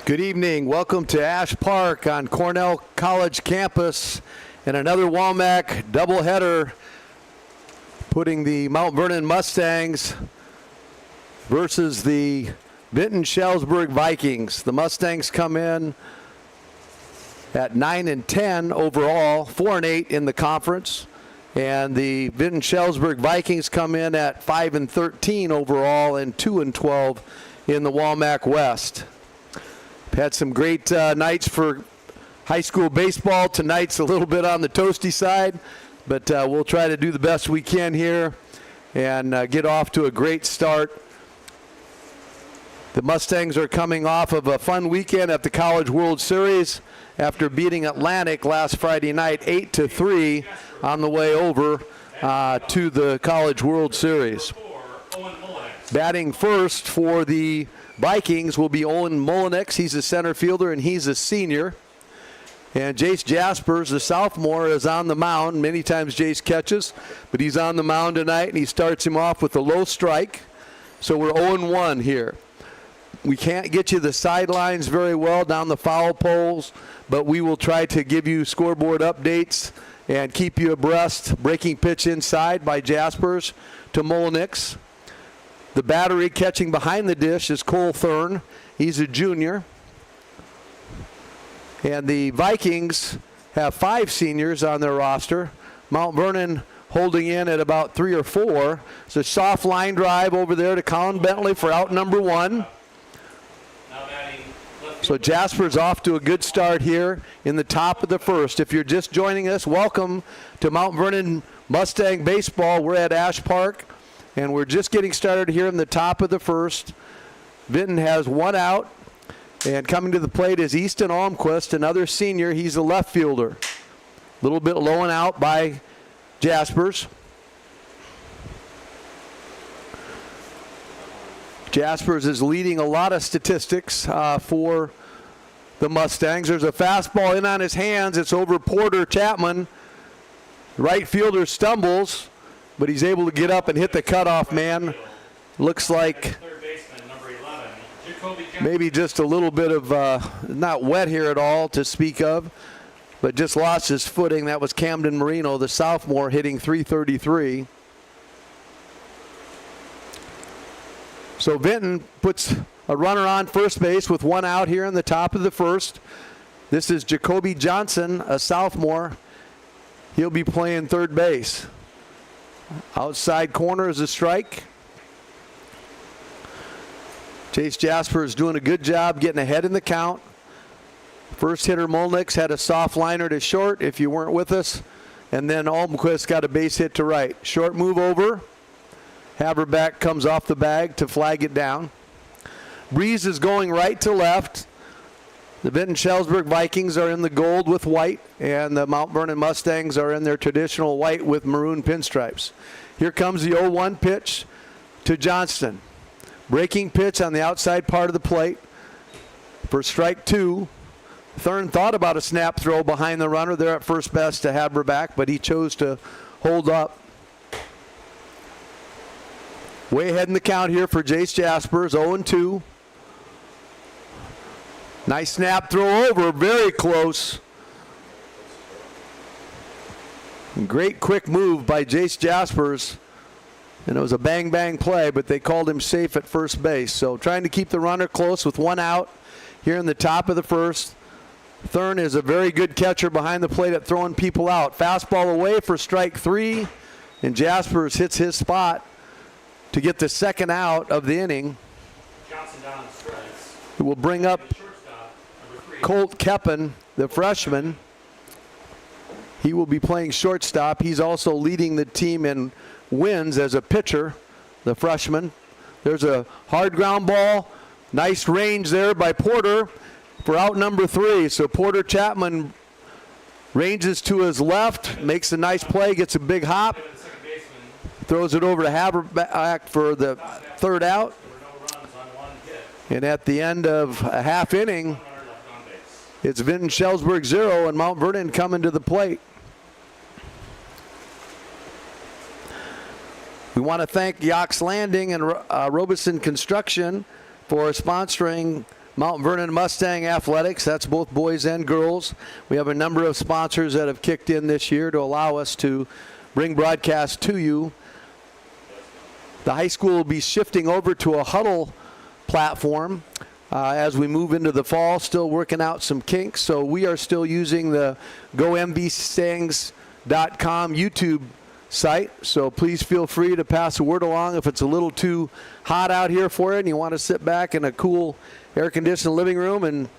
Good evening. Welcome to Ash Park on Cornell College campus and another WaMaC doubleheader, putting the Mount Vernon Mustangs versus the Vinton-Shellsburg Vikings. The Mustangs come in at 9-10 overall, 4-8 in the conference, and the Vinton-Shellsburg Vikings come in at 5-13 overall and 2-12 in the WaMaC West. Had some great nights for high school baseball. Tonight's a little bit on the toasty side, but we'll try to do the best we can here and get off to a great start. The Mustangs are coming off of a fun weekend at the College World Series after beating Atlantic last Friday night 8-3 on the way over to the College World Series. Batting first for the Vikings will be Owen Mullenix. He's a center fielder and he's a senior. And Jace Jaspers, the sophomore, is on the mound. Many times Jace catches, but he's on the mound tonight and he starts him off with a low strike. So we're 0-1 here. We can't get you the sidelines very well down the foul poles, but we will try to give you scoreboard updates and keep you abreast. Breaking pitch inside by Jaspers to Mullenix. The battery catching behind the dish is Cole Thurn. He's a junior. And the Vikings have 5 seniors on their roster. Mount Vernon holding in at about 3 or 4. It's a soft line drive over there to Colin Bentley for out number 1. So Jasper's off to a good start here in the top of the first. If you're just joining us, welcome to Mount Vernon Mustang Baseball. We're at Ash Park, and we're just getting started here in the top of the first. Vinton has 1 out, and coming to the plate is Easton Almquist, another senior. He's a left fielder. A little bit low and out by Jaspers. Jaspers is leading a lot of statistics for the Mustangs. There's a fastball in on his hands. It's over Porter Chapman. Right fielder stumbles, but he's able to get up and hit the cutoff man. Looks like maybe just a little bit of not wet here at all to speak of, but just lost his footing. That was Camden Marino, the sophomore, hitting .333. So Vinton puts a runner on first base with 1 out here in the top of the first. This is Jacoby Johnson, a sophomore. He'll be playing third base. Outside corner is a strike. Jace Jasper is doing a good job getting ahead in the count. First hitter Mullenix had a soft liner to short, if you weren't with us. And then Almquist got a base hit to right. Short move over. Haberback comes off the bag to flag it down. Breeze is going right to left. The Vinton-Shellsburg Vikings are in the gold with white, and the Mount Vernon Mustangs are in their traditional white with maroon pinstripes. Here comes the 0-1 pitch to Johnston. Breaking pitch on the outside part of the plate for strike 2. Thurn thought about a snap throw behind the runner there at first base to Haberback, but he chose to hold up. Way ahead in the count here for Jace Jaspers, 0-2. Nice snap throw over, very close. Great quick move by Jace Jaspers. And it was a bang-bang play, but they called him safe at first base. So trying to keep the runner close with 1 out here in the top of the first. Thurn is a very good catcher behind the plate at throwing people out. Fastball away for strike 3, and Jaspers hits his spot to get the second out of the inning. It will bring up Colt Keppen, the freshman. He will be playing shortstop. He's also leading the team in wins as a pitcher, the freshman. There's a hard ground ball. Nice range there by Porter for out number 3. So Porter Chapman ranges to his left, makes a nice play, gets a big hop. Throws it over to Haberback for the third out. And at the end of a half inning, it's Vinton-Shellsburg 0 and Mount Vernon coming to the plate. We want to thank Yox Landing and Robeson Construction for sponsoring Mount Vernon Mustang Athletics. That's both boys and girls. We have a number of sponsors that have kicked in this year to allow us to bring broadcast to you. The high school will be shifting over to a huddle platform as we move into the fall, still working out some kinks. So we are still using the GoMVStangs.com YouTube site. So please feel free to pass the word along if it's a little too hot out here for you and you want to sit back in a cool air-conditioned living room and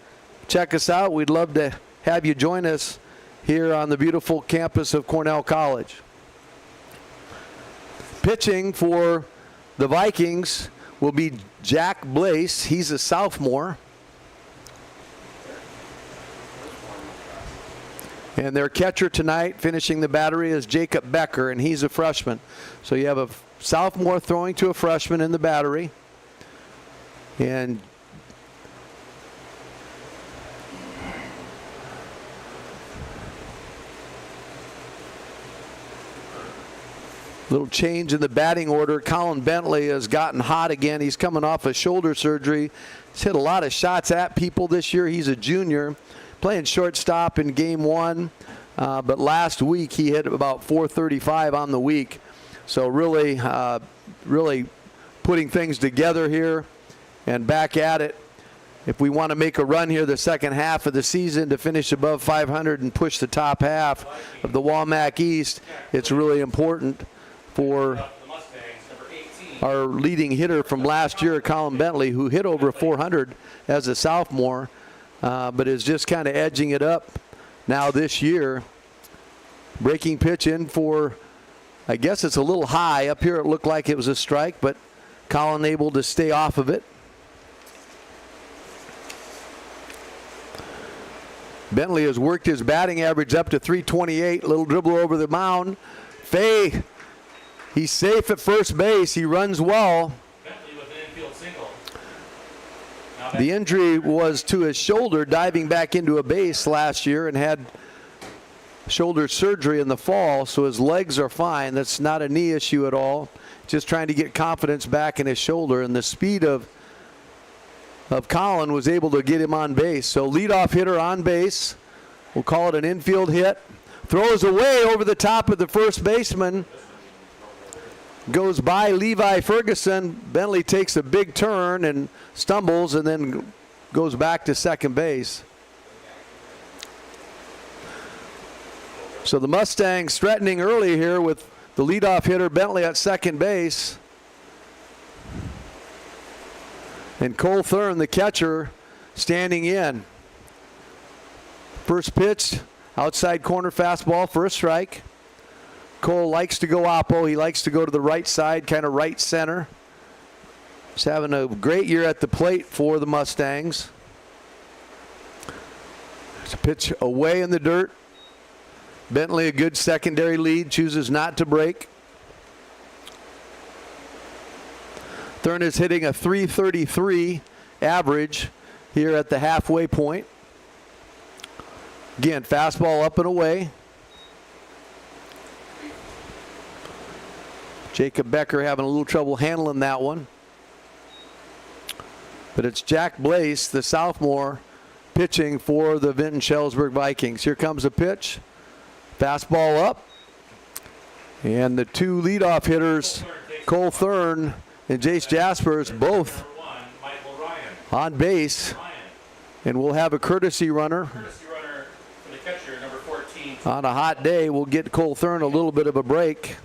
check us out. We'd love to have you join us here on the beautiful campus of Cornell College. Pitching for the Vikings will be Jack Blaze. He's a sophomore. And their catcher tonight finishing the battery is Jacob Becker, and he's a freshman. So you have a sophomore throwing to a freshman in the battery. And little change in the batting order. Colin Bentley has gotten hot again. He's coming off a shoulder surgery. He's hit a lot of shots at people this year. He's a junior, playing shortstop in game one. But last week he hit about 435 on the week. So really putting things together here and back at it. If we want to make a run here the second half of the season to finish above 500 and push the top half of the WaMaC East, it's really important for our leading hitter from last year, Colin Bentley, who hit over 400 as a sophomore, but is just kind of edging it up now this year. Breaking pitch in for, I guess it's a little high. Up here it looked like it was a strike, but Colin able to stay off of it. Bentley has worked his batting average up to 328. Little dribble over the mound. Fay, he's safe at first base. He runs well. Bentley with an infield single. The injury was to his shoulder, diving back into a base last year, and had shoulder surgery in the fall, so his legs are fine. That's not a knee issue at all. Just trying to get confidence back in his shoulder, and the speed of Colin was able to get him on base. So leadoff hitter on base. We'll call it an infield hit. Throws away over the top of the first baseman. Goes by Levi Ferguson. Bentley takes a big turn and stumbles and then goes back to second base. So the Mustangs threatening early here with the leadoff hitter Bentley at second base. And Cole Thurn, the catcher, standing in. First pitch, outside corner fastball for a strike. Cole likes to go oppo. He likes to go to the right side, kind of right center. He's having a great year at the plate for the Mustangs. There's a pitch away in the dirt. Bentley, a good secondary lead, chooses not to break. Thurn is hitting a 333 average here at the halfway point. Again, fastball up and away. Jacob Becker having a little trouble handling that one. But it's Jack Blaze, the sophomore, pitching for the Vinton-Shellsburg Vikings. Here comes a pitch. Fastball up. And the two leadoff hitters, Cole Thurn and Jace Jaspers, both on base. And we'll have a courtesy runner. For the catcher, number 14. On a hot day, we'll get Cole Thurn a little bit of a break.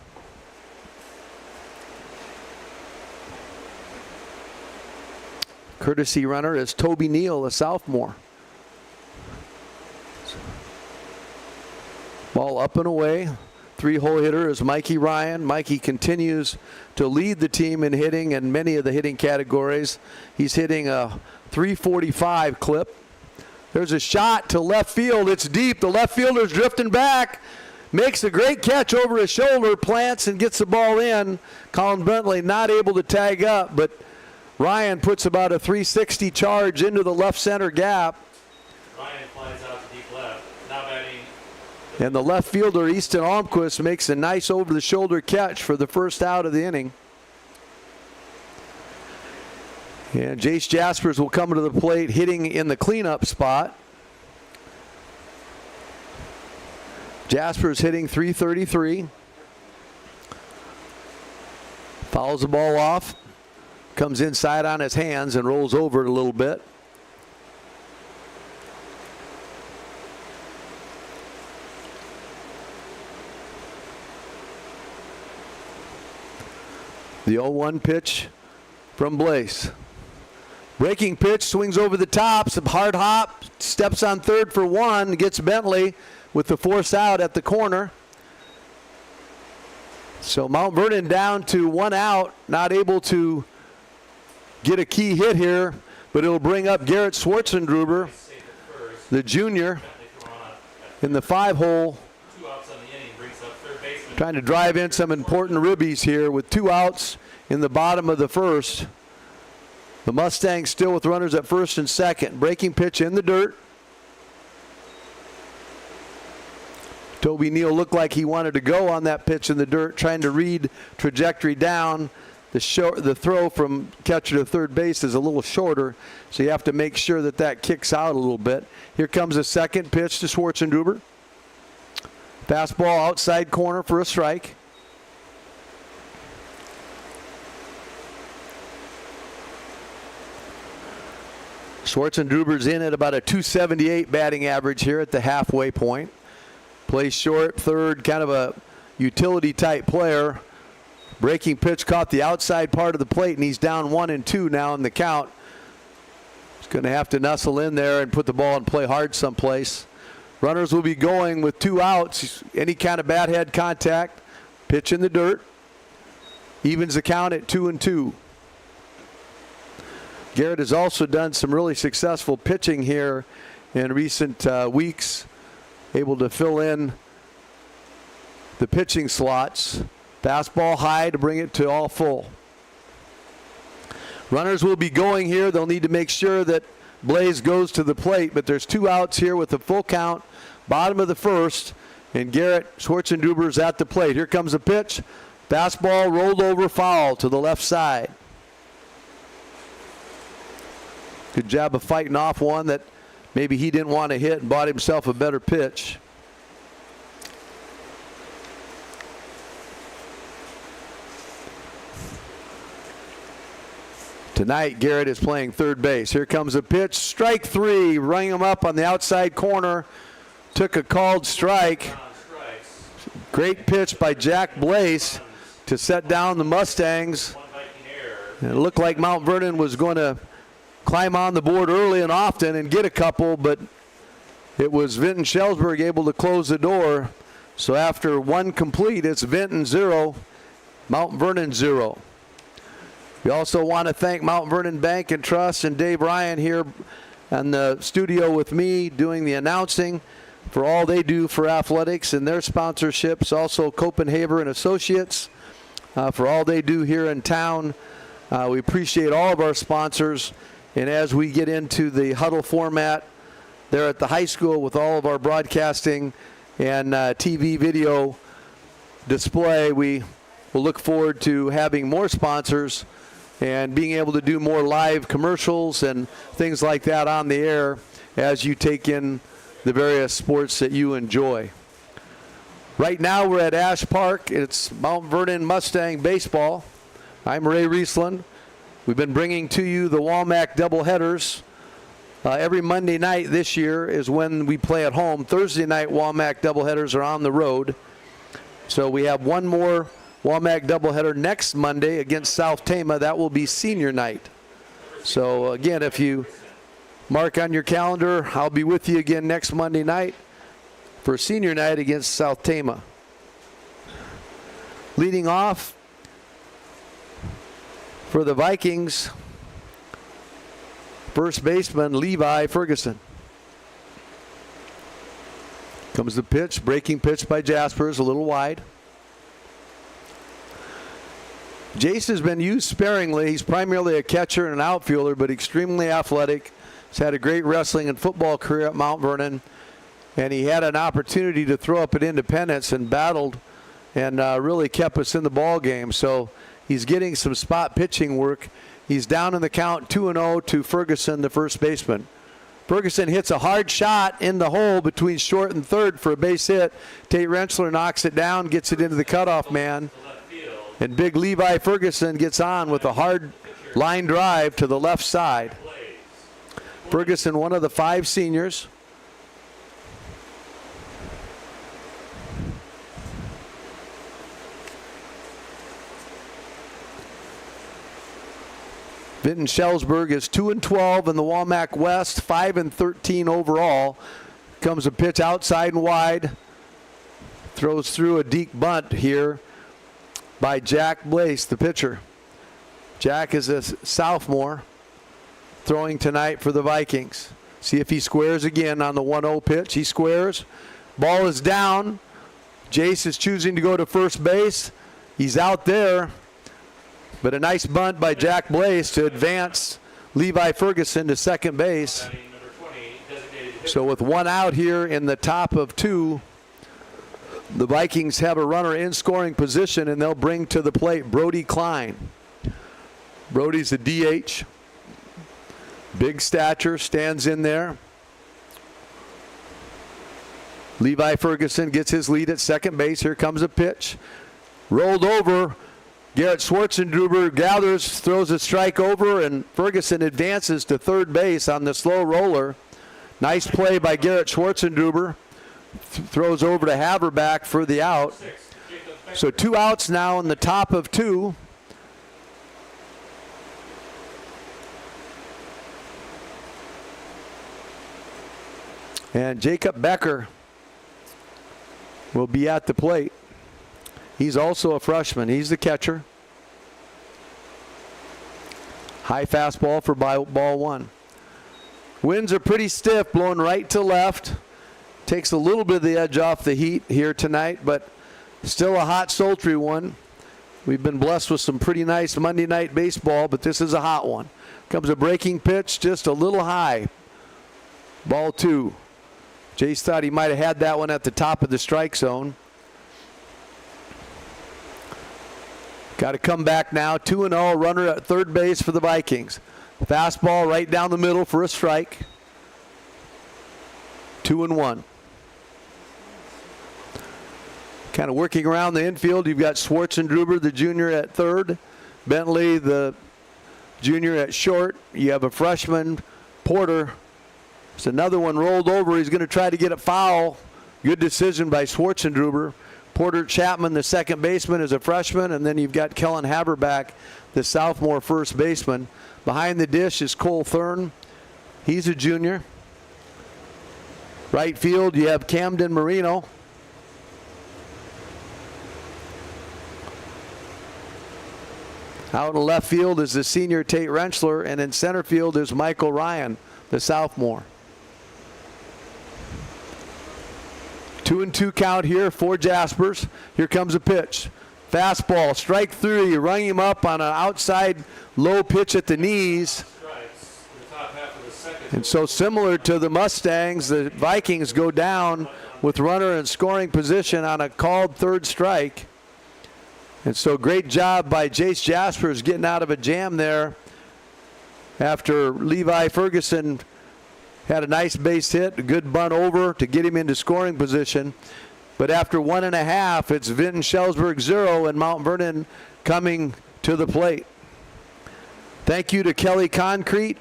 Courtesy runner is Toby Neal, a sophomore. Ball up and away. Three-hole hitter is Mikey Ryan. Mikey continues to lead the team in hitting in many of the hitting categories. He's hitting a 345 clip. There's a shot to left field. It's deep. The left fielder's drifting back. Makes a great catch over his shoulder, plants and gets the ball in. Colin Bentley not able to tag up, but Ryan puts about a 360 charge into the left center gap. Ryan flies out to deep left. Now batting. And the left fielder, Easton Almquist, makes a nice over-the-shoulder catch for the first out of the inning. And Jace Jaspers will come to the plate hitting in the cleanup spot. Jaspers hitting .333. Fouls the ball off. Comes inside on his hands and rolls over it a little bit. The 0-1 pitch from Blaze. Breaking pitch, swings over the top, some hard hop, steps on third for one, gets Bentley with the force out at the corner. So Mount Vernon down to 1 out, not able to get a key hit here, but it'll bring up Garrett Schwartzendruber, the junior, in the 5-hole. Trying to drive in some important ribbies here with 2 outs in the bottom of the first. The Mustangs still with runners at first and second. Breaking pitch in the dirt. Toby Neal looked like he wanted to go on that pitch in the dirt, trying to read trajectory down. The throw from catcher to third base is a little shorter, so you have to make sure that that kicks out a little bit. Here comes a second pitch to Schwartzendruber. Fastball outside corner for a strike. Schwartzendruber's in at about a .278 batting average here at the halfway point. Plays short, third, kind of a utility type player. Breaking pitch caught the outside part of the plate, and he's down 1-2 now in the count. He's going to have to nuzzle in there and put the ball in play hard someplace. Runners will be going with 2 outs. Any kind of bat head contact. Pitch in the dirt. Evens the count at 2-2. Garrett has also done some really successful pitching here in recent weeks. Able to fill in the pitching slots. Fastball high to bring it to all full. Runners will be going here. They'll need to make sure that Blaze goes to the plate, but there's 2 outs here with a full count. Bottom of the first, and Garrett Schwartzendruber is at the plate. Here comes a pitch. Fastball rolled over, foul to the left side. Good job of fighting off one that maybe he didn't want to hit and bought himself a better pitch. Tonight, Garrett is playing third base. Here comes a pitch. Strike 3. Running him up on the outside corner. Took a called strike. Great pitch by Jack Blaze to set down the Mustangs. And it looked like Mount Vernon was going to climb on the board early and often and get a couple, but it was Vinton-Shellsburg able to close the door. So after 1 complete, it's Vinton 0, Mount Vernon 0. We also want to thank Mount Vernon Bank and Trust and Dave Ryan here in the studio with me doing the announcing for all they do for athletics and their sponsorships. Also Copenhagen and Associates for all they do here in town. We appreciate all of our sponsors. And as we get into the huddle format there at the high school with all of our broadcasting and TV video display, we will look forward to having more sponsors and being able to do more live commercials and things like that on the air as you take in the various sports that you enjoy. Right now we're at Ash Park. It's Mount Vernon Mustang baseball. I'm Ray Riesland. We've been bringing to you the WaMaC doubleheaders. Every Monday night this year is when we play at home. Thursday night WaMaC doubleheaders are on the road. So we have one more WaMaC doubleheader next Monday against South Tama. That will be senior night. So again, if you mark on your calendar, I'll be with you again next Monday night for senior night against South Tama. Leading off for the Vikings, first baseman Levi Ferguson. Comes the pitch, breaking pitch by Jaspers, a little wide. Jace has been used sparingly. He's primarily a catcher and an outfielder, but extremely athletic. He's had a great wrestling and football career at Mount Vernon, and he had an opportunity to throw up at Independence and battled and really kept us in the ball game. So He's getting some spot pitching work. He's down in the count 2-0 to Ferguson, the first baseman. Ferguson hits a hard shot in the hole between short and third for a base hit. Tate Rentschler knocks it down, gets it into the cutoff man. And big Levi Ferguson gets on with a hard line drive to the left side. Ferguson, one of the 5 seniors. Vinton-Shellsburg is 2-12 in the WaMaC West, 5-13 overall. Comes a pitch outside and wide. Throws through a deep bunt here by Jack Blaze, the pitcher. Jack is a sophomore throwing tonight for the Vikings. See if he squares again on the 1-0 pitch. He squares. Ball is down. Jace is choosing to go to first base. He's out there. But a nice bunt by Jack Blaze to advance Levi Ferguson to second base. So with 1 out here in the top of 2, the Vikings have a runner in scoring position, and they'll bring to the plate Brody Klein. Brody's a DH. Big stature, stands in there. Levi Ferguson gets his lead at second base. Here comes a pitch. Rolled over. Garrett Schwartzendruber gathers, throws a strike over, and Ferguson advances to third base on the slow roller. Nice play by Garrett Schwartzendruber. Throws over to Haverback for the out. So 2 outs now in the top of 2. And Jacob Becker will be at the plate. He's also a freshman. He's the catcher. High fastball for ball 1. Winds are pretty stiff, blowing right to left. Takes a little bit of the edge off the heat here tonight, but still a hot, sultry one. We've been blessed with some pretty nice Monday night baseball, but this is a hot one. Comes a breaking pitch, just a little high. Ball 2. Jace thought he might have had that one at the top of the strike zone. Got to come back now. 2-0, runner at third base for the Vikings. Fastball right down the middle for a strike. 2-1. Kind of working around the infield. You've got Schwartzendruber, the junior, at third. Bentley, the junior, at short. You have a freshman, Porter. There's another one rolled over. He's going to try to get it foul. Good decision by Schwartzendruber. Porter Chapman, the second baseman, is a freshman, and then you've got Kellen Haberback, the sophomore first baseman. Behind the dish is Cole Thurn. He's a junior. Right field, you have Camden Marino. Out in left field is the senior Tate Rentschler, and in center field is Michael Ryan, the sophomore. 2-2 count here for Jaspers. Here comes a pitch. Fastball, strike 3. You rung him up on an outside low pitch at the knees. And so similar to the Mustangs, the Vikings go down with runner in scoring position on a called third strike. And so great job by Jace Jaspers getting out of a jam there after Levi Ferguson had a nice base hit, a good bunt over to get him into scoring position. But after 1.5, it's Vinton-Shellsburg 0 and Mount Vernon coming to the plate. Thank you to Kelly Concrete,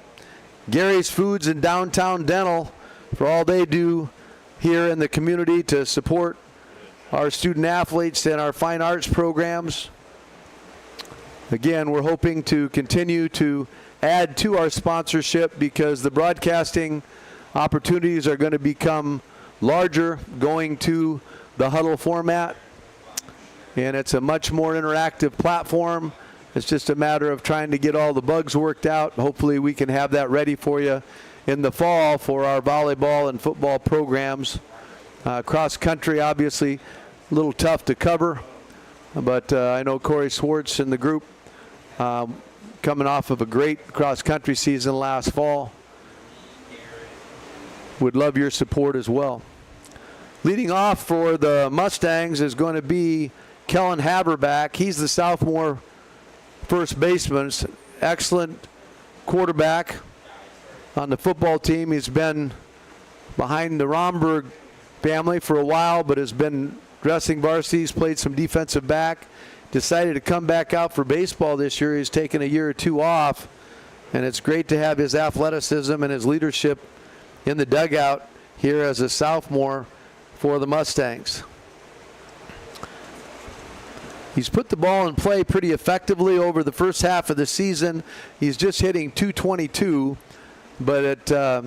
Gary's Foods, and Downtown Dental for all they do here in the community to support our student athletes and our fine arts programs. Again, we're hoping to continue to add to our sponsorship because the broadcasting opportunities are going to become larger going to the huddle format, and it's a much more interactive platform. It's just a matter of trying to get all the bugs worked out. Hopefully we can have that ready for you in the fall for our volleyball and football programs. Cross country, obviously a little tough to cover, but I know Corey Swartz and the group coming off of a great cross country season last fall. Would love your support as well. Leading off for the Mustangs is going to be Kellen Haberback. He's the sophomore first baseman. Excellent quarterback on the football team. He's been behind the Romberg family for a while, but has been dressing varsities, played some defensive back. Decided to come back out for baseball this year. He's taken a year or two off, and it's great to have his athleticism and his leadership in the dugout here as a sophomore for the Mustangs. He's put the ball in play pretty effectively over the first half of the season. He's just hitting .222, but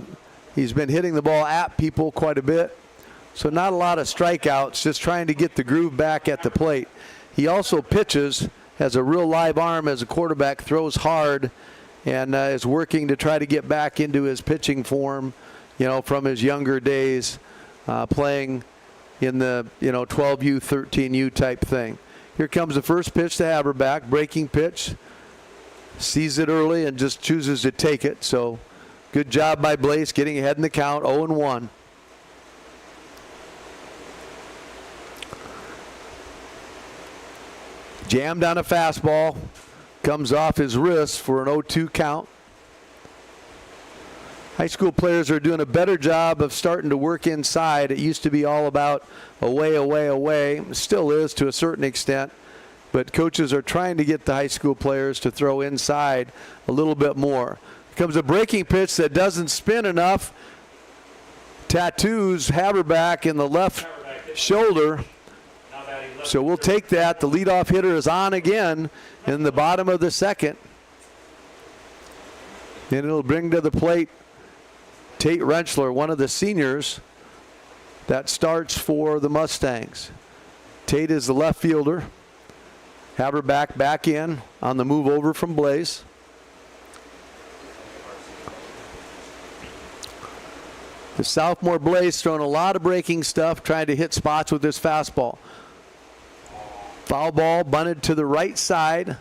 he's been hitting the ball at people quite a bit. So not a lot of strikeouts, just trying to get the groove back at the plate. He also pitches, has a real live arm as a quarterback, throws hard, and is working to try to get back into his pitching form, from his younger days, playing in the 12U, 13U type thing. Here comes the first pitch to Haberback, breaking pitch. Sees it early and just chooses to take it. So good job by Blaze getting ahead in the count, 0-1. Jammed on a fastball, comes off his wrist for an 0-2 count. High school players are doing a better job of starting to work inside. It used to be all about away, away, away. It still is to a certain extent. But coaches are trying to get the high school players to throw inside a little bit more. Here comes a breaking pitch that doesn't spin enough. Tattoos Haberback in the left shoulder. So we'll take that. The leadoff hitter is on again in the bottom of the second. And it'll bring to the plate Tate Rentschler, one of the seniors that starts for the Mustangs. Tate is the left fielder. Haberback back in on the move over from Blaze. The sophomore Blaze throwing a lot of breaking stuff, trying to hit spots with his fastball. Foul ball bunted to the right side.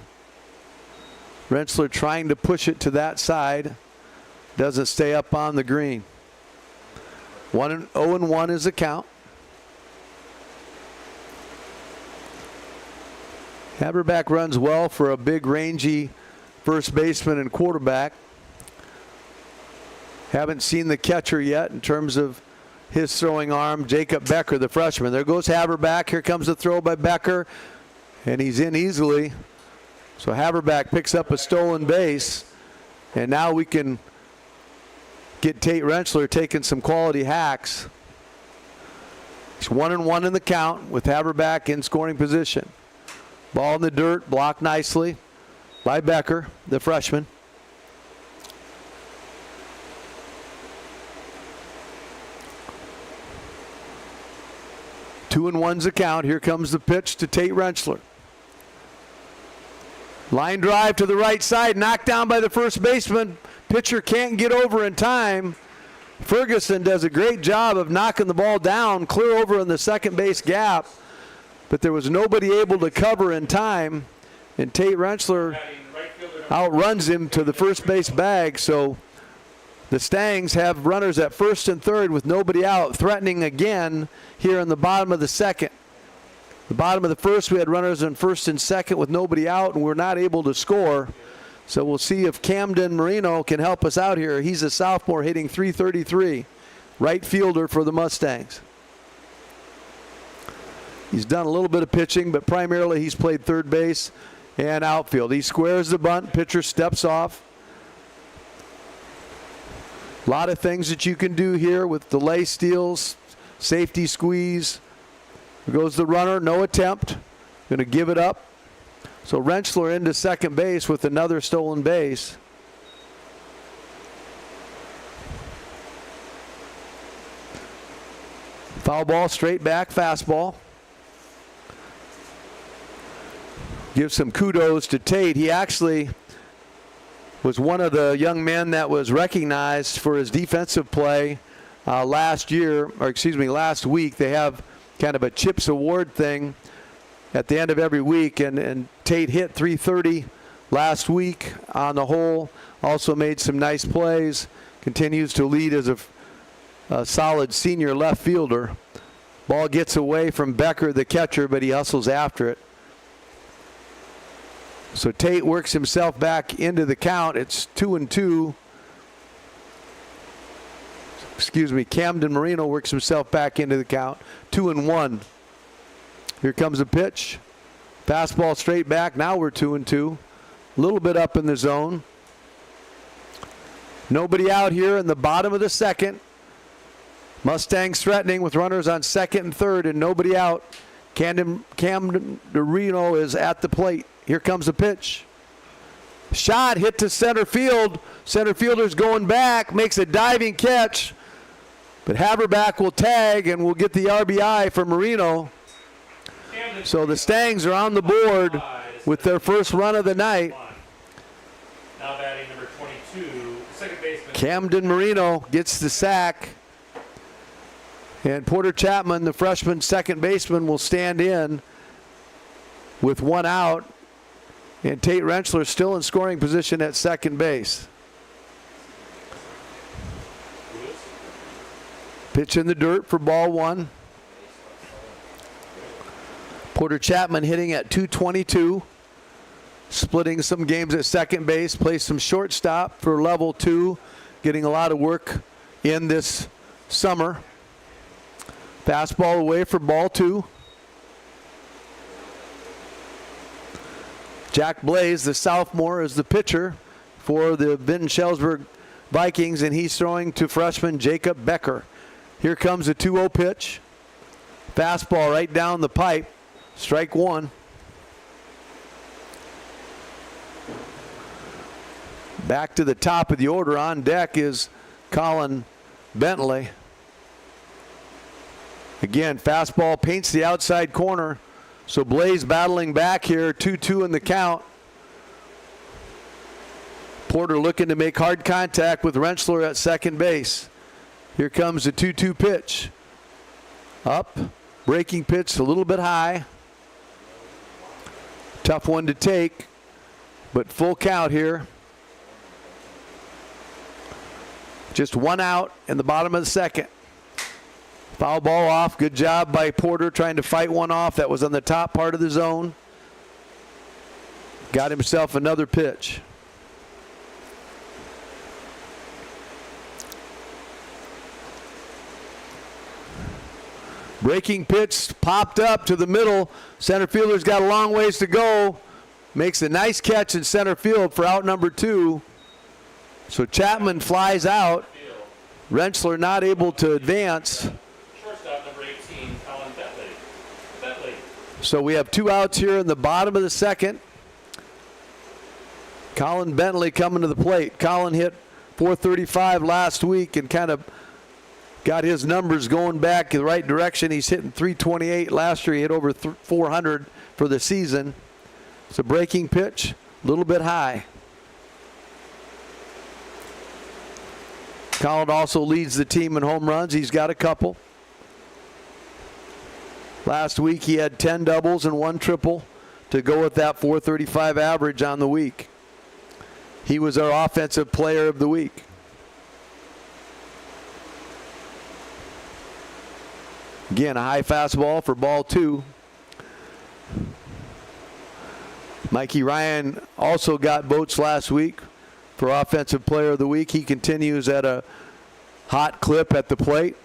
Rentschler trying to push it to that side. Doesn't stay up on the green. 0-1 is the count. Haberback runs well for a big, rangy first baseman and quarterback. Haven't seen the catcher yet in terms of his throwing arm, Jacob Becker, the freshman. There goes Haberback. Here comes the throw by Becker, and he's in easily. So Haberback picks up a stolen base, and now we can get Tate Rentschler taking some quality hacks. It's 1-1 in the count with Haberback in scoring position. Ball in the dirt, blocked nicely by Becker, the freshman. Two and one's the count. Here comes the pitch to Tate Rentschler. Line drive to the right side, knocked down by the first baseman. Pitcher can't get over in time. Ferguson does a great job of knocking the ball down, clear over in the second base gap. But there was nobody able to cover in time. And Tate Rentschler outruns him to the first base bag. So the Stangs have runners at first and third with nobody out, threatening again here in the bottom of the second. The bottom of the first, we had runners in first and second with nobody out, and we're not able to score. So we'll see if Camden Marino can help us out here. He's a sophomore hitting .333, right fielder for the Mustangs. He's done a little bit of pitching, but primarily he's played third base and outfield. He squares the bunt, pitcher steps off. A lot of things that you can do here with delay steals, safety squeeze. There goes the runner, no attempt. Going to give it up. So Rentschler into second base with another stolen base. Foul ball, straight back, fastball. Give some kudos to Tate. He actually was one of the young men that was recognized for his defensive play last week. They have kind of a CHIPS award thing at the end of every week, and Tate hit .330 last week on the whole. Also made some nice plays. Continues to lead as a solid senior left fielder. Ball gets away from Becker, the catcher, but he hustles after it. So Tate works himself back into the count. It's 2-2. Excuse me, Camden Marino works himself back into the count. 2-1. Here comes a pitch. Fastball straight back. Now we're 2-2. A little bit up in the zone. Nobody out here in the bottom of the second. Mustangs threatening with runners on second and third and nobody out. Camden Marino is at the plate. Here comes a pitch. Shot hit to center field. Center fielder's going back, makes a diving catch. But Haberback will tag and will get the RBI for Marino. So the Stangs are on the board with their first run of the night. Now batting number 22, second baseman. Camden Marino gets the sack. And Porter Chapman, the freshman second baseman, will stand in with one out. And Tate Rentschler still in scoring position at second base. Pitch in the dirt for ball one. Porter Chapman hitting at .222. Splitting some games at second base. Plays some shortstop for level 2. Getting a lot of work in this summer. Fastball away for ball 2. Jack Blaze, the sophomore, is the pitcher for the Vinton-Shellsburg Vikings, and he's throwing to freshman Jacob Becker. Here comes a 2-0 pitch. Fastball right down the pipe. Strike one. Back to the top of the order. On deck is Colin Bentley. Again, fastball paints the outside corner. So Blaze battling back here, 2-2 in the count. Porter looking to make hard contact with Rentschler at second base. Here comes the 2-2 pitch. Up, breaking pitch a little bit high. Tough one to take, but full count here. Just one out in the bottom of the second. Foul ball off. Good job by Porter trying to fight one off. That was on the top part of the zone. Got himself another pitch. Breaking pitch popped up to the middle. Center fielder's got a long ways to go. Makes a nice catch in center field for out number 2. So Chapman flies out. Rentschler not able to advance. Shortstop number 18, Colin Bentley. So we have 2 outs here in the bottom of the second. Colin Bentley coming to the plate. Colin hit .435 last week and kind of got his numbers going back in the right direction. He's hitting .328 last year. He hit over 400 for the season. It's a breaking pitch, a little bit high. Colin also leads the team in home runs. He's got a couple. Last week he had 10 doubles and 1 triple to go with that .435 average on the week. He was our offensive player of the week. Again, a high fastball for ball 2. Mikey Ryan also got votes last week for offensive player of the week. He continues at a hot clip at the plate.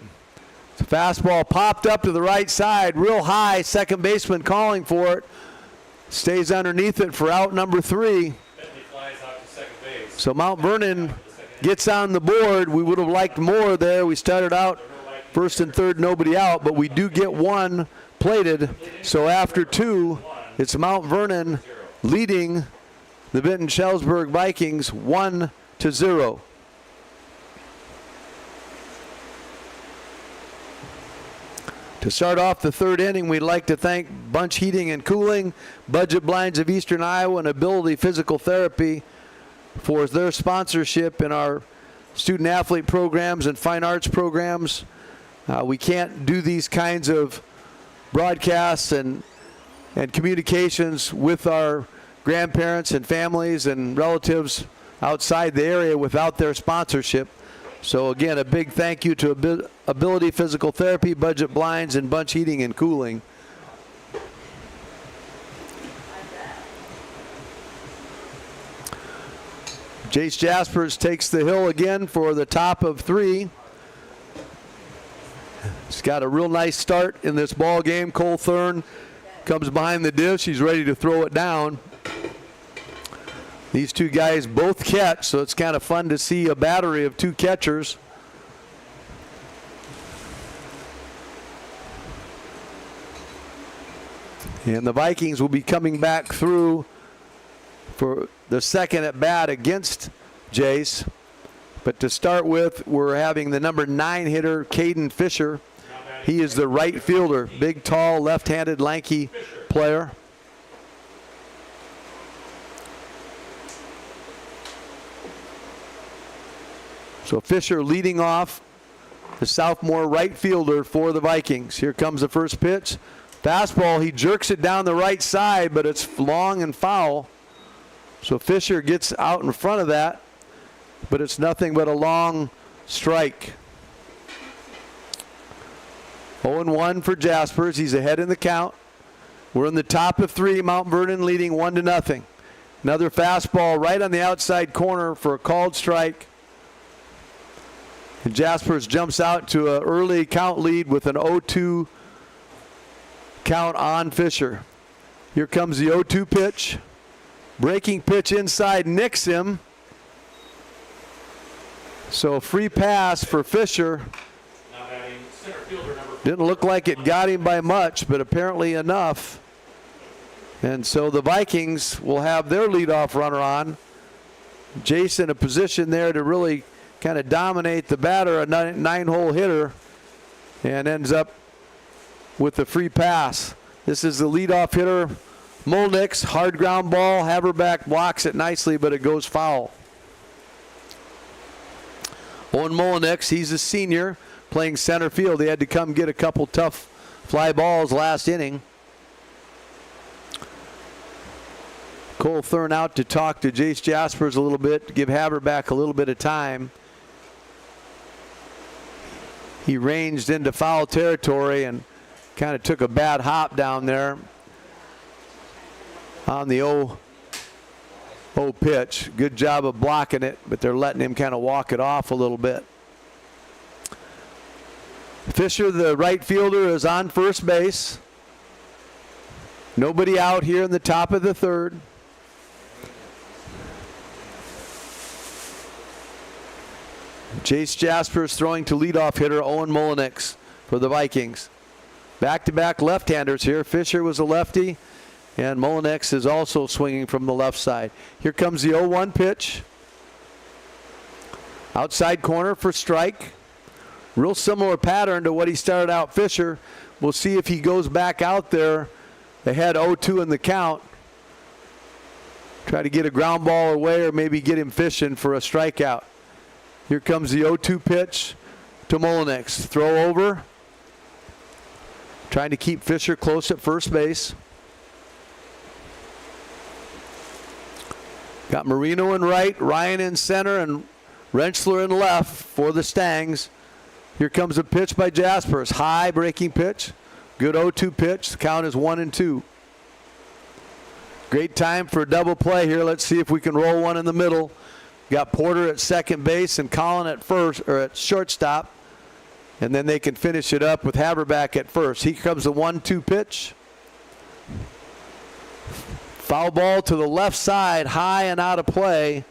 The fastball popped up to the right side, real high. Second baseman calling for it. Stays underneath it for out number 3. Bentley flies out to second base. So Mount Vernon gets on the board. We would have liked more there. We started out first and third, nobody out, but we do get 1 plated. So after 2, it's Mount Vernon leading the Vinton-Shellsburg Vikings 1-0. To start off the third inning, we'd like to thank Bunch Heating and Cooling, Budget Blinds of Eastern Iowa, and Ability Physical Therapy for their sponsorship in our student athlete programs and fine arts programs. We can't do these kinds of broadcasts and communications with our grandparents and families and relatives outside the area without their sponsorship. So again, a big thank you to Ability Physical Therapy, Budget Blinds, and Bunch Heating and Cooling. Jace Jaspers takes the hill again for the top of 3. He's got a real nice start in this ball game. Cole Thurn comes behind the dish. He's ready to throw it down. These two guys both catch, so it's kind of fun to see a battery of 2 catchers. And the Vikings will be coming back through for the second at bat against Jace. But to start with, we're having the number 9 hitter, Caden Fisher. He is the right fielder, big, tall, left-handed, lanky player. So Fisher leading off, the sophomore right fielder for the Vikings. Here comes the first pitch. Fastball, he jerks it down the right side, but it's long and foul. So Fisher gets out in front of that, but it's nothing but a long strike. 0-1 for Jaspers. He's ahead in the count. We're in the top of 3. Mount Vernon leading 1-0. Another fastball right on the outside corner for a called strike. And Jaspers jumps out to an early count lead with an 0-2 count on Fisher. Here comes the 0-2 pitch. Breaking pitch inside, nicks him. So a free pass for Fisher. Didn't look like it got him by much, but apparently enough. And so the Vikings will have their leadoff runner on. Jace in a position there to really kind of dominate the batter, a 9-hole hitter, and ends up with the free pass. This is the leadoff hitter, Molnick's hard ground ball. Haverback blocks it nicely, but it goes foul. Owen Molnick, he's a senior playing center field. He had to come get a couple tough fly balls last inning. Cole Thurn out to talk to Jace Jaspers a little bit, to give Haverback a little bit of time. He ranged into foul territory and kind of took a bad hop down there on the 0 pitch. Good job of blocking it, but they're letting him kind of walk it off a little bit. Fisher, the right fielder, is on first base. Nobody out here in the top of the 3rd. Jace Jaspers throwing to leadoff hitter Owen Molnick for the Vikings. Back-to-back left-handers here. Fisher was a lefty, and Molnick is also swinging from the left side. Here comes the 0-1 pitch. Outside corner for strike. Real similar pattern to what he started out Fisher. We'll see if he goes back out there. They had 0-2 in the count. Try to get a ground ball away or maybe get him fishing for a strikeout. Here comes the 0-2 pitch to Molnick. Throw over. Trying to keep Fisher close at first base. Got Marino in right, Ryan in center, and Rentschler in left for the Stangs. Here comes a pitch by Jaspers. High breaking pitch. Good 0-2 pitch. The count is 1-2. Great time for a double play here. Let's see if we can roll one in the middle. Got Porter at second base and Collin at first, or at shortstop. And then they can finish it up with Haverback at first. Here comes the 1-2 pitch. Foul ball to the left side, high and out of play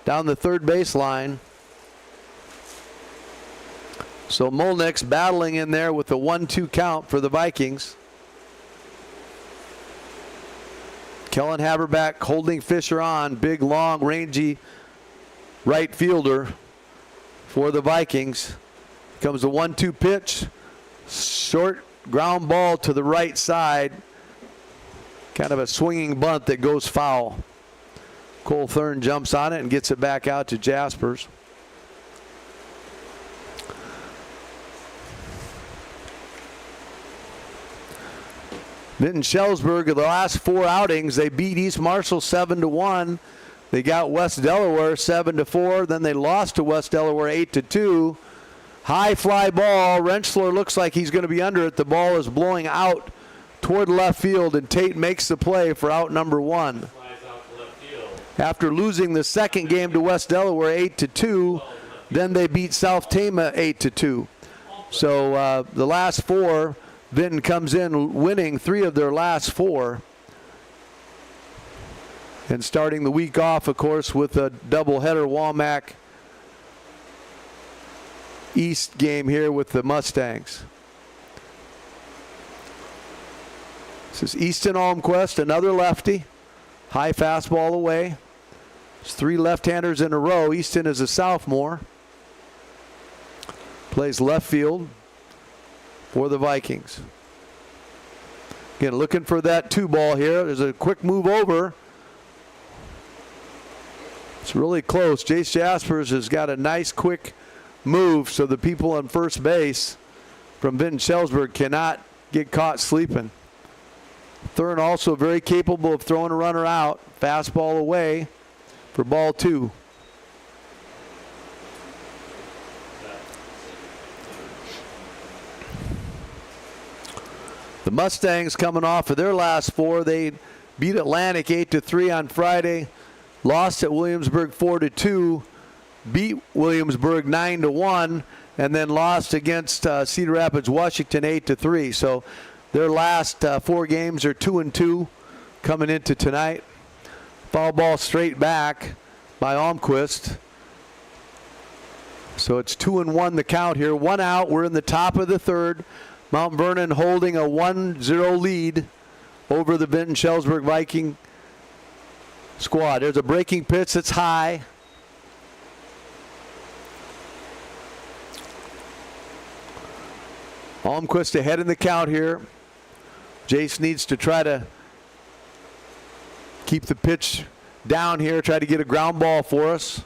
down the third baseline. So Molnick's battling in there with the 1-2 count for the Vikings. Kellen Haverback holding Fisher on. Big, long, rangy right fielder for the Vikings. Comes the 1-2 pitch. Short ground ball to the right side. Kind of a swinging bunt that goes foul. Cole Thurn jumps on it and gets it back out to Jaspers. Vinton-Shellsburg, of the last 4 outings, they beat East Marshall 7-1. They got West Delaware 7-4. Then they lost to West Delaware 8-2. High fly ball. Rentschler looks like he's going to be under it. The ball is blowing out toward left field, and Tate makes the play for out number 1. Flies out to left field. After losing the second game to West Delaware 8-2, then they beat South Tama 8-2. So the last four, Vinton comes in winning 3 of their last 4. And starting the week off, of course, with a doubleheader WaMaC East game here with the Mustangs. This is Easton Almquist, another lefty. High fastball away. It's 3 left-handers in a row. Easton is a sophomore. Plays left field for the Vikings. Again, looking for that 2-ball here. There's a quick move over. It's really close. Jace Jaspers has got a nice quick move, so the people on first base from Vinton-Shellsburg cannot get caught sleeping. Thurn also very capable of throwing a runner out. Fastball away for ball 2. The Mustangs coming off of their last 4. They beat Atlantic 8-3 on Friday. Lost at Williamsburg 4-2. Beat Williamsburg 9-1. And then lost against Cedar Rapids, Washington 8-3. So their last 4 games are 2-2 coming into tonight. Foul ball straight back by Almquist. So it's 2-1 the count here. 1 out. We're in the top of the 3rd. Mount Vernon holding a 1-0 lead over the Vinton-Shellsburg Viking squad. There's a breaking pitch that's high. Almquist ahead in the count here. Jace needs to try to keep the pitch down here, try to get a ground ball for us.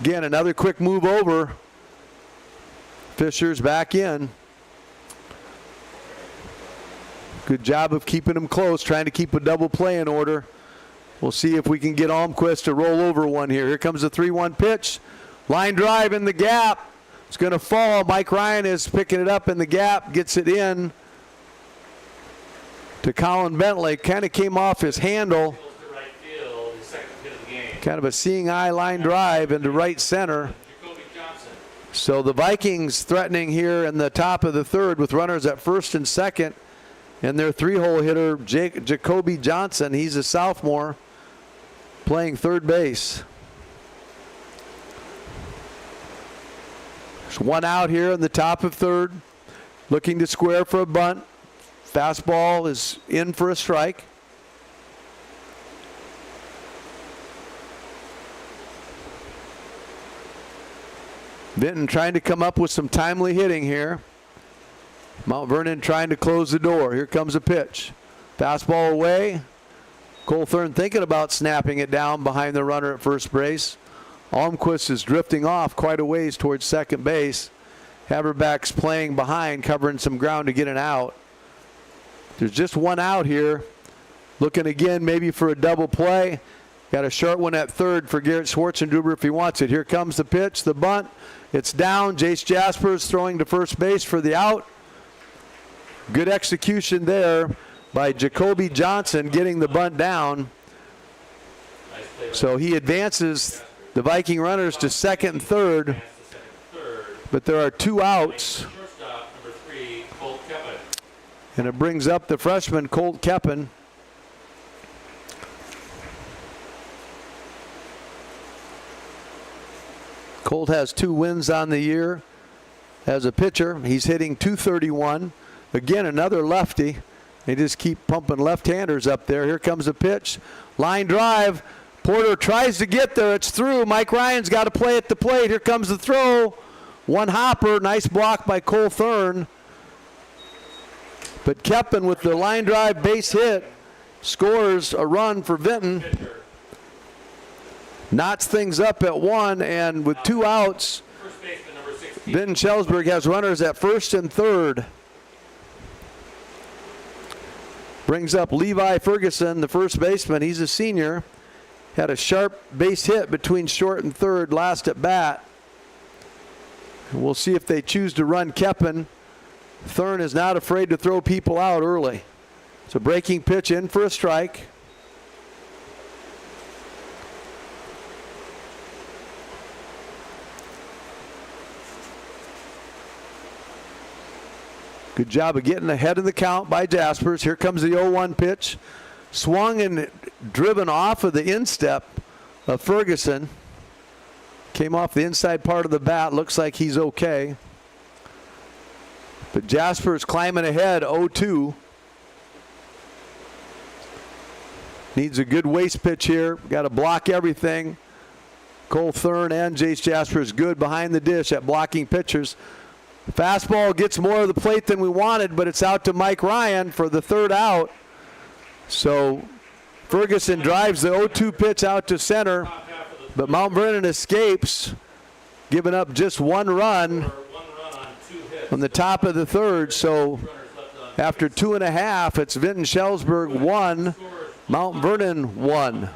Again, another quick move over. Fisher's back in. Good job of keeping him close, trying to keep a double play in order. We'll see if we can get Almquist to roll over one here. Here comes the 3-1 pitch. Line drive in the gap. It's going to fall. Mike Ryan is picking it up in the gap, gets it in to Colin Bentley. Kind of came off his handle. Kind of a seeing eye line drive into right center. So the Vikings threatening here in the top of the 3rd with runners at first and second. And their 3-hole hitter, Jacoby Johnson, he's a sophomore, playing third base. There's 1 out here in the top of 3rd. Looking to square for a bunt. Fastball is in for a strike. Vinton trying to come up with some timely hitting here. Mount Vernon trying to close the door. Here comes a pitch. Fastball away. Cole Thurn thinking about snapping it down behind the runner at first base. Almquist is drifting off quite a ways towards second base. Haberback's playing behind, covering some ground to get an out. There's just 1 out here. Looking again maybe for a double play. Got a short one at 3rd for Garrett Schwarzenduber if he wants it. Here comes the pitch, the bunt. It's down. Jace Jaspers throwing to first base for the out. Good execution there by Jacoby Johnson getting the bunt down. So he advances the Viking runners to second and 3rd. But there are 2 outs. And it brings up the freshman Colt Keppen. Colt has 2 wins on the year as a pitcher. He's hitting .231. Again, another lefty. They just keep pumping left-handers up there. Here comes the pitch. Line drive. Porter tries to get there. It's through. Mike Ryan's got to play at the plate. Here comes the throw. 1 hopper. Nice block by Cole Thurn. But Keppen with the line drive base hit scores a run for Vinton. Knots things up at 1, and with 2 outs, Vinton-Shellsburg has runners at first and 3rd. Brings up Levi Ferguson, the first baseman. He's a senior. Had a sharp base hit between short and 3rd last at bat. We'll see if they choose to run Keppen. Thurn is not afraid to throw people out early. It's a breaking pitch in for a strike. Good job of getting ahead of the count by Jaspers. Here comes the 0-1 pitch. Swung and driven off of the instep of Ferguson. Came off the inside part of the bat. Looks like he's okay. But Jaspers climbing ahead, 0-2. Needs a good waste pitch here. Got to block everything. Cole Thurn and Jace Jaspers good behind the dish at blocking pitchers. Fastball gets more of the plate than we wanted, but it's out to Mike Ryan for the third out. So Ferguson drives the 0-2 pitch out to center, but Mount Vernon escapes, giving up just one run on the top of the third. So after 2.5, it's Vinton-Shellsburg 1, Mount Vernon 1.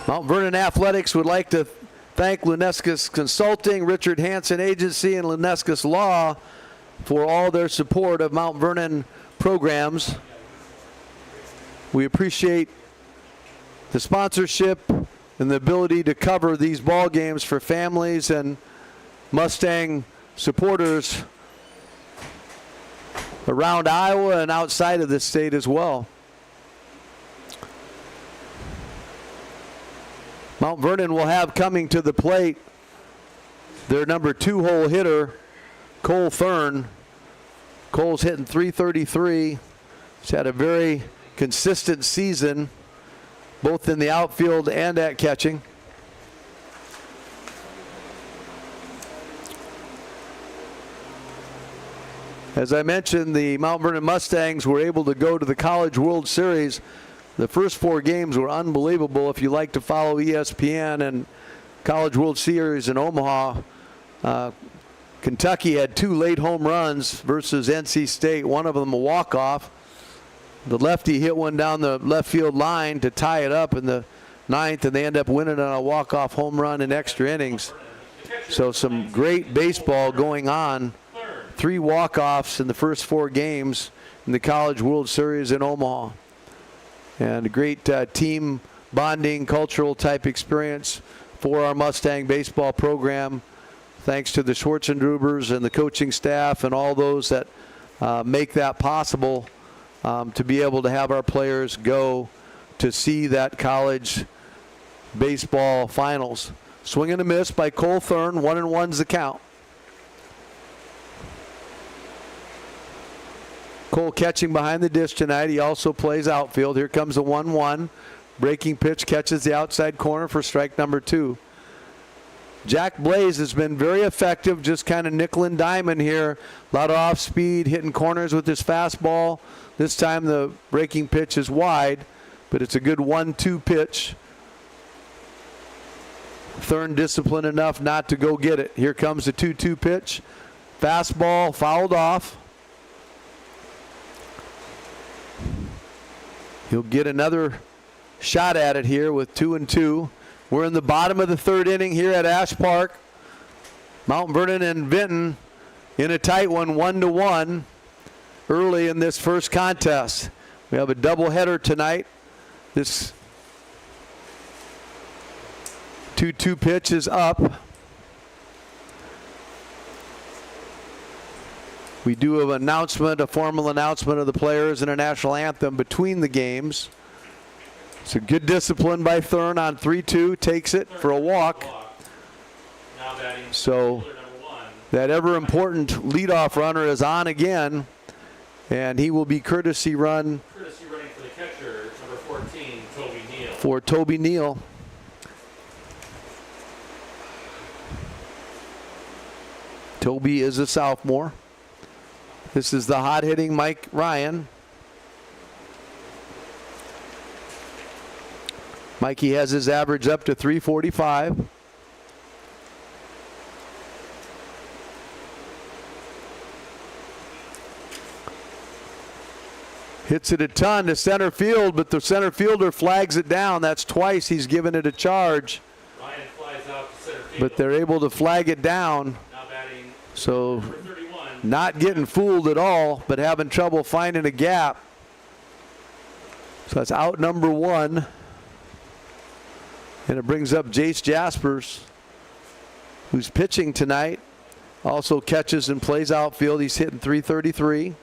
Mount Vernon Athletics would like to thank Lunescus Consulting, Richard Hansen Agency, and Lunescus Law for all their support of Mount Vernon programs. We appreciate the sponsorship and the ability to cover these ball games for families and Mustang supporters around Iowa and outside of this state as well. Mount Vernon will have coming to the plate their number 2 hole hitter, Cole Thurn. Cole's hitting .333. He's had a very consistent season, both in the outfield and at catching. As I mentioned, the Mount Vernon Mustangs were able to go to the College World Series. The first 4 games were unbelievable. If you like to follow ESPN and College World Series in Omaha, Kentucky had 2 late home runs versus NC State, one of them a walk-off. The lefty hit one down the left field line to tie it up in the 9th, and they end up winning on a walk-off home run in extra innings. So some great baseball going on. 3 walk-offs in the first 4 games in the College World Series in Omaha. And a great team bonding, cultural type experience for our Mustang baseball program. Thanks to the Schwartzendrubers and the coaching staff and all those that make that possible, to be able to have our players go to see that college baseball finals. Swing and a miss by Cole Thurn. 1-1's the count. Cole catching behind the dish tonight. He also plays outfield. Here comes the 1-1. Breaking pitch, catches the outside corner for strike number 2. Jack Blaze has been very effective, just kind of nickel and diamond here. A lot of off speed, hitting corners with his fastball. This time the breaking pitch is wide, but it's a good 1-2 pitch. Thurn disciplined enough not to go get it. Here comes the 2-2 pitch. Fastball fouled off. He'll get another shot at it here with 2-2. We're in the bottom of the 3rd inning here at Ash Park. Mount Vernon and Vinton in a tight one, 1-1 early in this first contest. We have a doubleheader tonight. This 2-2 pitch is up. We do have an announcement, a formal announcement of the players and a national anthem between the games. It's a good discipline by Thurn on 3-2, takes it for a walk. So that ever important leadoff runner is on again, and he will be courtesy running for the catcher, number 14, Toby Neal. For Toby Neal. Toby is a sophomore. This is the hot-hitting Mike Ryan. Mikey has his average up to .345. Hits it a ton to center field, but the center fielder flags it down. That's twice he's given it a charge. Ryan flies out to center field. But they're able to flag it down. Now batting so not getting fooled at all, but having trouble finding a gap. So that's out number 1. And it brings up Jace Jaspers. who's pitching tonight, also catches and plays outfield. He's hitting .333.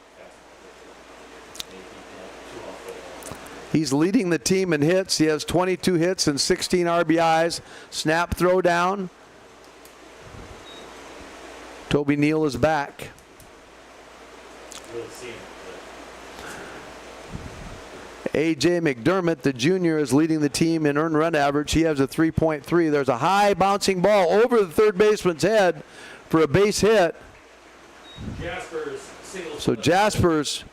He's leading the team in hits. He has 22 hits and 16 RBIs. Snap throw down. Toby Neal is back. A.J. McDermott, the junior, is leading the team in earned run average. He has a 3.3. There's a high bouncing ball over the third baseman's head for a base hit. So Jaspers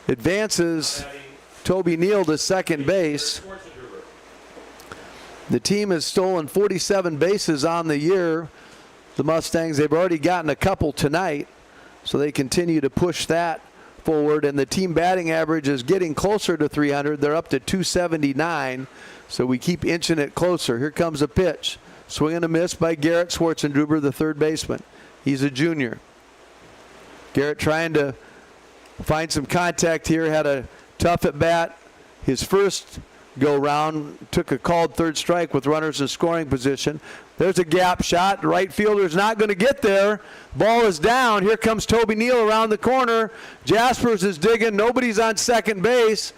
advances Toby Neal to second base. The team has stolen 47 bases on the year. The Mustangs, they've already gotten a couple tonight, so they continue to push that forward, and the team batting average is getting closer to 300. They're up to 279, so we keep inching it closer. Here comes a pitch. Swing and a miss by Garrett Schwarzenduber, the third baseman. He's a junior. Garrett trying to find some contact here, had a tough at bat. His first go round, took a called third strike with runners in scoring position. There's a gap shot. The right fielder's not going to get there. Ball is down. Here comes Toby Neal around the corner. Jaspers is digging. Nobody's on second base.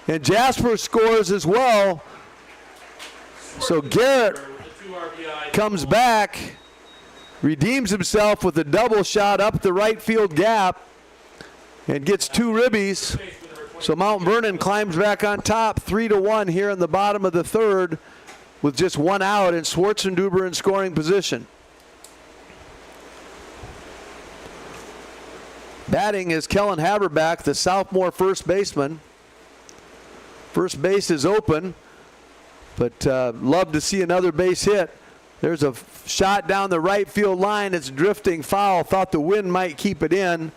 And Jaspers scores as well. So Garrett comes back, redeems himself with a double shot up the right field gap, and gets two ribbies. So Mount Vernon climbs back on top, 3-1 here in the bottom of the third, with just one out and Schwarzenduber in scoring position. Batting is Kellen Haberback, the sophomore first baseman. First base is open, but love to see another base hit. There's a shot down the right field line. It's drifting foul. Thought the wind might keep it in.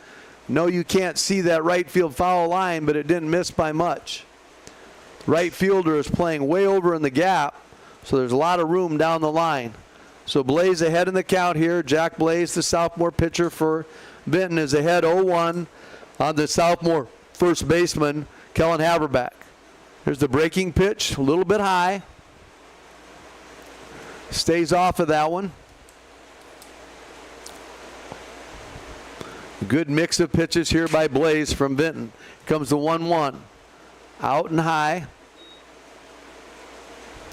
No, you can't see that right field foul line, but it didn't miss by much. Right fielder is playing way over in the gap, so there's a lot of room down the line. So Blaze ahead in the count here. Jack Blaze, the sophomore pitcher for Vinton, is ahead 0-1 on the sophomore first baseman, Kellen Haberback. There's the breaking pitch, a little bit high. Stays off of that one. Good mix of pitches here by Blaze from Vinton. Comes the 1-1. Out and high.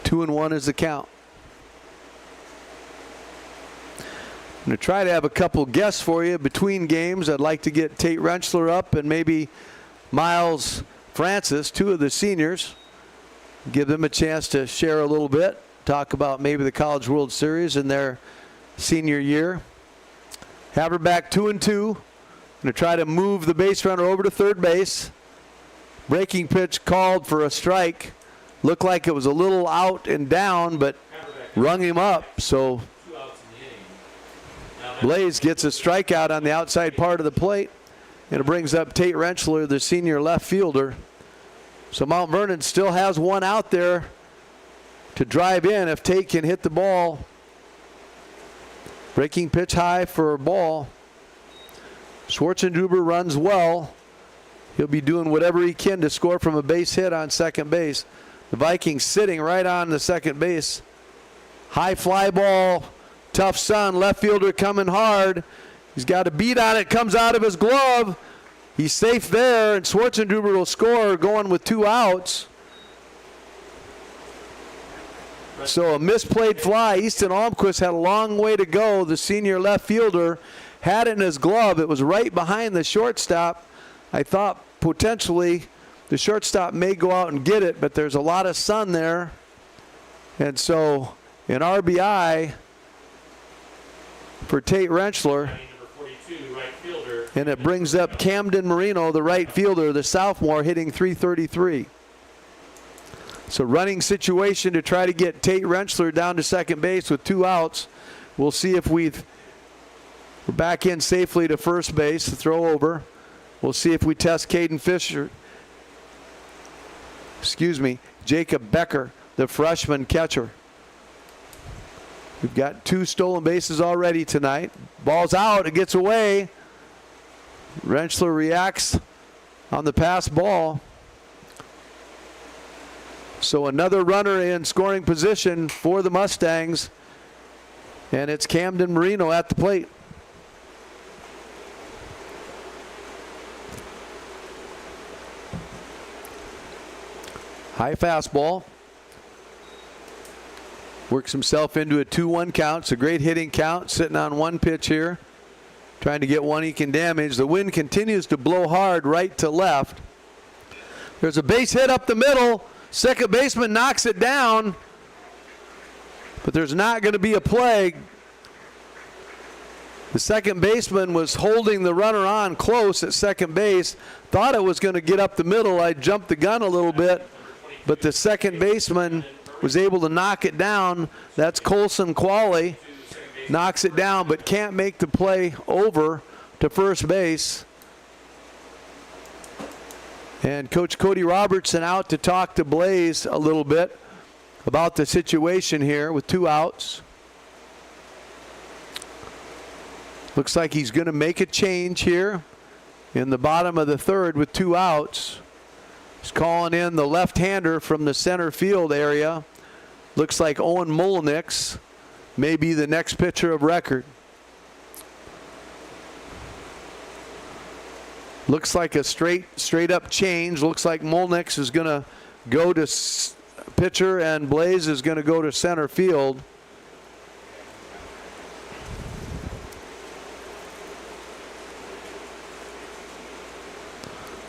2-1 is the count. I'm going to try to have a couple guests for you between games. I'd like to get Tate Rentschler up and maybe Miles Francis, two of the seniors. Give them a chance to share a little bit. Talk about maybe the College World Series in their senior year. Haberback 2-2. Going to try to move the base runner over to third base. Breaking pitch called for a strike. Looked like it was a little out and down, but rung him up. So Blaze gets a strikeout on the outside part of the plate. And it brings up Tate Rentschler, the senior left fielder. So Mount Vernon still has one out there to drive in if Tate can hit the ball. Breaking pitch high for a ball. Schwarzenduber runs well. He'll be doing whatever he can to score from a base hit on second base. The Vikings sitting right on the second base. High fly ball. Tough sun. Left fielder coming hard. He's got a beat on it. Comes out of his glove. He's safe there, and Schwarzenduber will score going with two outs. So a misplayed fly. Easton Almquist had a long way to go. The senior left fielder had it in his glove. It was right behind the shortstop. I thought potentially the shortstop may go out and get it, but there's a lot of sun there. And so an RBI for Tate Rentschler. And it brings up Camden Marino, the right fielder, the sophomore, hitting .333. So running situation to try to get Tate Rentschler down to second base with two outs. We'll see if we're back in safely to first base, the throw over. We'll see if we test Caden Fisher. Jacob Becker, the freshman catcher. We've got two stolen bases already tonight. Ball's out, it gets away. Rentschler reacts on the pass ball. So another runner in scoring position for the Mustangs. And it's Camden Marino at the plate. High fastball. Works himself into a 2-1 count. It's a great hitting count, sitting on one pitch here, trying to get one he can damage. The wind continues to blow hard right to left. There's a base hit up the middle. Second baseman knocks it down, but there's not going to be a play. The second baseman was holding the runner on close at second base. Thought it was going to get up the middle. I jumped the gun a little bit, but the second baseman was able to knock it down. That's Colson Qualley. Knocks it down, but can't make the play over to first base. And Coach Cody Robertson out to talk to Blaze a little bit about the situation here with 2 outs. Looks like he's going to make a change here in the bottom of the third with 2 outs. He's calling in the left-hander from the center field area. Looks like Owen Mullenix may be the next pitcher of record. Looks like a straight up change. Looks like Mullenix is going to go to pitcher and Blaze is going to go to center field.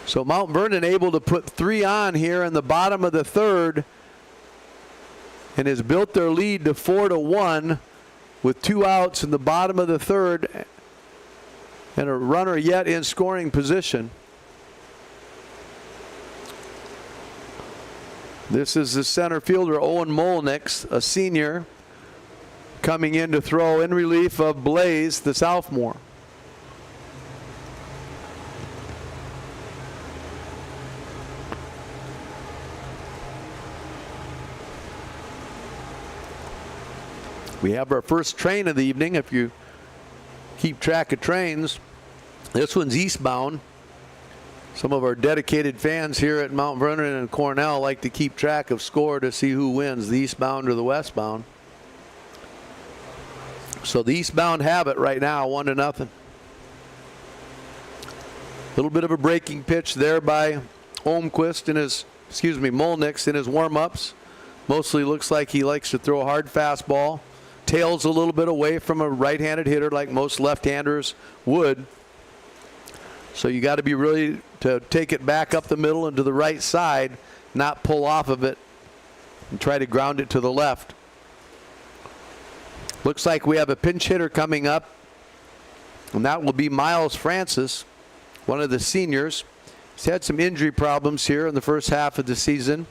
So Mount Vernon able to put 3 on here in the bottom of the third and has built their lead to 4-1 with 2 outs in the bottom of the third and a runner yet in scoring position. This is the center fielder Owen Mullenix, a senior, coming in to throw in relief of Blaze, the sophomore. We have our first train of the evening. If you keep track of trains, this one's eastbound. Some of our dedicated fans here at Mount Vernon and Cornell like to keep track of score to see who wins, the eastbound or the westbound. So the eastbound have it right now, 1-0. A little bit of a breaking pitch there by Mullenix in his warm-ups. Mostly looks like he likes to throw a hard fastball. Tails a little bit away from a right-handed hitter like most left-handers would. So you got to be ready to take it back up the middle and to the right side, not pull off of it and try to ground it to the left. Looks like we have a pinch hitter coming up, and that will be Miles Francis, one of the seniors. He's had some injury problems here in the first half of the season.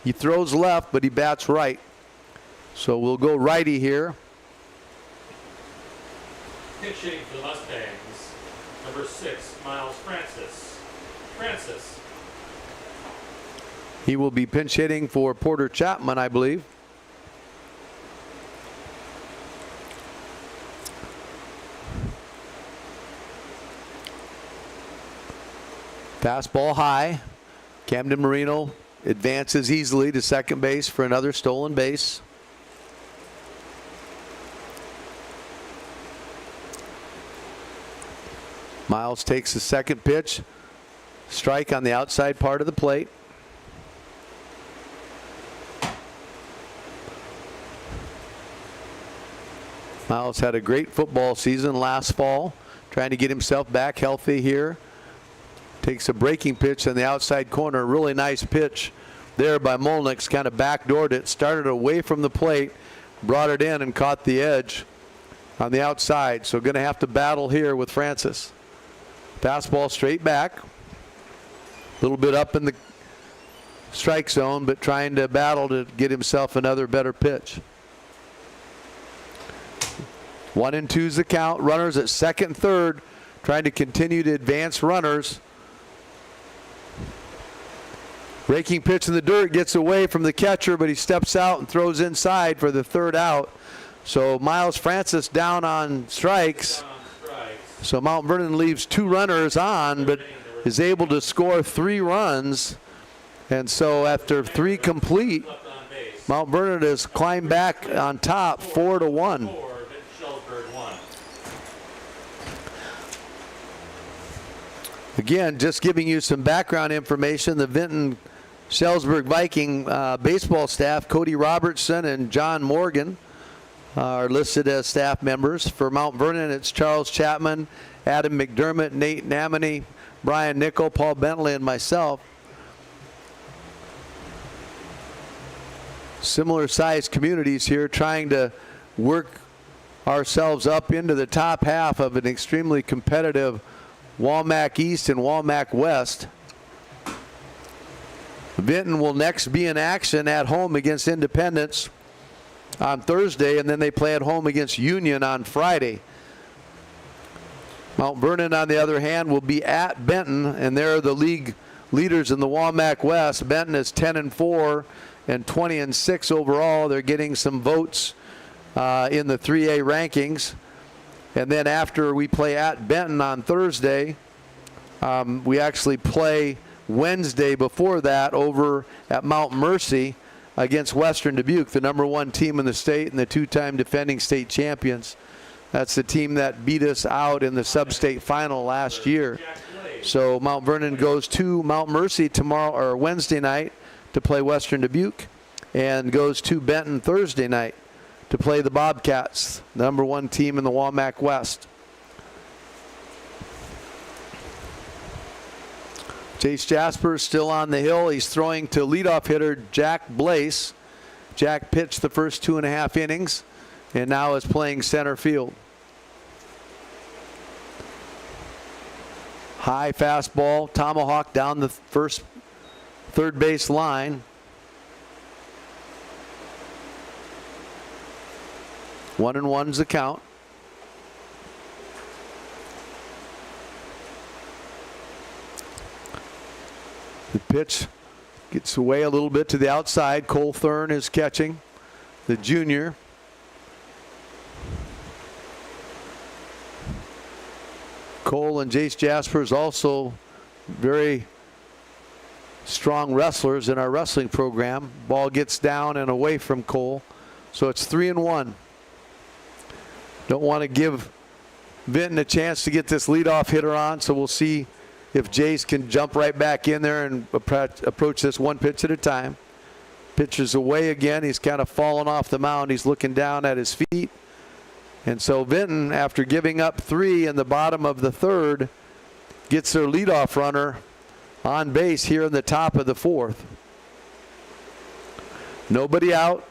He throws left, but he bats right. So we'll go righty here. Pitching for the Mustangs, number 6, Miles Francis. He will be pinch hitting for Porter Chapman, I believe. Fastball high. Camden Marino advances easily to second base for another stolen base. Miles takes the second pitch. Strike on the outside part of the plate. Miles had a great football season last fall, trying to get himself back healthy here. Takes a breaking pitch on the outside corner. Really nice pitch there by Mullenix. Kind of backdoored it. Started away from the plate. Brought it in and caught the edge on the outside. So going to have to battle here with Francis. Fastball straight back. A little bit up in the strike zone, but trying to battle to get himself another better pitch. 1-2's the count. Runners at second and third, trying to continue to advance runners. Breaking pitch in the dirt, gets away from the catcher, but he steps out and throws inside for the third out. So Miles Francis down on strikes. So Mount Vernon leaves 2 runners on, but is able to score 3 runs. And so after 3 complete, Mount Vernon has climbed back on top 4-1. Again, just giving you some background information, the Vinton-Shellsburg Viking baseball staff, Cody Robertson and John Morgan, are listed as staff members. For Mount Vernon, it's Charles Chapman, Adam McDermott, Nate Namany, Brian Nickel, Paul Bentley, and myself. Similar sized communities here, trying to work ourselves up into the top half of an extremely competitive WaMaC East and WaMaC West. Vinton will next be in action at home against Independence on Thursday, and then they play at home against Union on Friday. Mount Vernon, on the other hand, will be at Benton, and they're the league leaders in the WaMaC West. Benton is 10-4 and 20-6 overall. They're getting some votes in the 3A rankings. And then after we play at Benton on Thursday, we actually play Wednesday before that over at Mount Mercy against Western Dubuque, the #1 team in the state and the 2-time defending state champions. That's the team that beat us out in the sub-state final last year. So Mount Vernon goes to Mount Mercy tomorrow or Wednesday night to play Western Dubuque, and goes to Benton Thursday night to play the Bobcats, the #1 team in the WaMaC West. Chase Jasper is still on the hill. He's throwing to leadoff hitter Jack Blaze. Jack pitched the first 2.5 innings and now is playing center field. High fastball, tomahawk down the third base line. 1-1's the count. The pitch gets away a little bit to the outside. Cole Thurn is catching, the junior. Cole and Jace Jaspers also very strong wrestlers in our wrestling program. Ball gets down and away from Cole, so it's 3-1. Don't want to give Vinton a chance to get this leadoff hitter on, so we'll see if Jace can jump right back in there and approach this one pitch at a time. Pitcher's away again. He's kind of fallen off the mound. He's looking down at his feet. And so Vinton, after giving up 3 in the bottom of the third, gets their leadoff runner on base here in the top of the 4th. Nobody out.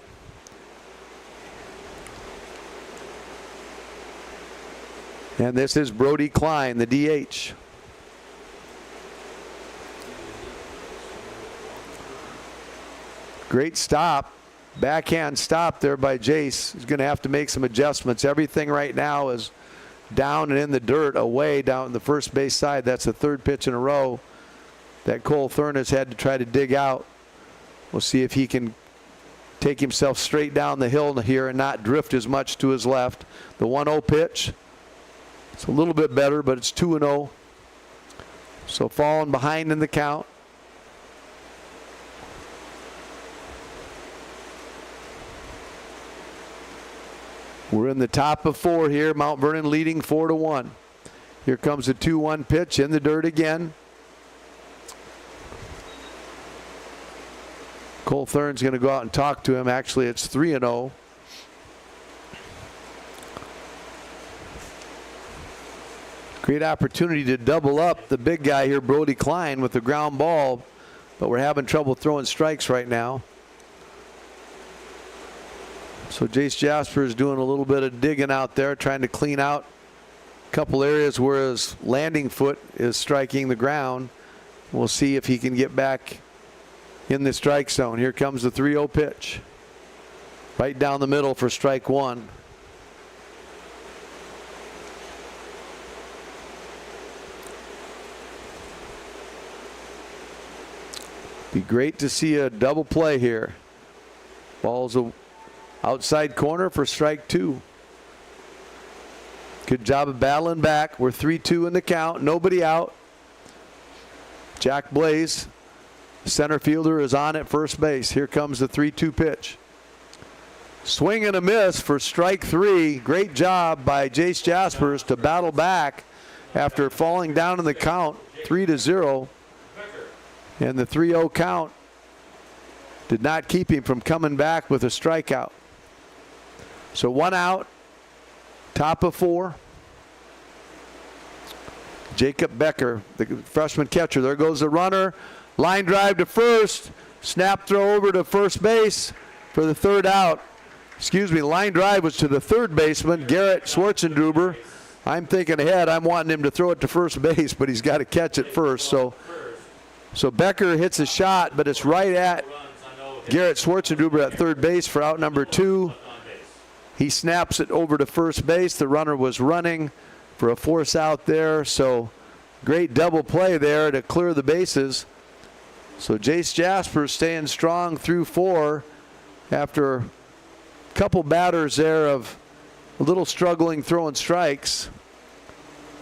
And this is Brody Klein, the DH. Great stop. Backhand stop there by Jace. He's going to have to make some adjustments. Everything right now is down and in the dirt, away down the first base side. That's the 3rd pitch in a row that Cole Thurn has had to try to dig out. We'll see if he can take himself straight down the hill here and not drift as much to his left. The 1-0 pitch. It's a little bit better, but it's 2-0. So falling behind in the count. We're in the top of 4 here. Mount Vernon leading 4-1. Here comes the 2-1 pitch in the dirt again. Cole Thurn's going to go out and talk to him. Actually, it's 3-0. Great opportunity to double up the big guy here, Brody Klein, with the ground ball, but we're having trouble throwing strikes right now. So Jace Jasper is doing a little bit of digging out there, trying to clean out a couple areas where his landing foot is striking the ground. We'll see if he can get back in the strike zone. Here comes the 3-0 pitch. Right down the middle for strike 1. Be great to see a double play here. Ball's a outside corner for strike 2. Good job of battling back. We're 3-2 in the count. Nobody out. Jack Blaze, center fielder, is on at first base. Here comes the 3-2 pitch. Swing and a miss for strike 3. Great job by Jace Jaspers to battle back after falling down in the count. 3-0. And the 3-0 count did not keep him from coming back with a strikeout. So 1 out, top of 4. Jacob Becker, the freshman catcher. There goes the runner. Line drive to first. Snap throw over to first base for the 3rd out. Excuse me, line drive was to the 3rd baseman, Garrett Schwarzenduber. I'm thinking ahead. I'm wanting him to throw it to first base, but he's got to catch it first. So Becker hits a shot, but it's right at Garrett Schwarzenduber at 3rd base for out number 2. He snaps it over to first base. The runner was running for a force out there. So great double play there to clear the bases. So Jace Jasper staying strong through 4 after a couple batters there of a little struggling throwing strikes.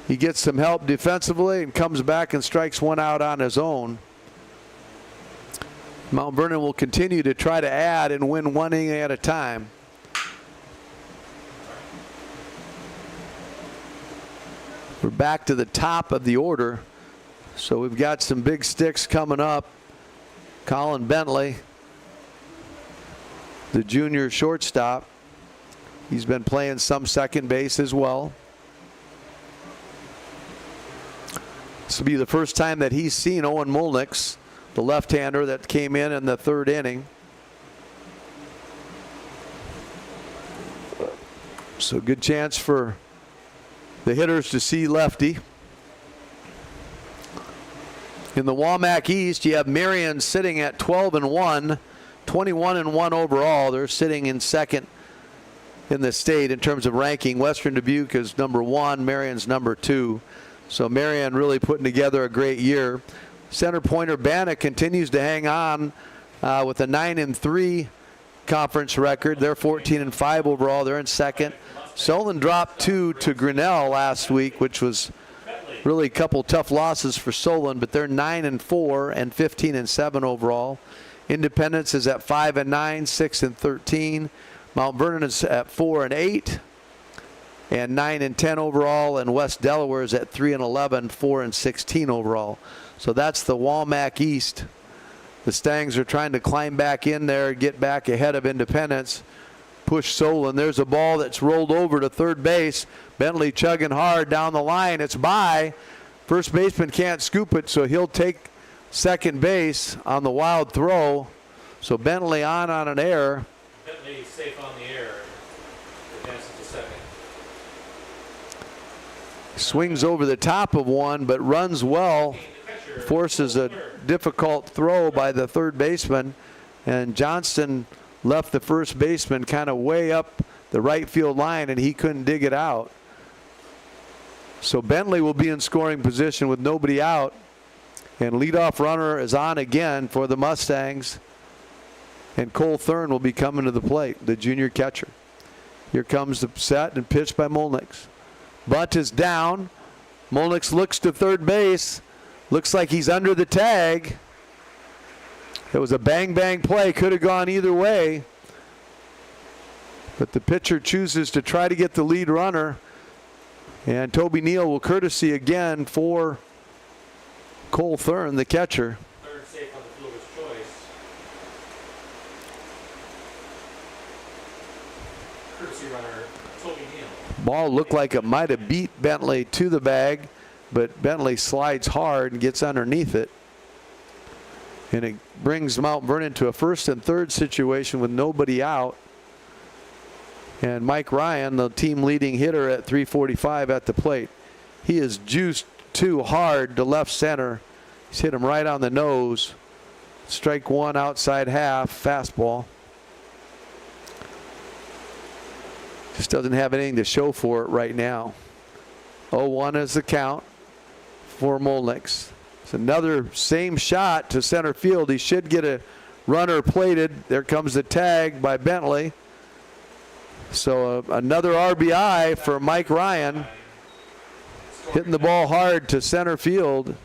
He gets some help defensively and comes back and strikes 1 out on his own. Mount Vernon will continue to try to add and win 1 inning at a time. We're back to the top of the order. So we've got some big sticks coming up. Colin Bentley, the junior shortstop. He's been playing some second base as well. This will be the first time that he's seen Owen Molnix, the left-hander that came in the 3rd inning. So good chance for the hitters to see lefty. In the WaMaC East, you have Marion sitting at 12-1, 21-1 overall. They're sitting in 2nd in the state in terms of ranking. Western Dubuque is number 1, Marion's number 2. So Marion really putting together a great year. Center Pointer Bannock continues to hang on with a 9-3 conference record. They're 14-5 overall. They're in 2nd. Solon dropped 2 to Grinnell last week, which was really a couple tough losses for Solon, but they're 9-4 and 15-7 overall. Independence is at 5-9, 6-13. Mount Vernon is at 4-8 and 9-10 overall, and West Delaware is at 3-11, 4-16 overall. So that's the WaMaC East. The Stangs are trying to climb back in there, get back ahead of Independence, push Solon. There's a ball that's rolled over to 3rd base. Bentley chugging hard down the line. It's by. First baseman can't scoop it, so he'll take 2nd base on the wild throw. So Bentley on an error. Bentley safe on the air. Advances to 2nd. Swings over the top of one, but runs well. Forces a difficult throw by the 3rd baseman. And Johnston left the first baseman kind of way up the right field line, and he couldn't dig it out. So Bentley will be in scoring position with nobody out. And leadoff runner is on again for the Mustangs. And Cole Thurn will be coming to the plate, the junior catcher. Here comes the set and pitch by Molnix. Bunt is down. Molnix looks to 3rd base. Looks like he's under the tag. It was a bang-bang play. Could have gone either way. But the pitcher chooses to try to get the lead runner. And Toby Neal will courtesy again for Cole Thurn, the catcher. Third safe on the fielder's choice. Courtesy runner, Toby Neal. Ball looked like it might have beat Bentley to the bag, but Bentley slides hard and gets underneath it. And it brings Mount Vernon to a 1st and 3rd situation with nobody out. And Mike Ryan, the team leading hitter at 345 at the plate. He is juiced too hard to left center. He's hit him right on the nose. Strike 1 outside half, fastball. Just doesn't have anything to show for it right now. 0-1 is the count for Molnix. It's another same shot to center field. He should get a runner plated. There comes the tag by Bentley. So another RBI for Mike Ryan. Hitting the ball hard to center field.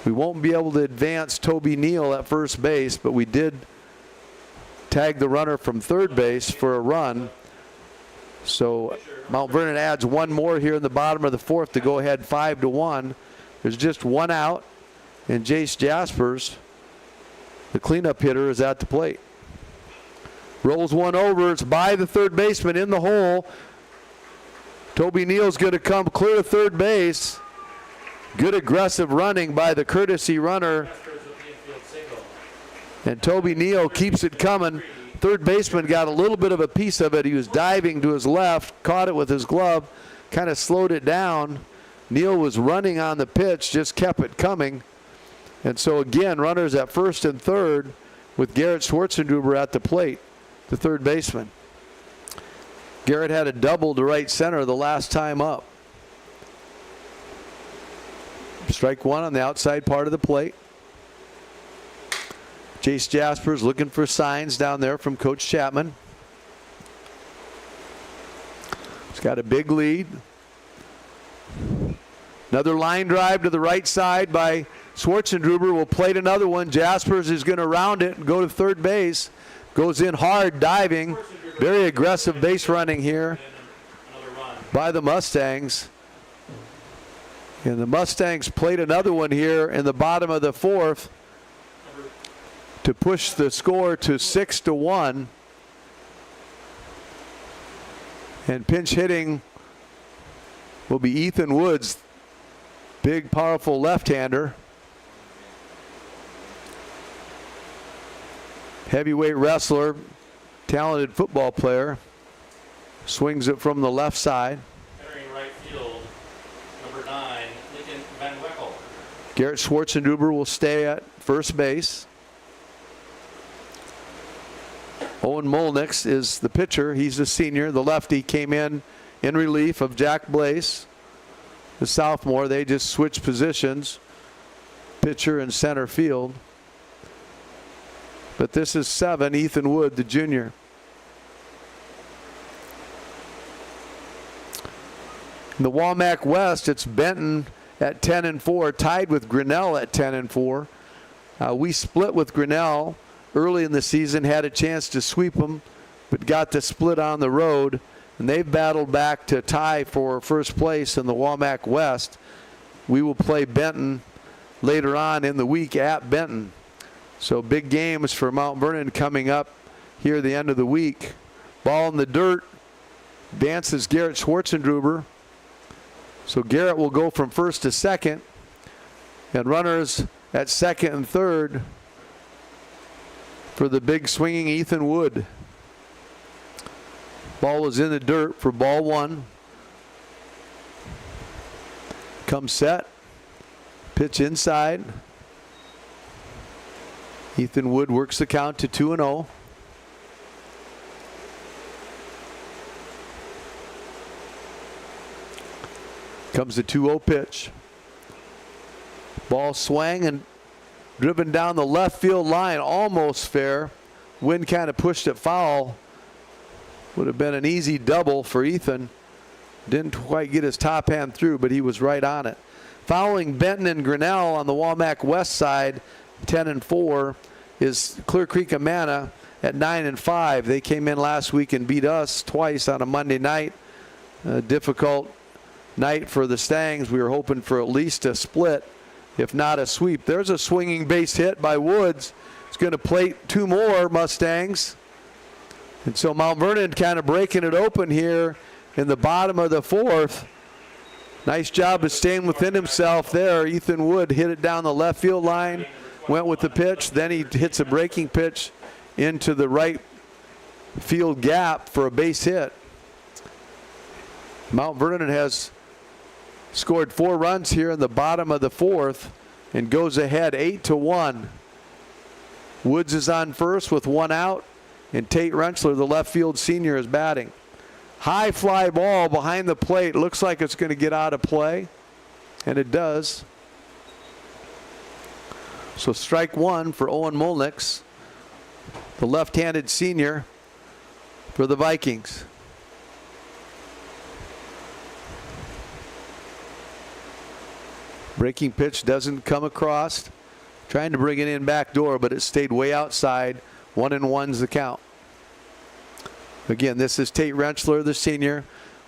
We won't be able to advance Toby Neal at first base, but we did tag the runner from 3rd base for a run. So Mount Vernon adds one more here in the bottom of the fourth to go ahead 5-1. There's just one out, and Jace Jaspers, the cleanup hitter, is at the plate. Rolls one over. It's by the third baseman in the hole. Toby Neal's going to come clear to third base. Good aggressive running by the courtesy runner. And Toby Neal keeps it coming. Third baseman got a little bit of a piece of it. He was diving to his left, caught it with his glove, kind of slowed it down. Neal was running on the pitch, just kept it coming. And so again, runners at first and third with Garrett Schwarzenduber at the plate, the third baseman. Garrett had a double to right center the last time up. Strike one on the outside part of the plate. Jace Jaspers looking for signs down there from Coach Chapman. He's got a big lead. Another line drive to the right side by Schwarzenduber. Will plate another one. Jaspers is going to round it and go to third base. Goes in hard, diving. Very aggressive base running here by the Mustangs. And the Mustangs played another one here in the bottom of the fourth to push the score to 6-1. And pinch hitting will be Ethan Woods, big, powerful left-hander. Heavyweight wrestler, talented football player. Swings it from the left side. Entering right field, number 9, Lincoln Van Weckel. Garrett Schwarzenduber will stay at first base. Owen Molnix is the pitcher. He's a senior. The lefty came in relief of Jack Blaze, the sophomore. They just switched positions, pitcher and center field. But this is 7, Ethan Wood, the junior. In the WaMaC West, it's Benton at 10-4, tied with Grinnell at 10-4. We split with Grinnell early in the season, had a chance to sweep them, but got the split on the road. And they've battled back to tie for first place in the WaMaC West. We will play Benton later on in the week at Benton. So big games for Mount Vernon coming up here at the end of the week. Ball in the dirt. Dances Garrett Schwarzenduber. So Garrett will go from first to second. And runners at second and third for the big swinging Ethan Wood. Ball is in the dirt for ball one. Comes set. Pitch inside. Ethan Wood works the count to 2-0. Comes the 2-0 pitch. Ball swang and driven down the left field line, almost fair. Wind kind of pushed it foul. Would have been an easy double for Ethan. Didn't quite get his top hand through, but he was right on it. Following Benton and Grinnell on the WaMaC West side, 10-4, is Clear Creek Amana at 9-5. They came in last week and beat us twice on a Monday night. A difficult night for the Stangs. We were hoping for at least a split, if not a sweep. There's a swinging base hit by Woods. It's going to plate 2 more Mustangs. And so Mount Vernon kind of breaking it open here in the bottom of the fourth. Nice job of staying within himself there. Ethan Wood hit it down the left field line, went with the pitch. Then he hits a breaking pitch into the right field gap for a base hit. Mount Vernon has scored 4 runs here in the bottom of the fourth and goes ahead 8-1. Woods is on first with 1 out, and Tate Rensselaer, the left field senior, is batting. High fly ball behind the plate. Looks like it's going to get out of play, and it does. So strike one for Owen Molnix, the left-handed senior for the Vikings. Breaking pitch doesn't come across. Trying to bring it in back door, but it stayed way outside. 1-1's the count. Again, this is Tate Rentschler, the senior,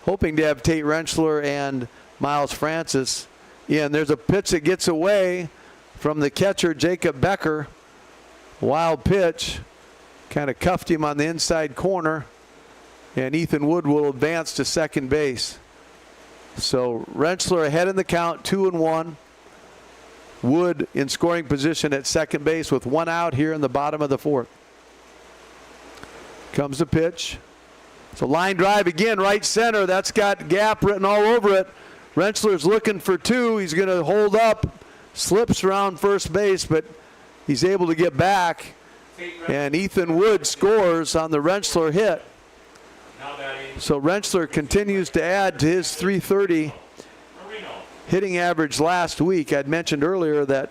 hoping to have Tate Rentschler and Miles Francis in. There's a pitch that gets away from the catcher, Jacob Becker. Wild pitch, kind of cuffed him on the inside corner, and Ethan Wood will advance to second base. So Rentschler ahead in the count, 2-1. Wood in scoring position at second base with one out here in the bottom of the fourth. Comes the pitch. It's a line drive again, right center. That's got gap written all over it. Rentschler's looking for two. He's going to hold up, slips around first base, but he's able to get back. And Ethan Wood scores on the Rentschler hit. So Rentschler continues to add to his .330 hitting average last week. I'd mentioned earlier that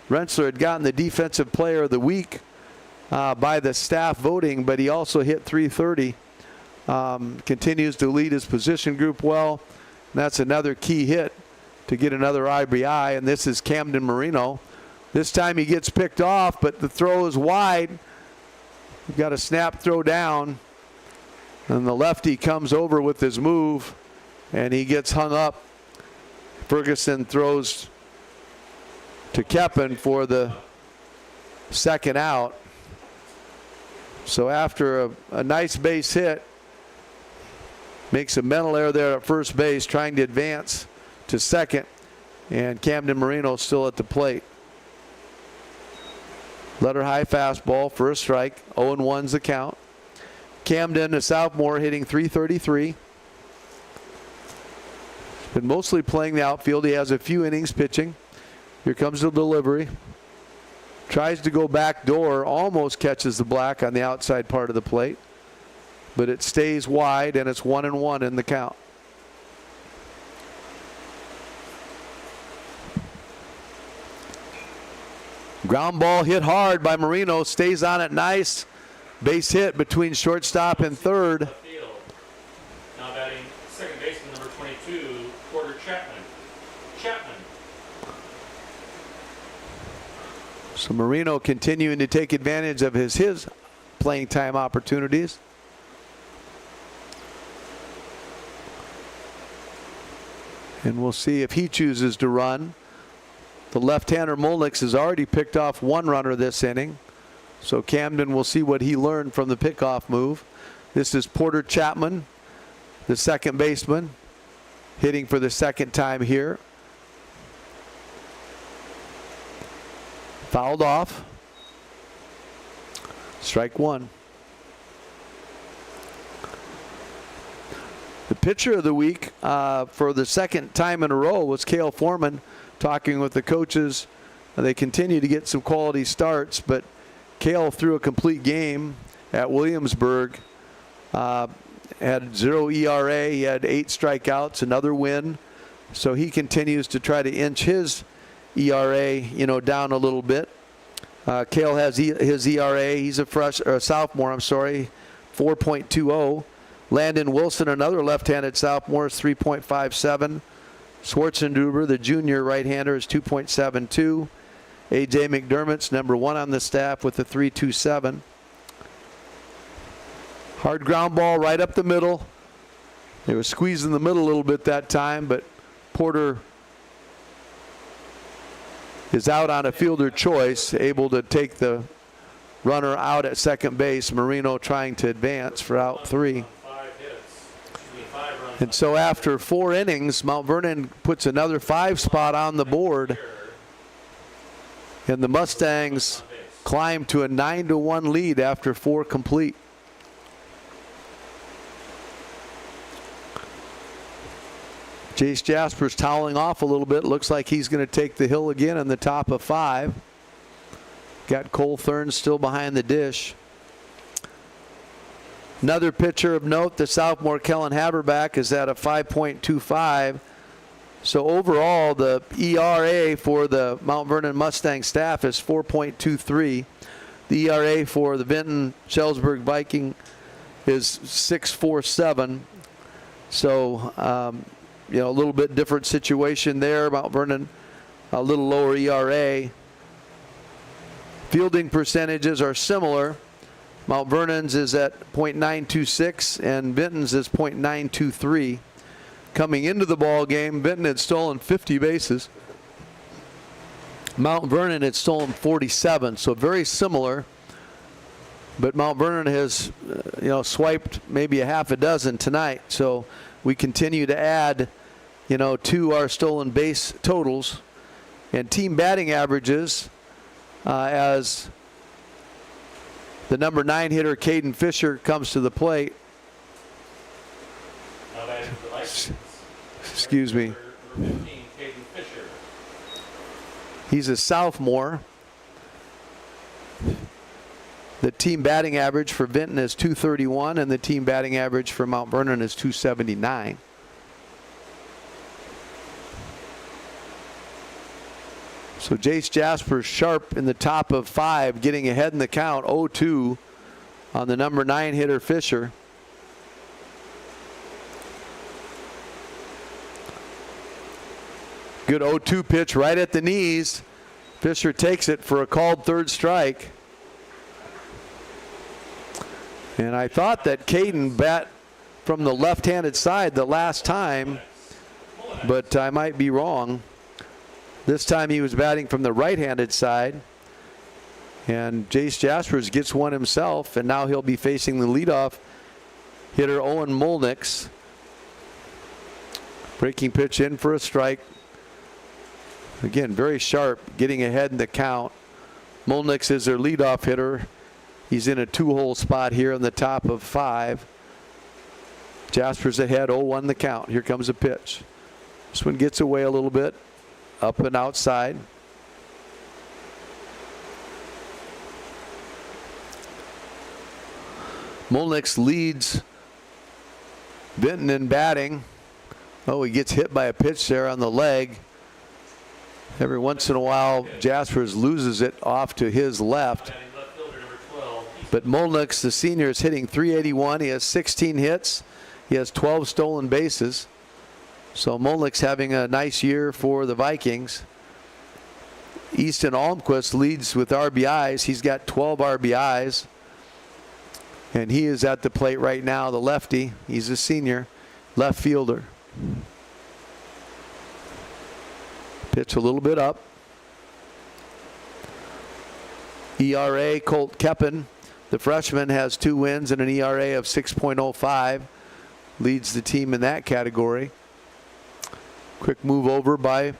Rentschler had gotten the Defensive Player of the Week by the staff voting, but he also hit .330. Continues to lead his position group well. And that's another key hit to get another RBI, and this is Camden Marino. This time he gets picked off, but the throw is wide. We've got a snap throw down, and the lefty comes over with his move, and he gets hung up. Ferguson throws to Keppen for the second out. So after a nice base hit, makes a mental error there at first base, trying to advance to second, and Camden Marino still at the plate. Letter high fastball for a strike. 0-1's the count. Camden, a sophomore, hitting .333. Been mostly playing the outfield. He has a few innings pitching. Here comes the delivery. Tries to go back door, almost catches the black on the outside part of the plate, but it stays wide, and it's 1-1 in the count. Ground ball hit hard by Marino, stays on it nice. Base hit between shortstop and third. Now batting second baseman number 22, Porter Chapman. So Marino continuing to take advantage of his playing time opportunities. And we'll see if he chooses to run. The left-hander Molnix has already picked off one runner this inning. So Camden will see what he learned from the pickoff move. This is Porter Chapman, the second baseman, hitting for the second time here. Fouled off. Strike one. The pitcher of the week for the second time in a row was Cale Foreman, talking with the coaches. They continue to get some quality starts, but Cale threw a complete game at Williamsburg. Had 0 ERA. He had 8 strikeouts, another win. So he continues to try to inch his ERA, down a little bit. Cale has his ERA. He's a sophomore, 4.20. Landon Wilson, another left-handed sophomore, is 3.57. Schwarzenduber, the junior right-hander, is 2.72. A.J. McDermott's number 1 on the staff with a 3.27. Hard ground ball right up the middle. They were squeezing the middle a little bit that time, but Porter is out on a fielder choice, able to take the runner out at second base. Marino trying to advance for out 3. And so after 4 innings, Mount Vernon puts another 5 spot on the board. And the Mustangs climb to a 9-1 lead after 4 complete. Jace Jasper's toweling off a little bit. Looks like he's going to take the hill again in the top of 5. Got Cole Thurn still behind the dish. Another pitcher of note, the sophomore Kellen Haberback, is at a 5.25. So overall, the ERA for the Mount Vernon Mustang staff is 4.23. The ERA for the Vinton-Shellsburg Viking is 6.47. So, a little bit different situation there. Mount Vernon, a little lower ERA. Fielding percentages are similar. Mount Vernon's is at .926 and Vinton's is .923. Coming into the ball game, Vinton had stolen 50 bases. Mount Vernon had stolen 47, so very similar. But Mount Vernon has, swiped maybe a half a dozen tonight. So we continue to add, to our stolen base totals and team batting averages as the number 9 hitter Caden Fisher comes to the plate. Now that is the Vikings. Excuse me. Number 15, Caden Fisher. He's a sophomore. The team batting average for Vinton is .231 and the team batting average for Mount Vernon is .279. So Jace Jasper sharp in the top of 5, getting ahead in the count, 0-2 on the number 9 hitter Fisher. Good 0-2 pitch right at the knees. Fisher takes it for a called third strike. And I thought that Caden bat from the left-handed side the last time, but I might be wrong. This time he was batting from the right-handed side. And Jace Jaspers gets one himself, and now he'll be facing the leadoff hitter Owen Molnix. Breaking pitch in for a strike. Again, very sharp, getting ahead in the count. Molnix is their leadoff hitter. He's in a 2-hole spot here on the top of 5. Jasper's ahead, 0-1 the count. Here comes a pitch. This one gets away a little bit, up and outside. Molnix leads Vinton in batting. Oh, he gets hit by a pitch there on the leg. Every once in a while, Jaspers loses it off to his left. But Molnix, the senior, is hitting .381. He has 16 hits. He has 12 stolen bases. So Molnix having a nice year for the Vikings. Easton Almquist leads with RBIs. He's got 12 RBIs. And he is at the plate right now, the lefty. He's a senior left fielder. Pitch a little bit up. ERA, Colt Keppen, the freshman, has 2 wins and an ERA of 6.05. Leads the team in that category. Quick move over by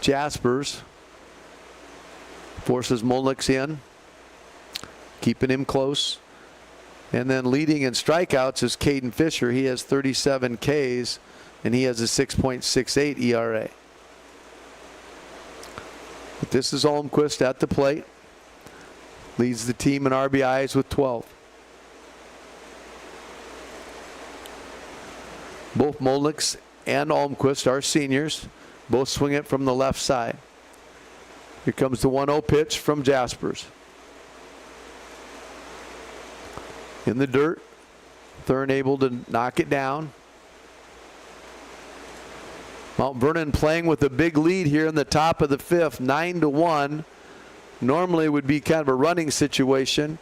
Jaspers. Forces Molnix in. Keeping him close. And then leading in strikeouts is Caden Fisher. He has 37 Ks and he has a 6.68 ERA. But this is Almquist at the plate. Leads the team in RBIs with 12. Both Molnix and Almquist are seniors. Both swing it from the left side. Here comes the 1-0 pitch from Jaspers. In the dirt. Thurn able to knock it down. Mount Vernon playing with a big lead here in the top of the 5th, 9-1. Normally would be kind of a running situation.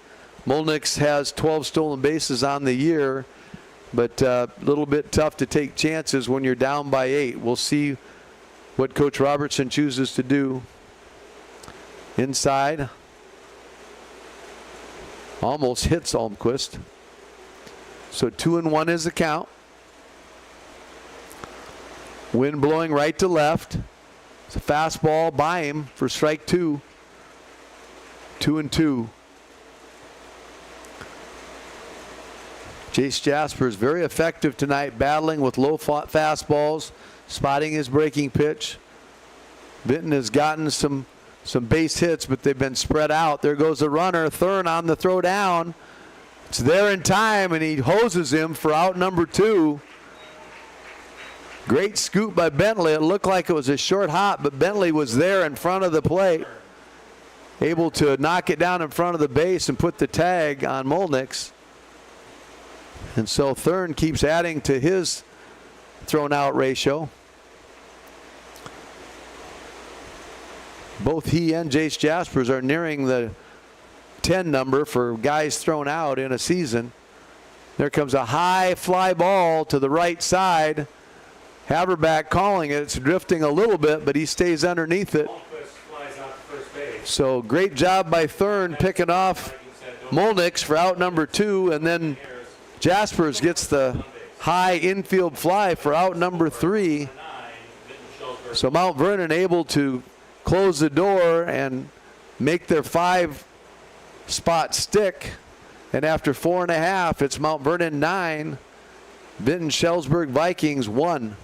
Molnix has 12 stolen bases on the year, but a little bit tough to take chances when you're down by 8. We'll see what Coach Robertson chooses to do. Inside. Almost hits Almquist. So 2-1 is the count. Wind blowing right to left. It's a fastball by him for strike 2. 2-2. Jace Jaspers very effective tonight, battling with low fastballs, spotting his breaking pitch. Vinton has gotten some base hits, but they've been spread out. There goes the runner. Thurn on the throw down. It's there in time, and he hoses him for out number 2. Great scoop by Bentley. It looked like it was a short hop, but Bentley was there in front of the plate, able to knock it down in front of the base and put the tag on Molnix. And so Thurn keeps adding to his thrown out ratio. Both he and Jace Jaspers are nearing the 10 number for guys thrown out in a season. There comes a high fly ball to the right side. Haverback calling it. It's drifting a little bit, but he stays underneath it. So great job by Thurn picking off Molnix for out number 2, and then Jaspers gets the high infield fly for out number 3. So Mount Vernon able to close the door and make their 5 spot stick. And after 4.5, it's Mount Vernon 9, Vinton-Shellsburg Vikings 1.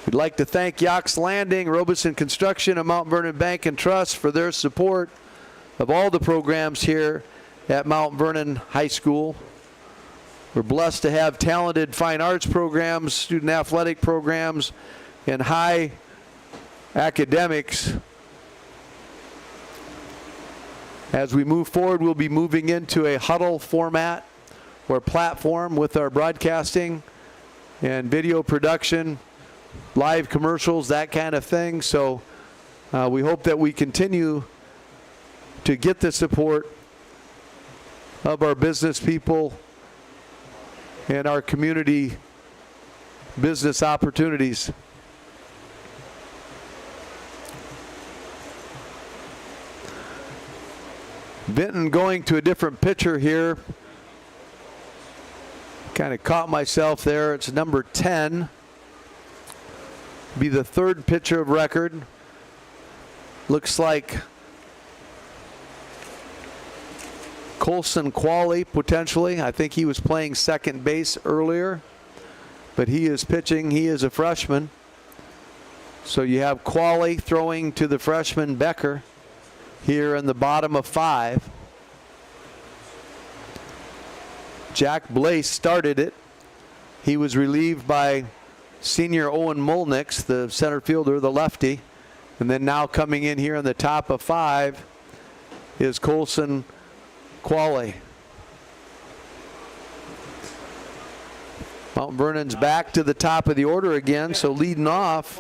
We'd like to thank Yox Landing, Robeson Construction, and Mount Vernon Bank and Trust for their support of all the programs here at Mount Vernon High School. We're blessed to have talented fine arts programs, student athletic programs, and high academics. As we move forward, we'll be moving into a huddle format or platform with our broadcasting and video production, live commercials, that kind of thing. So we hope that we continue to get the support of our business people and our community business opportunities. Vinton going to a different pitcher here. Kind of caught myself there. It's number 10. Be the 3rd pitcher of record. Looks like Colson Qualley potentially. I think he was playing second base earlier, but he is pitching. He is a freshman. So you have Qualley throwing to the freshman Becker here in the bottom of 5. Jack Blaze started it. He was relieved by senior Owen Molnix, the center fielder, the lefty. And then now coming in here in the top of 5 is Colson Qualley. Mount Vernon's back to the top of the order again, so leading off.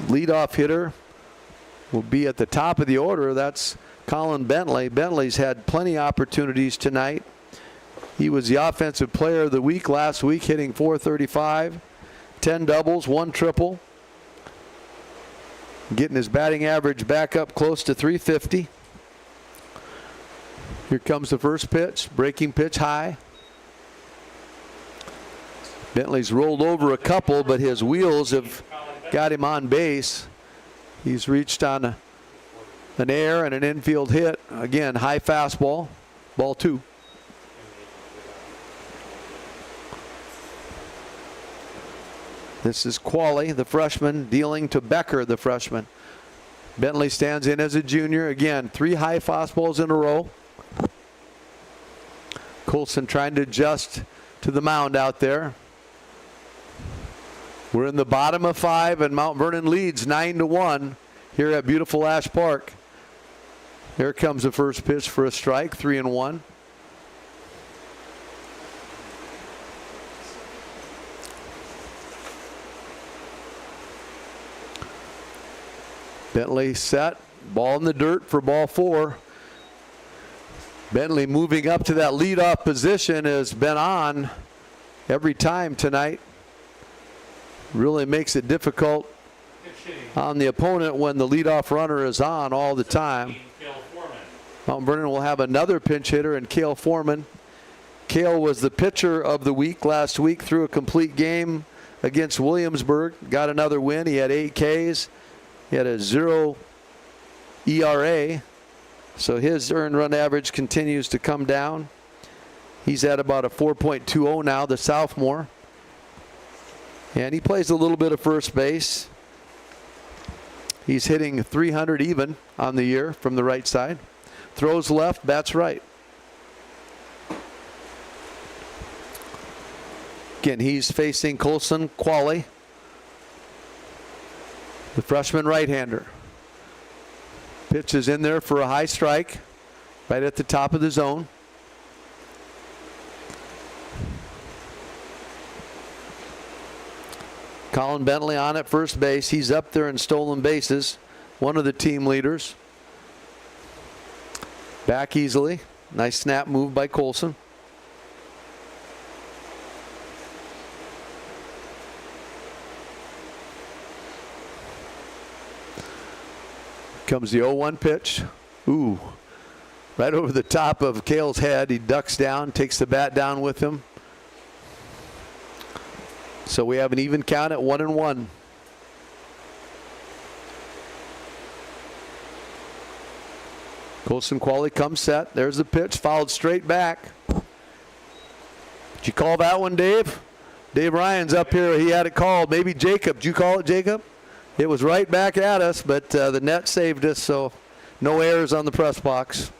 Leadoff hitter will be at the top of the order. That's Colin Bentley. Bentley's had plenty of opportunities tonight. He was the offensive player of the week last week, hitting .435, 10 doubles, 1 triple. Getting his batting average back up close to .350. Here comes the first pitch, breaking pitch high. Bentley's rolled over a couple, but his wheels have got him on base. He's reached on an air and an infield hit. Again, high fastball, ball 2. This is Qualley, the freshman, dealing to Becker, the freshman. Bentley stands in as a junior. Again, 3 high fastballs in a row. Colson trying to adjust to the mound out there. We're in the bottom of 5, and Mount Vernon leads 9-1 here at beautiful Ash Park. Here comes the first pitch for a strike, 3-1. Bentley set, ball in the dirt for ball 4. Bentley moving up to that leadoff position has been on every time tonight. Really makes it difficult on the opponent when the leadoff runner is on all the time. Mount Vernon will have another pinch hitter in Cale Foreman. Cale was the pitcher of the week last week, threw a complete game against Williamsburg, got another win. He had 8 Ks. He had a 0 ERA, so his earned run average continues to come down. He's at about a 4.20 now, the sophomore. And he plays a little bit of first base. He's hitting 300 even on the year from the right side. Throws left, bats right. Again, he's facing Colson Qualley, the freshman right-hander. Pitch is in there for a high strike, right at the top of the zone. Colin Bentley on at first base. He's up there in stolen bases. One of the team leaders. Back easily. Nice snap move by Colson. Comes the 0-1 pitch. Ooh. Right over the top of Cale's head. He ducks down, takes the bat down with him. So we have an even count at 1-1. Colson Qualley comes set. There's the pitch, fouled straight back. Did you call that one, Dave? Dave Ryan's up here. He had it called. Maybe Jacob. Did you call it, Jacob? It was right back at us, but the net saved us, so no errors on the press box.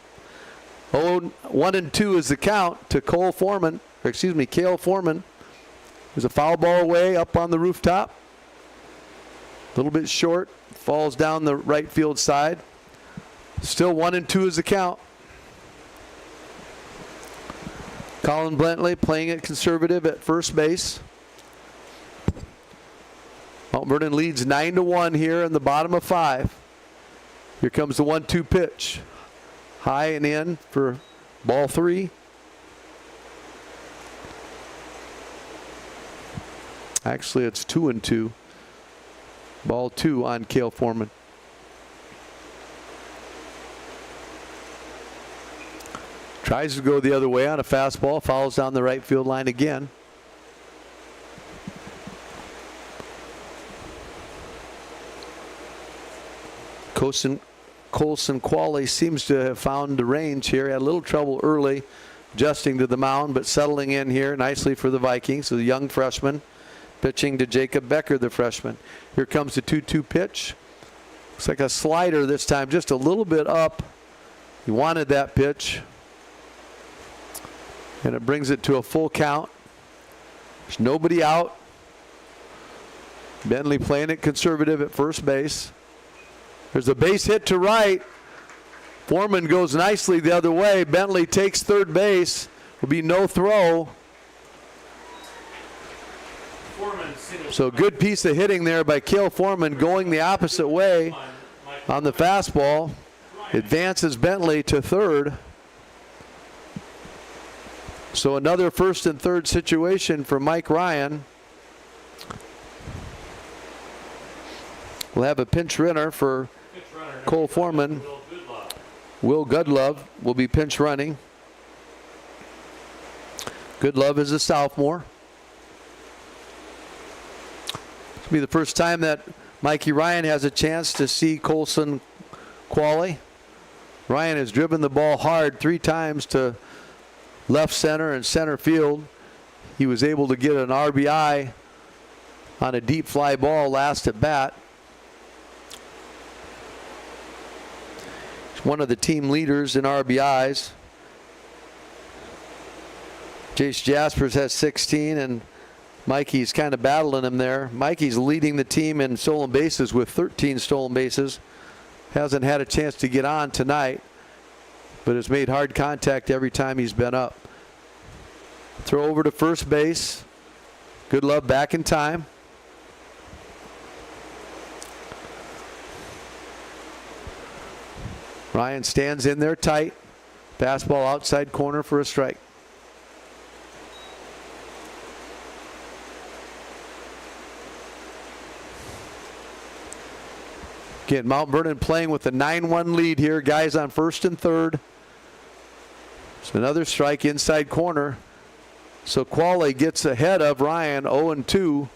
1-2 is the count to Cale Foreman. There's a foul ball away up on the rooftop. A little bit short. Falls down the right field side. Still 1-2 is the count. Colin Bentley playing it conservative at first base. Mount Vernon leads 9-1 here in the bottom of 5. Here comes the 1-2 pitch. High and in for ball 3. Actually, it's 2-2. Ball 2 on Cale Foreman. Tries to go the other way on a fastball. Fouls down the right field line again. Colson Qualley seems to have found the range here. Had a little trouble early adjusting to the mound, but settling in here nicely for the Vikings. So the young freshman pitching to Jacob Becker, the freshman. Here comes the 2-2 pitch. Looks like a slider this time, just a little bit up. He wanted that pitch. And it brings it to a full count. There's nobody out. Bentley playing it conservative at first base. There's a base hit to right. Foreman goes nicely the other way. Bentley takes third base. Will be no throw. So good piece of hitting there by Cale Foreman, going the opposite way on the fastball. Advances Bentley to third. So another first and third situation for Mike Ryan. We'll have a pinch runner for Cale Foreman. Will Goodlove will be pinch running. Goodlove is a sophomore. It'll be the first time that Mikey Ryan has a chance to see Colson Qualley. Ryan has driven the ball hard 3 times to left center and center field. He was able to get an RBI on a deep fly ball last at bat. He's one of the team leaders in RBIs. Jace Jaspers has 16, and Mikey's kind of battling him there. Mikey's leading the team in stolen bases with 13 stolen bases. Hasn't had a chance to get on tonight, but has made hard contact every time he's been up. Throw over to first base. Goodlove back in time. Ryan stands in there tight. Fastball outside corner for a strike. Again, Mount Vernon playing with a 9-1 lead here. Guys on first and third. So another strike inside corner. So Qualley gets ahead of Ryan, 0-2.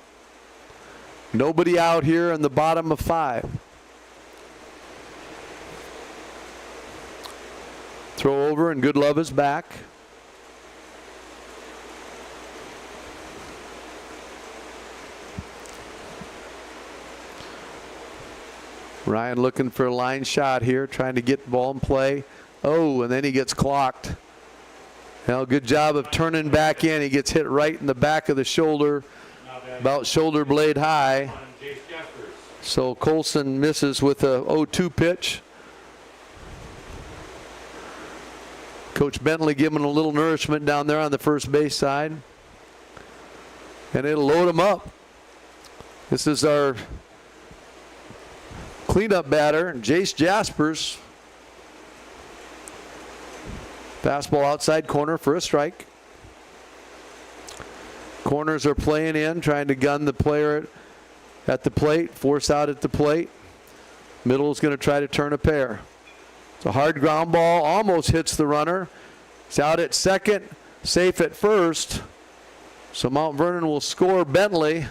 Nobody out here in the bottom of 5. Throw over and Goodlove is back. Ryan looking for a line shot here, trying to get the ball in play. Oh, and then he gets clocked. Well, good job of turning back in. He gets hit right in the back of the shoulder, about shoulder blade high. So Colson misses with a 0-2 pitch. Coach Bentley giving a little nourishment down there on the first base side. And it'll load him up. This is our cleanup batter, Jace Jaspers. Fastball outside corner for a strike. Corners are playing in, trying to gun the player at the plate, force out at the plate. Middle is going to try to turn a pair. It's a hard ground ball, almost hits the runner. It's out at second, safe at first. So Mount Vernon will score Bentley.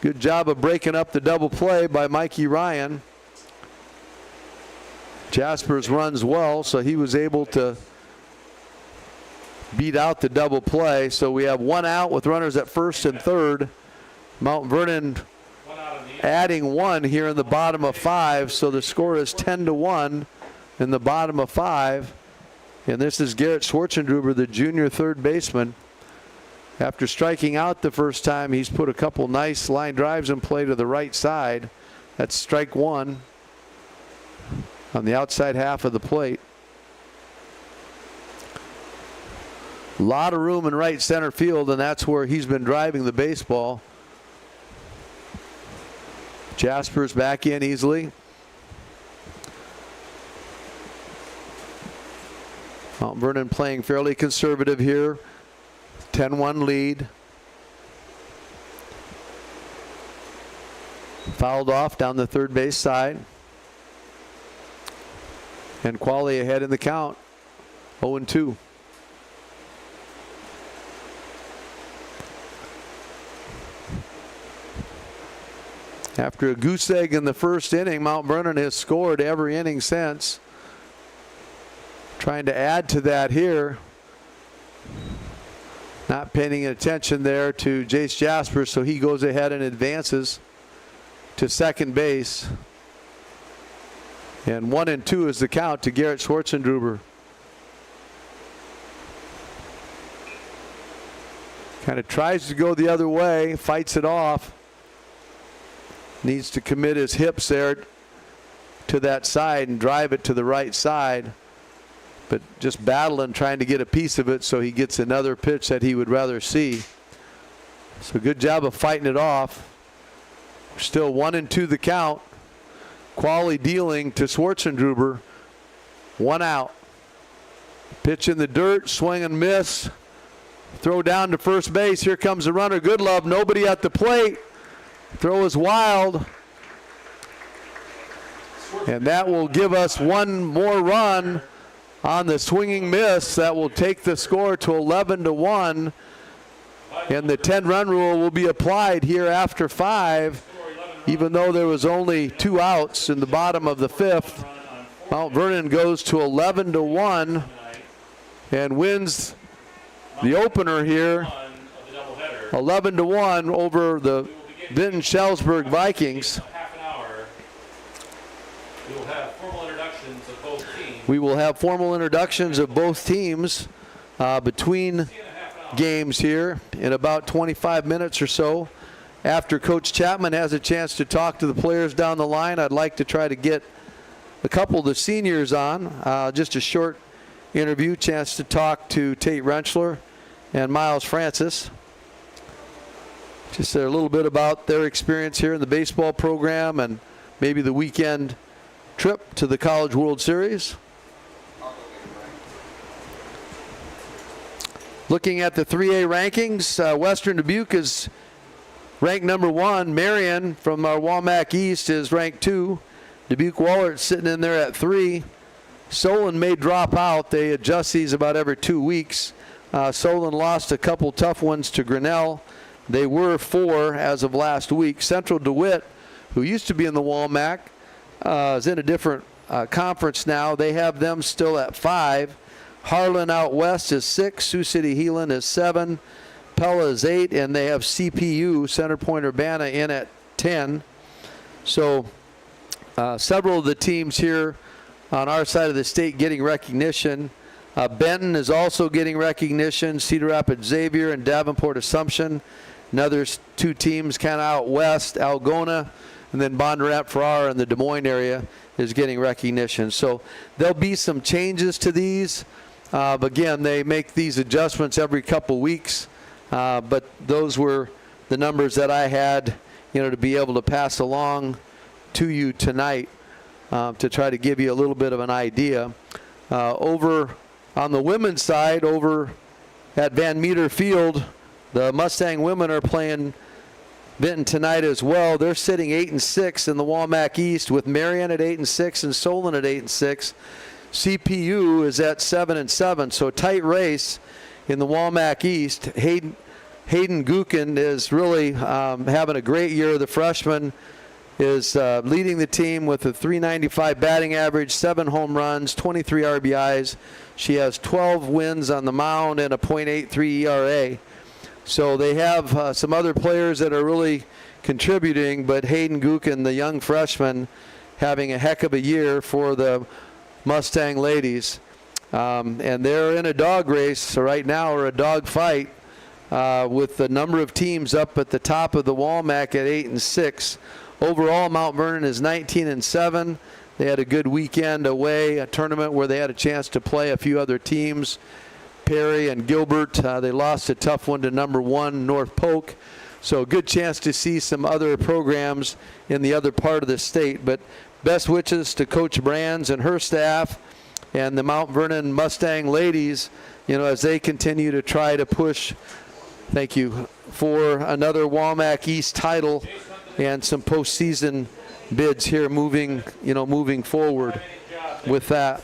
Good job of breaking up the double play by Mikey Ryan. Jaspers runs well, so he was able to beat out the double play. So we have one out with runners at first and third. Mount Vernon adding one here in the bottom of 5, so the score is 10-1 in the bottom of 5. And this is Garrett Schwartzendruber, the junior third baseman. After striking out the first time, he's put a couple nice line drives in play to the right side. That's strike 1 on the outside half of the plate. A lot of room in right center field, and that's where he's been driving the baseball. Jaspers back in easily. Mount Vernon playing fairly conservative here. 10-1 lead. Fouled off down the third base side. And Qualley ahead in the count. 0-2. After a goose egg in the first inning, Mount Vernon has scored every inning since. Trying to add to that here. Not paying attention there to Jace Jasper, so he goes ahead and advances to second base. And 1-2 is the count to Garrett Schwartzendruber. Kind of tries to go the other way, fights it off. Needs to commit his hips there to that side and drive it to the right side. But just battling, trying to get a piece of it so he gets another pitch that he would rather see. So good job of fighting it off. Still 1-2 the count. Qualley dealing to Schwartzendruber. 1 out. Pitch in the dirt, swing and miss. Throw down to first base. Here comes the runner. Goodlove, nobody at the plate. Throw is wild. And that will give us one more run on the swinging miss. That will take the score to 11-1. And the 10-run rule will be applied here after 5. Even though there was only 2 outs in the bottom of the 5th. Mount Vernon goes to 11-1 and wins the opener here. 11-1 over the Vinton-Shellsburg Vikings. We will have formal introductions of both teams between games here in about 25 minutes or so. After Coach Chapman has a chance to talk to the players down the line, I'd like to try to get a couple of the seniors on. Just a short interview, chance to talk to Tate Rentschler and Miles Francis. Just a little bit about their experience here in the baseball program and maybe the weekend trip to the College World Series. Looking at the 3A rankings, Western Dubuque is ranked number 1. Marion from our WaMaC East is ranked 2. Dubuque Wahlert sitting in there at 3. Solon may drop out. They adjust these about every 2 weeks. Solon lost a couple tough ones to Grinnell. They were 4 as of last week. Central DeWitt, who used to be in the WaMaC, is in a different conference now. They have them still at 5. Harlan out west is 6. Sioux City Heelan is 7. Pella is 8. And they have CPU, Center Point Urbana, in at 10. So several of the teams here on our side of the state getting recognition. Benton is also getting recognition. Cedar Rapids Xavier and Davenport Assumption. Another 2 teams kind of out west, Algona, and then Bondurant Farrar in the Des Moines area is getting recognition. So there'll be some changes to these. Again, they make these adjustments every couple weeks. But those were the numbers that I had to be able to pass along to you tonight to try to give you a little bit of an idea. Over on the women's side, over at Van Meter Field, the Mustang women are playing Vinton tonight as well. They're sitting 8-6 in the WaMaC East, with Marion at 8-6 and Solon at 8-6. CPU is at 7-7, so tight race in the WaMaC East. Hayden Gukin is really having a great year. The freshman is leading the team with a .395 batting average, 7 home runs, 23 RBIs. She has 12 wins on the mound and a .83 ERA. So they have some other players that are really contributing, but Hayden Gukin, the young freshman, having a heck of a year for the Mustang ladies. And they're in a dog race right now, or a dog fight, with the number of teams up at the top of the WaMaC at 8-6. Overall, Mount Vernon is 19-7. They had a good weekend away, a tournament where they had a chance to play a few other teams. Perry and Gilbert, they lost a tough one to number 1 North Polk. So good chance to see some other programs in the other part of the state. But best wishes to Coach Brands and her staff and the Mount Vernon Mustang ladies, as they continue to try to push, thank you, for another WaMaC East title and some postseason bids here moving forward with that.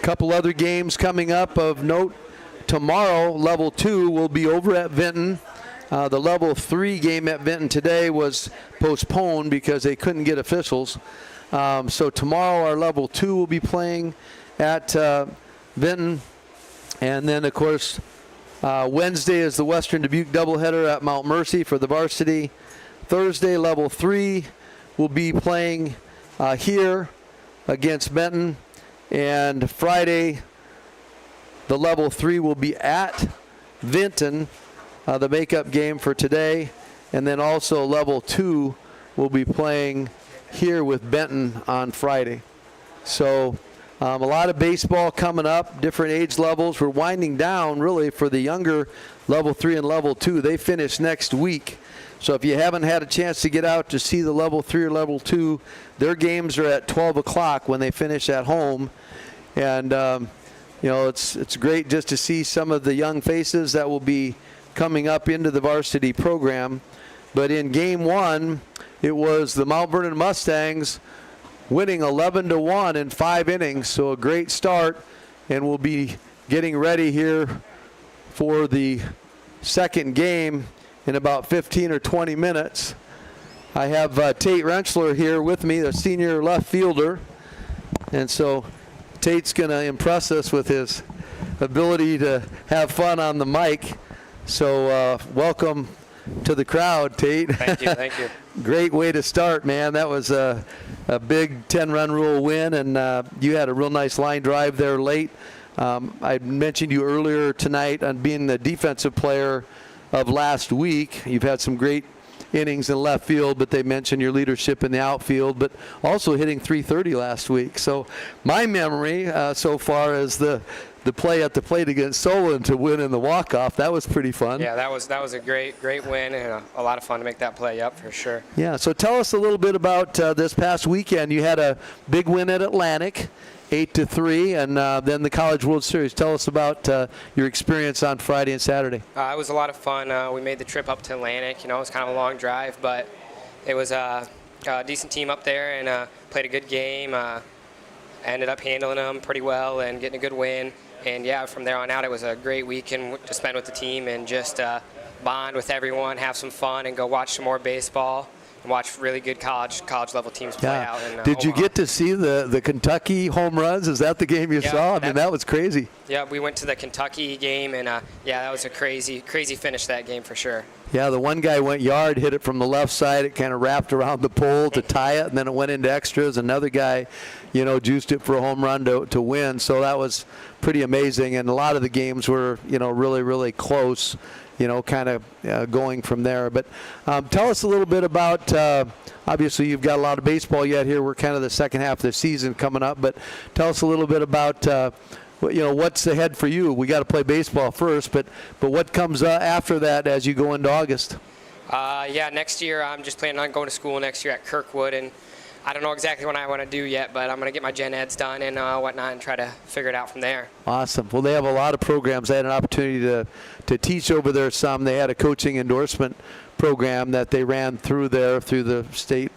Couple other games coming up of note. Tomorrow, level 2 will be over at Vinton. The level 3 game at Vinton today was postponed because they couldn't get officials. So tomorrow our level 2 will be playing at Vinton. And then, of course, Wednesday is the Western Dubuque doubleheader at Mount Mercy for the varsity. Thursday, level 3 will be playing here against Benton. And Friday, the level 3 will be at Vinton, the makeup game for today. And then also level 2 will be playing here with Benton on Friday. So a lot of baseball coming up, different age levels. We're winding down really for the younger level 3 and level 2. They finish next week. So if you haven't had a chance to get out to see the level 3 or level 2, their games are at 12 o'clock when they finish at home. And, it's great just to see some of the young faces that will be coming up into the varsity program. But in game 1, it was the Mount Vernon Mustangs winning 11-1 in 5 innings. So a great start, and we'll be getting ready here for the second game in about 15 or 20 minutes. I have Tate Rensselaer here with me, the senior left fielder. And so Tate's going to impress us with his ability to have fun on the mic. So welcome to the crowd, Tate. Thank you, thank you. Great way to start, man. That was a big 10-run rule win, and you had a real nice line drive there late. I mentioned you earlier tonight on being the defensive player of last week. You've had some great innings in left field, but they mentioned your leadership in the outfield, but also hitting .330 last week. So my memory so far is the play at the plate against Solon to win in the walk-off. That was pretty fun. Yeah, that was a great win, and a lot of fun to make that play up for sure. Yeah, so tell us a little bit about this past weekend. You had a big win at Atlantic, 8-3, and then the College World Series. Tell us about your experience on Friday and Saturday. It was a lot of fun. We made the trip up to Atlantic. It was kind of a long drive, but it was a decent team up there, and played a good game. Ended up handling them pretty well and getting a good win. And yeah, from there on out, it was a great weekend to spend with the team and just bond with everyone, have some fun, and go watch some more baseball and watch really good college level teams play out. In, Did you Omaha. get to see the Kentucky home runs? Is that the game you saw? I mean, that was crazy. Yeah, we went to the Kentucky game, and yeah, that was a crazy finish, that game for sure. Yeah, the one guy went yard, hit it from the left side. It kind of wrapped around the pole to tie it, and then it went into extras. Another guy, juiced it for a home run to win. So that was pretty amazing. And a lot of the games were, really, really close, kind of going from there. But tell us a little bit about, obviously you've got a lot of baseball yet here. We're kind of the second half of the season coming up. But tell us a little bit about what's ahead for you? We got to play baseball first, but what comes after that as you go into August? Yeah, next year I'm just planning on going to school next year at Kirkwood, and I don't know exactly what I want to do yet, but I'm going to get my gen eds done and whatnot and try to figure it out from there. Awesome. Well, they have a lot of programs. I had an opportunity to teach over there some. They had a coaching endorsement program that they ran through the state,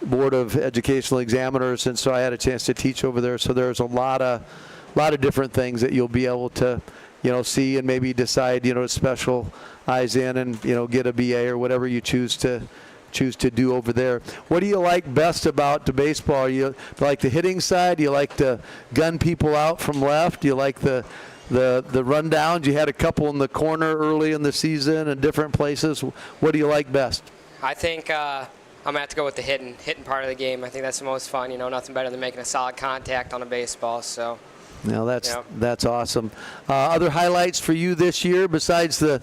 Board of Educational Examiners, and so I had a chance to teach over there. So there's a lot of different things that you'll be able to, see and maybe decide, to specialize in and, get a BA or whatever you choose to do over there. What do you like best about the baseball? You like the hitting side? Do you like to gun people out from left? Do you like the rundowns? You had a couple in the corner early in the season in different places. What do you like best? I think I'm going to have to go with the hitting part of the game. I think that's the most fun. Nothing better than making a solid contact on a baseball. So. Now that's awesome. Other highlights for you this year besides the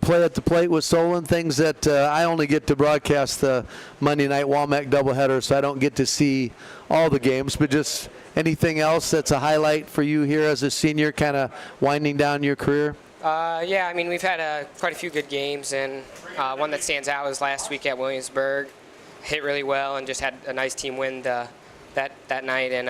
play at the plate with Solon, things that I only get to broadcast the Monday night WaMaC doubleheader, so I don't get to see all the games, but just anything else that's a highlight for you here as a senior, kind of winding down your career? Yeah, I mean, we've had quite a few good games, and one that stands out was last week at Williamsburg. Hit really well and just had a nice team win that night, and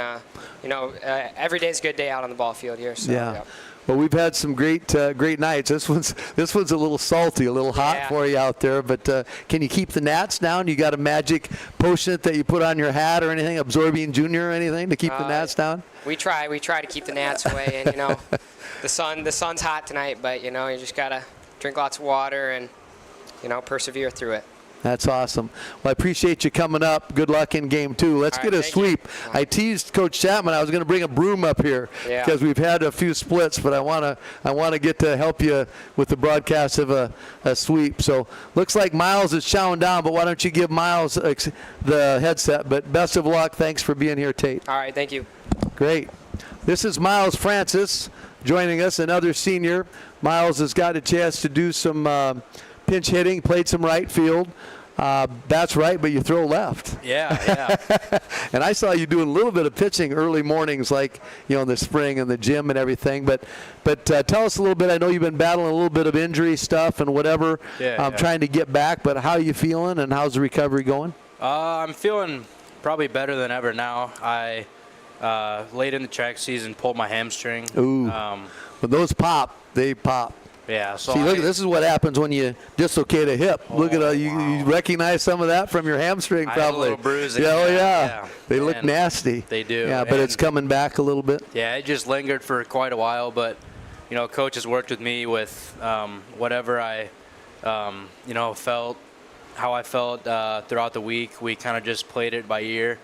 every day's a good day out on the ball field here. So, yeah. Well, we've had some great nights. This one's a little salty, a little hot for you out there. But can you keep the gnats down? You got a magic potion that you put on your hat or anything, Absorbing Junior or anything to keep the gnats down? We try to keep the gnats away, and the sun's hot tonight, but you just gotta drink lots of water and persevere through it. That's awesome. Well, I appreciate you coming up. Good luck in game 2. Let's get a sweep. I teased Coach Chapman I was going to bring a broom up here because we've had a few splits, but I want to get to help you with the broadcast of a sweep. So looks like Miles is chowing down, but why don't you give Miles the headset? But best of luck. Thanks for being here, Tate. All right, thank you. Great. This is Miles Francis joining us, another senior. Miles has got a chance to do some pinch hitting, played some right field. That's right, but you throw left. Yeah. And I saw you doing a little bit of pitching early mornings, like in the spring and the gym and everything. But tell us a little bit. I know you've been battling a little bit of injury stuff and whatever. Trying to get back. But how are you feeling, and how's the recovery going? I'm feeling probably better than ever now. I late in the track season pulled my hamstring. Ooh. But those pop. They pop. Yeah. So see, look, this is what happens when you dislocate a hip. Look at you recognize some of that from your hamstring, probably. I had a little bruising. Yeah. They look nasty. They do. Yeah, but it's coming back a little bit. Yeah, it just lingered for quite a while, but Coach has worked with me with whatever I felt, how I felt throughout the week. We kind of just played it by ear.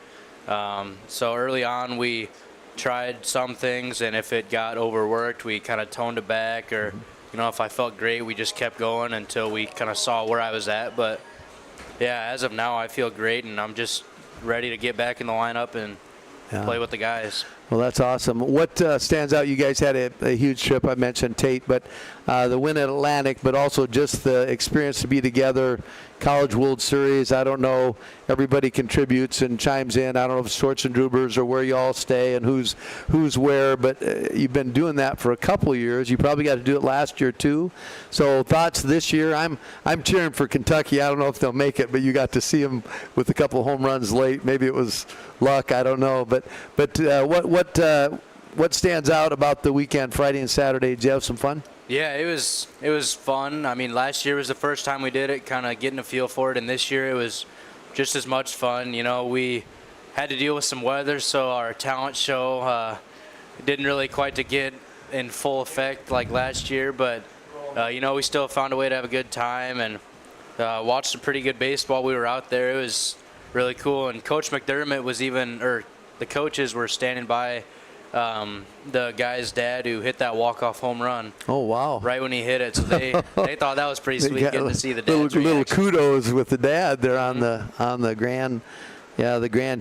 So early on, we tried some things, and if it got overworked, we kind of toned it back, or if I felt great, we just kept going until we kind of saw where I was at. But yeah, as of now, I feel great, and I'm just ready to get back in the lineup and play with the guys. Well, that's awesome. What stands out? You guys had a huge trip. I mentioned Tate, but the win at Atlantic, but also just the experience to be together. College World Series. I don't know. Everybody contributes and chimes in. I don't know if it's Shorts and Drubers or where you all stay and who's where, but you've been doing that for a couple of years. You probably got to do it last year too. So thoughts this year? I'm cheering for Kentucky. I don't know if they'll make it, but you got to see them with a couple home runs late. Maybe it was luck. I don't know. But what stands out about the weekend, Friday and Saturday? Did you have some fun? Yeah, it was fun. I mean, last year was the first time we did it, kind of getting a feel for it, and this year it was just as much fun. We had to deal with some weather, so our talent show didn't really quite to get in full effect like last year, but we still found a way to have a good time and watched some pretty good baseball. We were out there. It was really cool, and Coach McDermott was the coaches were standing by the guy's dad who hit that walk-off home run. Oh, wow. Right when he hit it. So they thought that was pretty sweet getting to see the dad's little kudos with the dad there on the grand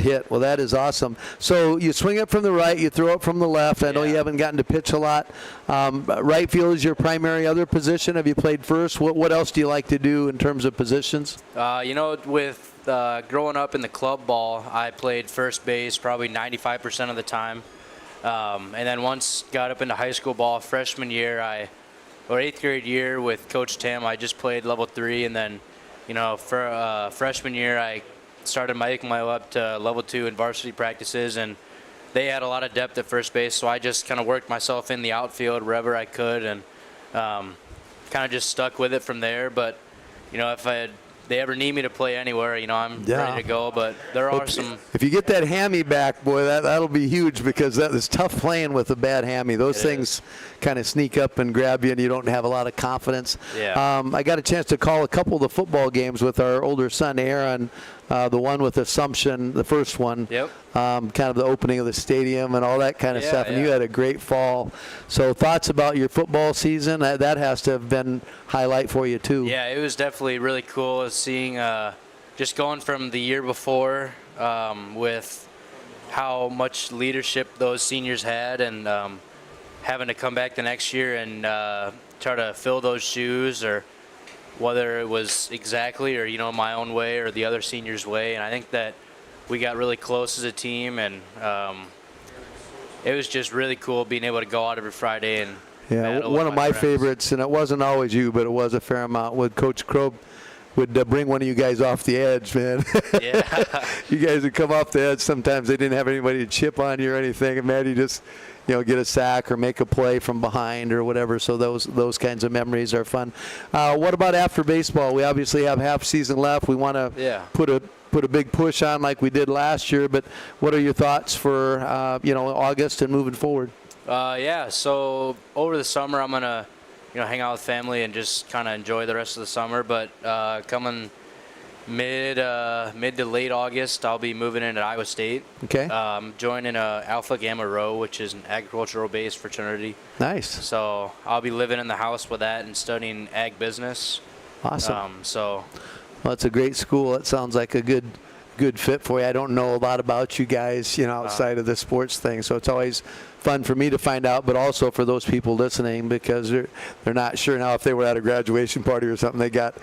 hit. Well, that is awesome. So you swing it from the right, you throw it from the left. I know you haven't gotten to pitch a lot. Right field is your primary other position. Have you played first? What else do you like to do in terms of positions? With growing up in the club ball, I played first base probably 95% of the time. And then once got up into high school ball, freshman year, or 8th grade year with Coach Tim, I just played level 3. And then, for freshman year, I started making my way up to level 2 in varsity practices. And they had a lot of depth at first base, so I just kind of worked myself in the outfield wherever I could, and kind of just stuck with it from there. But, if they ever need me to play anywhere, I'm ready to go. But there are some. If you get that hammy back, boy, that'll be huge, because that is tough playing with a bad hammy. Those things kind of sneak up and grab you, and you don't have a lot of confidence. Yeah. I got a chance to call a couple of the football games with our older son, Aaron. The one with Assumption, the first one. Yep. Kind of the opening of the stadium and all that kind of stuff. And you had a great fall. So thoughts about your football season? That has to have been highlight for you too. Yeah, it was definitely really cool seeing just going from the year before with how much leadership those seniors had, and having to come back the next year and try to fill those shoes, or whether it was exactly or my own way or the other seniors' way. And I think that we got really close as a team, and it was just really cool being able to go out every Friday and one of my friends. Favorites, and it wasn't always you, but it was a fair amount, with Coach Krob would bring one of you guys off the edge, man. Yeah. You guys would come off the edge. Sometimes they didn't have anybody to chip on you or anything, and man, you just get a sack or make a play from behind or whatever. So those kinds of memories are fun. What about after baseball? We obviously have half season left. We want to put a big push on like we did last year. But what are your thoughts for August and moving forward? So over the summer, I'm gonna hang out with family and just kind of enjoy the rest of the summer. But coming mid to late August, I'll be moving into Iowa State. Okay. Joining Alpha Gamma Rho, which is an agricultural-based fraternity. Nice. So I'll be living in the house with that and studying ag business. Awesome. Well, it's a great school. It sounds like a good fit for you. I don't know a lot about you guys, outside of the sports thing, so it's always fun for me to find out, but also for those people listening, because they're not sure now if they were at a graduation party or something. They got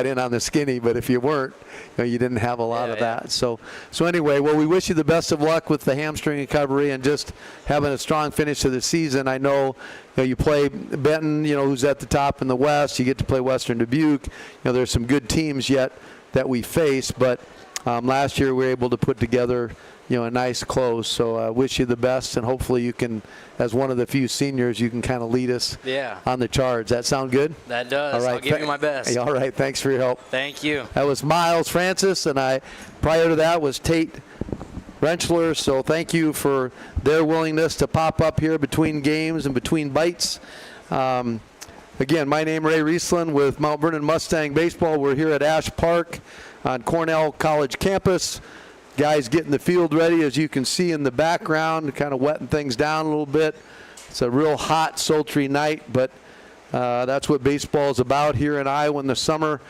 in on the skinny, but if you weren't, you didn't have a lot of that. So anyway, well, we wish you the best of luck with the hamstring recovery and just having a strong finish to the season. I know you play Benton, who's at the top in the West. You get to play Western Dubuque. There's some good teams yet that we face, but last year we were able to put together a nice close. So I wish you the best, and hopefully you can, as one of the few seniors, you can kind of lead us on the charge. That sound good? That does. All right. I'll give you my best. All right. Thanks for your help. Thank you. That was Miles Francis, and prior to that was Tate Rentschler. So thank you for their willingness to pop up here between games and between bites. Again, my name is Ray Riesland with Mount Vernon Mustang Baseball. We're here at Ash Park on Cornell College campus. Guys getting the field ready, as you can see in the background, kind of wetting things down a little bit. It's a real hot, sultry night, but that's what baseball is about here in Iowa in the summer.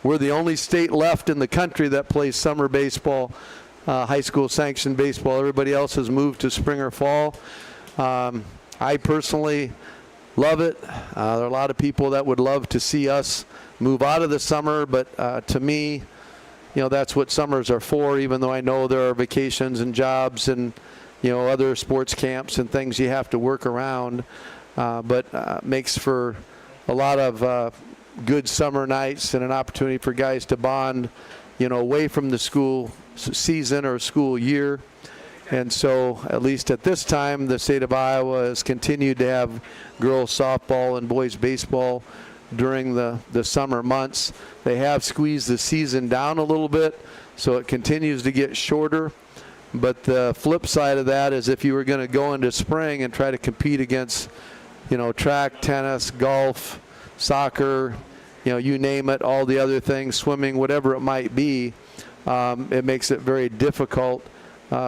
We're the only state left in the country that plays summer baseball, high school sanctioned baseball. Everybody else has moved to spring or fall. I personally love it. There are a lot of people that would love to see us move out of the summer, but to me, that's what summers are for, even though I know there are vacations and jobs and, other sports camps and things you have to work around. But makes for a lot of good summer nights and an opportunity for guys to bond, away from the school season or school year. And so, at least at this time, the state of Iowa has continued to have girls softball and boys baseball during the summer months. They have squeezed the season down a little bit, so it continues to get shorter. But the flip side of that is, if you were going to go into spring and try to compete against, track, tennis, golf, soccer, you name it, all the other things, swimming, whatever it might be, it makes it very difficult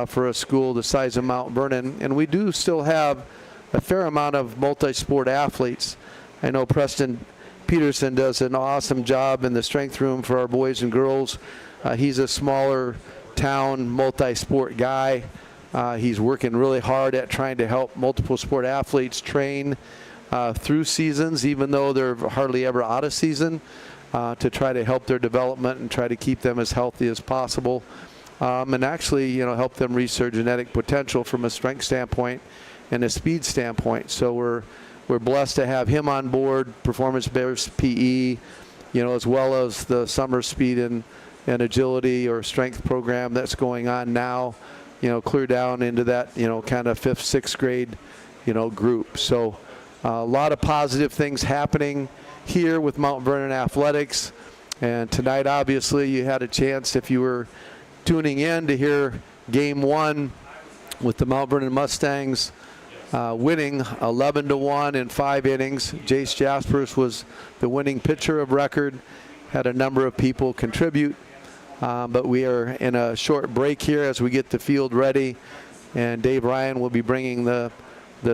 for a school the size of Mount Vernon. And we do still have a fair amount of multi-sport athletes. I know Preston Peterson does an awesome job in the strength room for our boys and girls. He's a smaller town multi-sport guy. He's working really hard at trying to help multiple sport athletes train through seasons, even though they're hardly ever out of season, to try to help their development and try to keep them as healthy as possible. And actually, help them reach their genetic potential from a strength standpoint and a speed standpoint. So we're blessed to have him on board, performance-based PE, as well as the summer speed and agility or strength program that's going on now, clear down into that, kind of 5th, 6th grade, group. So a lot of positive things happening here with Mount Vernon Athletics. And tonight, obviously, you had a chance, if you were tuning in, to hear game 1 with the Mount Vernon Mustangs winning 11-1 in 5 innings. Jace Jaspers was the winning pitcher of record, had a number of people contribute. But we are in a short break here as we get the field ready, and Dave Ryan will be bringing the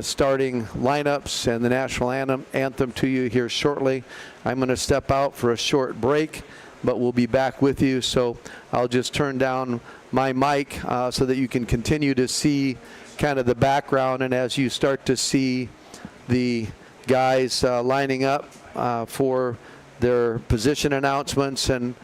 starting lineups and the national anthem to you here shortly. I'm going to step out for a short break, but we'll be back with you. So I'll just turn down my mic so that you can continue to see kind of the background, and as you start to see the guys lining up for their position announcements and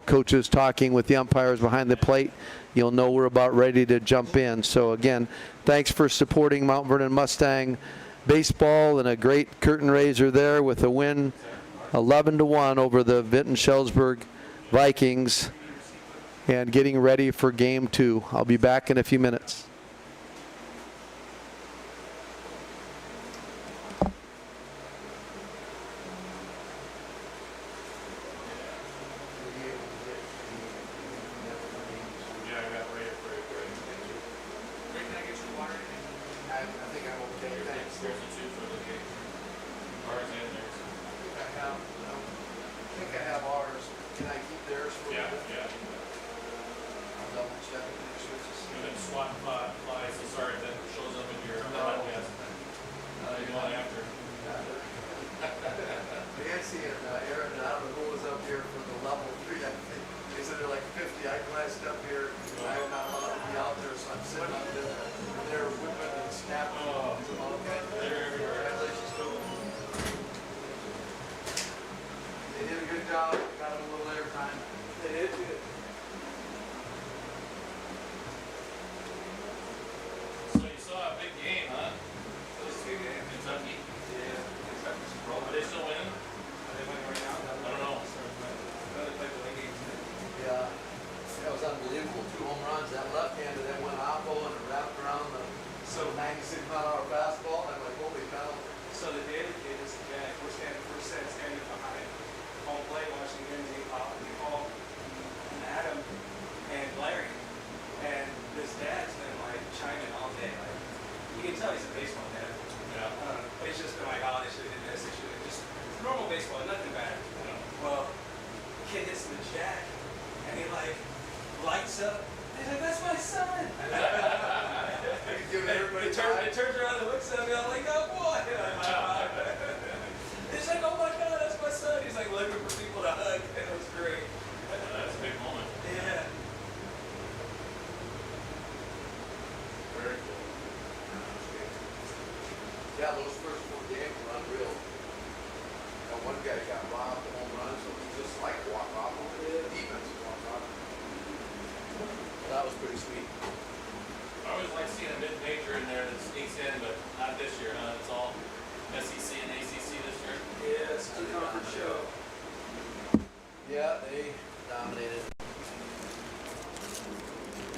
coaches talking with the umpires behind the plate, you'll know we're about ready to jump in. So again, thanks for supporting Mount Vernon Mustang baseball, and a great curtain raiser there with a win 11-1 over the Vinton-Shellsburg Vikings, and getting ready for game 2. I'll be back in a few minutes.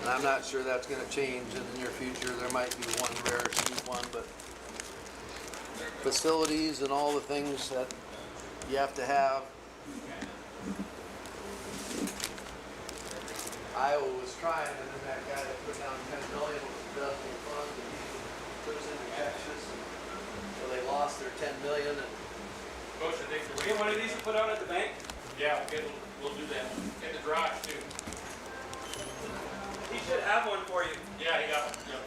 I'm not sure that's going to change in the near future. There might be one rare sweet one, but facilities and all the things that you have to have. Iowa was trying, and then that guy that put down $10 million was investing funds, and he puts into Texas, so they lost their $10 million. And Coach, I think Get one of these you put out at the bank? yeah, we'll do that. In the garage too. He should have one for you. Yeah, he got one. Yep.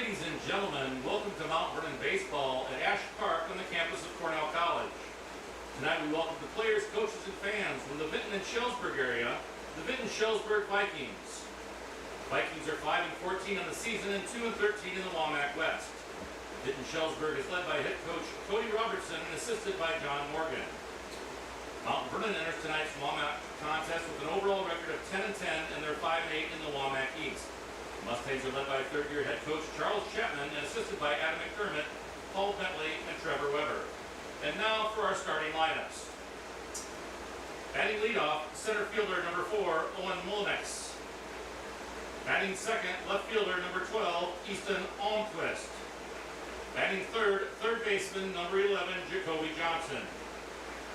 Ladies and gentlemen, welcome to Mount Vernon Baseball at Ash Park on the campus of Cornell College. Tonight we welcome the players, coaches, and fans from the Vinton-Shellsburg area, the Vinton-Shellsburg Vikings. Vikings are 5-14 on the season and 2-13 in the WaMaC West. Vinton-Shellsburg is led by head coach Cody Robertson and assisted by John Morgan. Mount Vernon enters tonight's WaMaC contest with an overall record of 10-10 and they're 5-8 in the WaMaC East. Mustangs are led by third-year head coach Charles Chapman and assisted by Adam McDermott, Paul Bentley, and Trevor Weber. And now for our starting lineups. Batting leadoff, center fielder number 4, Owen Mulnex. Batting second, left fielder number 12, Easton Almquist. Batting third, third baseman number 11, Jacoby Johnson.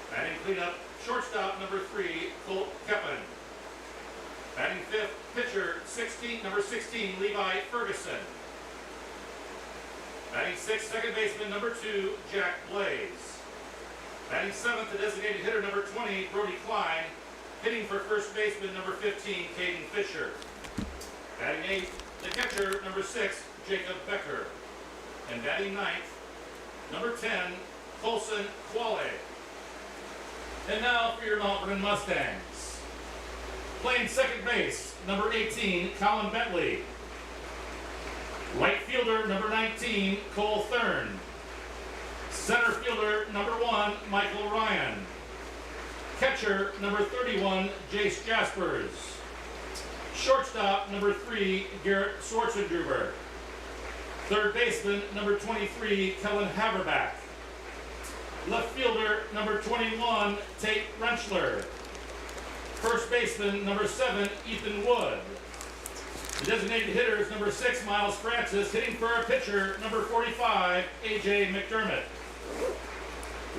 Batting cleanup, shortstop number 3, Colt Keppen. Batting fifth, pitcher number 16, Levi Ferguson. Batting sixth, second baseman number 2, Jack Blaze. Batting seventh, the designated hitter number 20, Brody Klein. Hitting for first baseman number 15, Caden Fisher. Batting eighth, the catcher number 6, Jacob Becker. And batting ninth, number 10, Colson Quale. And now for your Mount Vernon Mustangs. Playing second base, number 18, Colin Bentley. Right fielder, number 19, Cole Thurn. Center fielder, number 1, Michael Ryan. Catcher, number 31, Jace Jaspers. Shortstop, number 3, Garrett Schwarzenegger. Third baseman, number 23, Kellen Haverback. Left fielder, number 21, Tate Rentschler. First baseman, number 7, Ethan Wood. The designated hitter is number 6, Miles Francis, hitting for our pitcher, number 45, A.J. McDermott.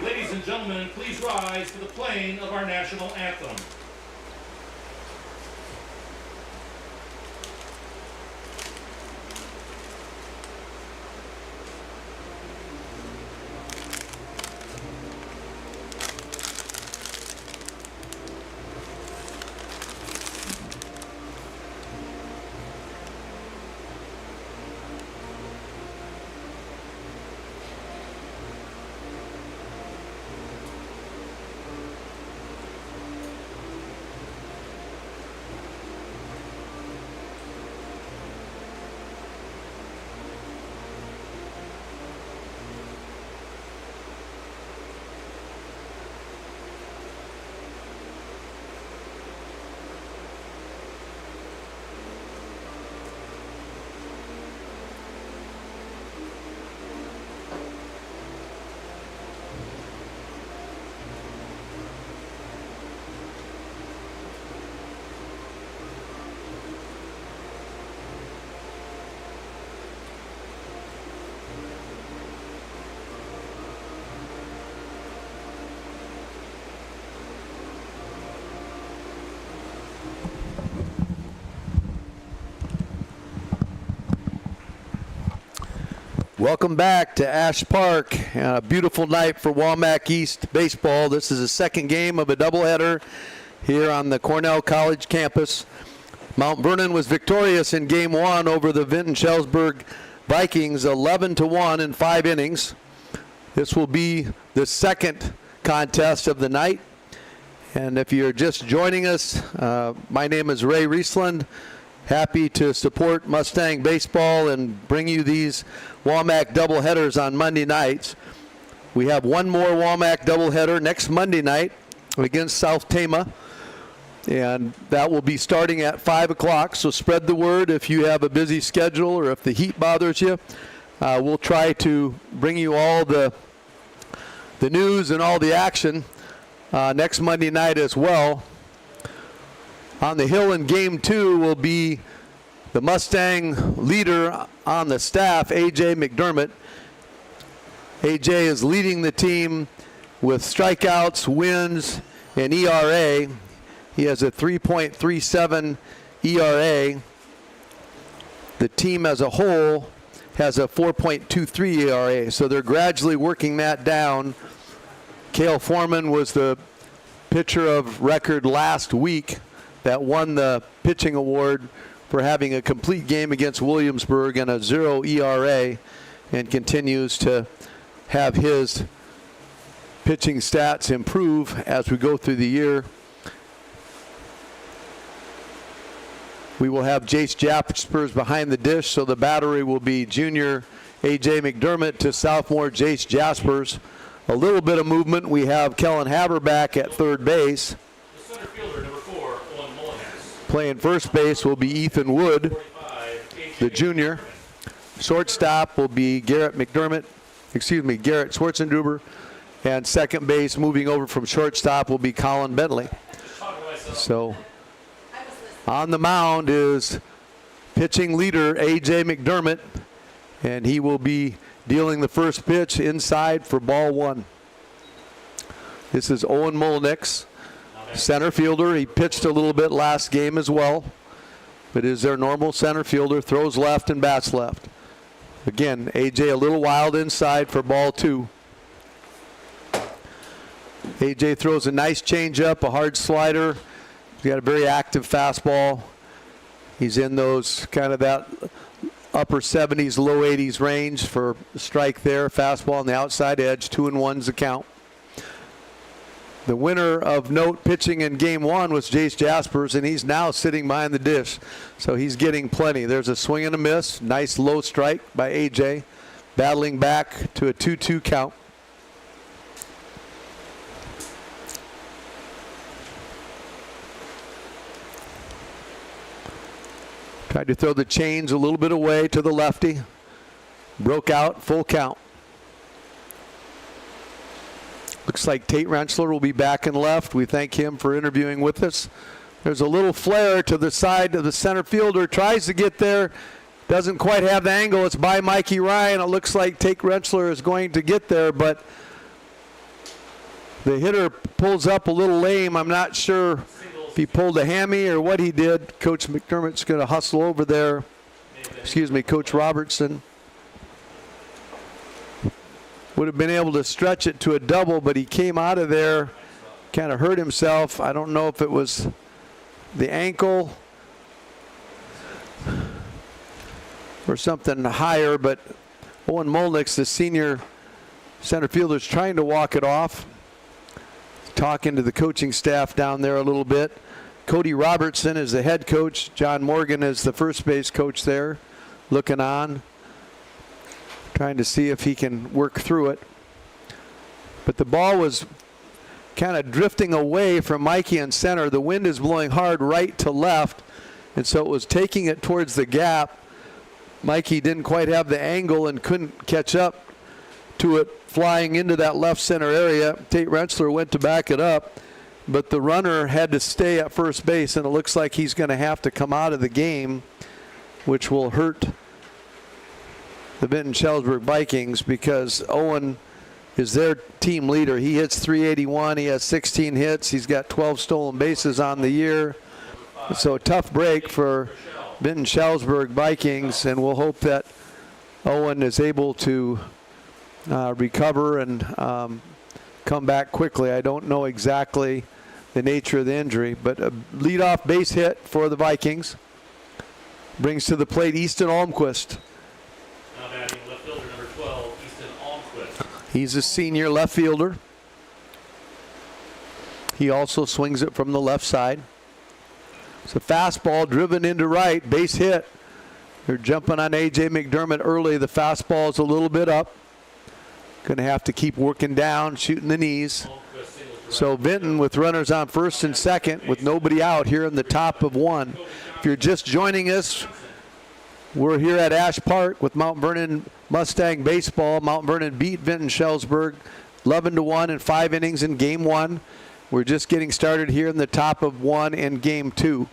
Ladies and gentlemen, please rise to the playing of our national anthem. Welcome back to Ash Park. A beautiful night for WaMaC East baseball. This is the second game of a doubleheader here on the Cornell College campus. Mount Vernon was victorious in game 1 over the Vinton-Shellsburg Vikings, 11-1 in 5 innings. This will be the second contest of the night. And if you're just joining us, my name is Ray Riesland. Happy to support Mustang baseball and bring you these WaMaC doubleheaders on Monday nights. We have one more WaMaC doubleheader next Monday night against South Tama, and that will be starting at 5 o'clock. So spread the word if you have a busy schedule or if the heat bothers you. We'll try to bring you all the news and all the action next Monday night as well. On the hill in game 2 will be the Mustang leader on the staff, A.J. McDermott. A.J. is leading the team with strikeouts, wins, and ERA. He has a 3.37 ERA. The team as a whole has a 4.23 ERA, so they're gradually working that down. Cale Foreman was the pitcher of record last week that won the pitching award for having a complete game against Williamsburg and a 0 ERA, and continues to have his pitching stats improve as we go through the year. We will have Jace Jaspers behind the dish, so the battery will be junior A.J. McDermott to sophomore Jace Jaspers. A little bit of movement. We have Kellen Haber back at third base. The center fielder, number 4, Owen Mullinex. Playing first base will be Ethan Wood, 45, the junior. Shortstop will be Garrett Schwarzenduber. And second base, moving over from shortstop, will be Colin Bentley. So on the mound is pitching leader A.J. McDermott, and he will be dealing the first pitch inside for ball 1. This is Owen Mullinex, center fielder. He pitched a little bit last game as well, but is their normal center fielder, throws left and bats left. Again, A.J. a little wild inside for ball 2. A.J. throws a nice changeup, a hard slider. He's got a very active fastball. He's in those kind of that upper 70s, low 80s range for strike there. Fastball on the outside edge, 2-1's the count. The winner of note pitching in game 1 was Jace Jaspers, and he's now sitting behind the dish. So he's getting plenty. There's a swing and a miss. Nice low strike by A.J. Battling back to a 2-2 count. Tried to throw the chains a little bit away to the lefty. Broke out, full count. Looks like Tate Rensselaer will be back in left. We thank him for interviewing with us. There's a little flare to the side of the center fielder. Tries to get there. Doesn't quite have the angle. It's by Mikey Ryan. It looks like Tate Rensselaer is going to get there, but the hitter pulls up a little lame. I'm not sure if he pulled a hammy or what he did. Coach McDermott's going to hustle over there. Excuse me, Coach Robertson. Would have been able to stretch it to a double, but he came out of there, kind of hurt himself. I don't know if it was the ankle or something higher, but Owen Mullinex, the senior center fielder, is trying to walk it off. Talking to the coaching staff down there a little bit. Cody Robertson is the head coach. John Morgan is the first base coach there, looking on, trying to see if he can work through it. But the ball was kind of drifting away from Mikey in center. The wind is blowing hard right to left, and so it was taking it towards the gap. Mikey didn't quite have the angle and couldn't catch up to it flying into that left center area. Tate Rensselaer went to back it up, but the runner had to stay at first base, and it looks like he's going to have to come out of the game, which will hurt the Vinton-Shellsburg Vikings because Owen is their team leader. He hits .381. He has 16 hits. He's got 12 stolen bases on the year. So a tough break for Vinton-Shellsburg Vikings, and we'll hope that Owen is able to recover and come back quickly. I don't know exactly the nature of the injury, but a leadoff base hit for the Vikings. Brings to the plate Easton Almquist. Now batting left fielder, number 12, Easton Almquist. He's a senior left fielder. He also swings it from the left side. It's a fastball driven into right, base hit. They're jumping on A.J. McDermott early. The fastball is a little bit up. Going to have to keep working down, shooting the knees. So Vinton with runners on first and second with nobody out here in the top of 1. If you're just joining us, we're here at Ash Park with Mount Vernon Mustang baseball. Mount Vernon beat Vinton-Shellsburg 11-1 in 5 innings in game 1. We're just getting started here in the top of 1 in game 2.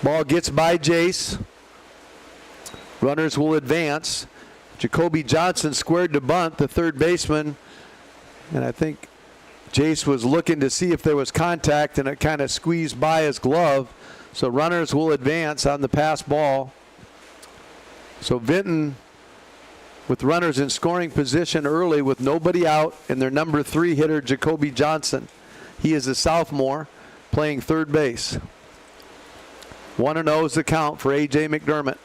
Ball gets by Jace. Runners will advance. Jacoby Johnson squared to bunt, the third baseman. And I think Jace was looking to see if there was contact, and it kind of squeezed by his glove. So runners will advance on the pass ball. So Vinton with runners in scoring position early with nobody out, and their number 3 hitter, Jacoby Johnson. He is a sophomore playing third base. 1-0 is the count for A.J. McDermott.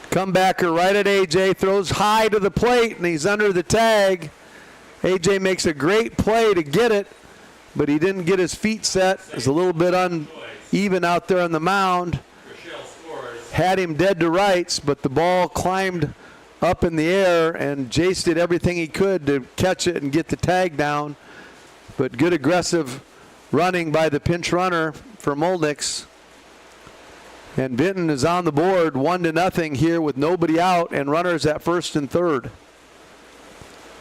Comebacker right at A.J. throws high to the plate, and he's under the tag. A.J. makes a great play to get it, but he didn't get his feet set. It's a little bit uneven out there on the mound. Had him dead to rights, but the ball climbed up in the air, and Jace did everything he could to catch it and get the tag down. But good aggressive running by the pinch runner for Molnix. And Vinton is on the board 1-0 here with nobody out and runners at first and third.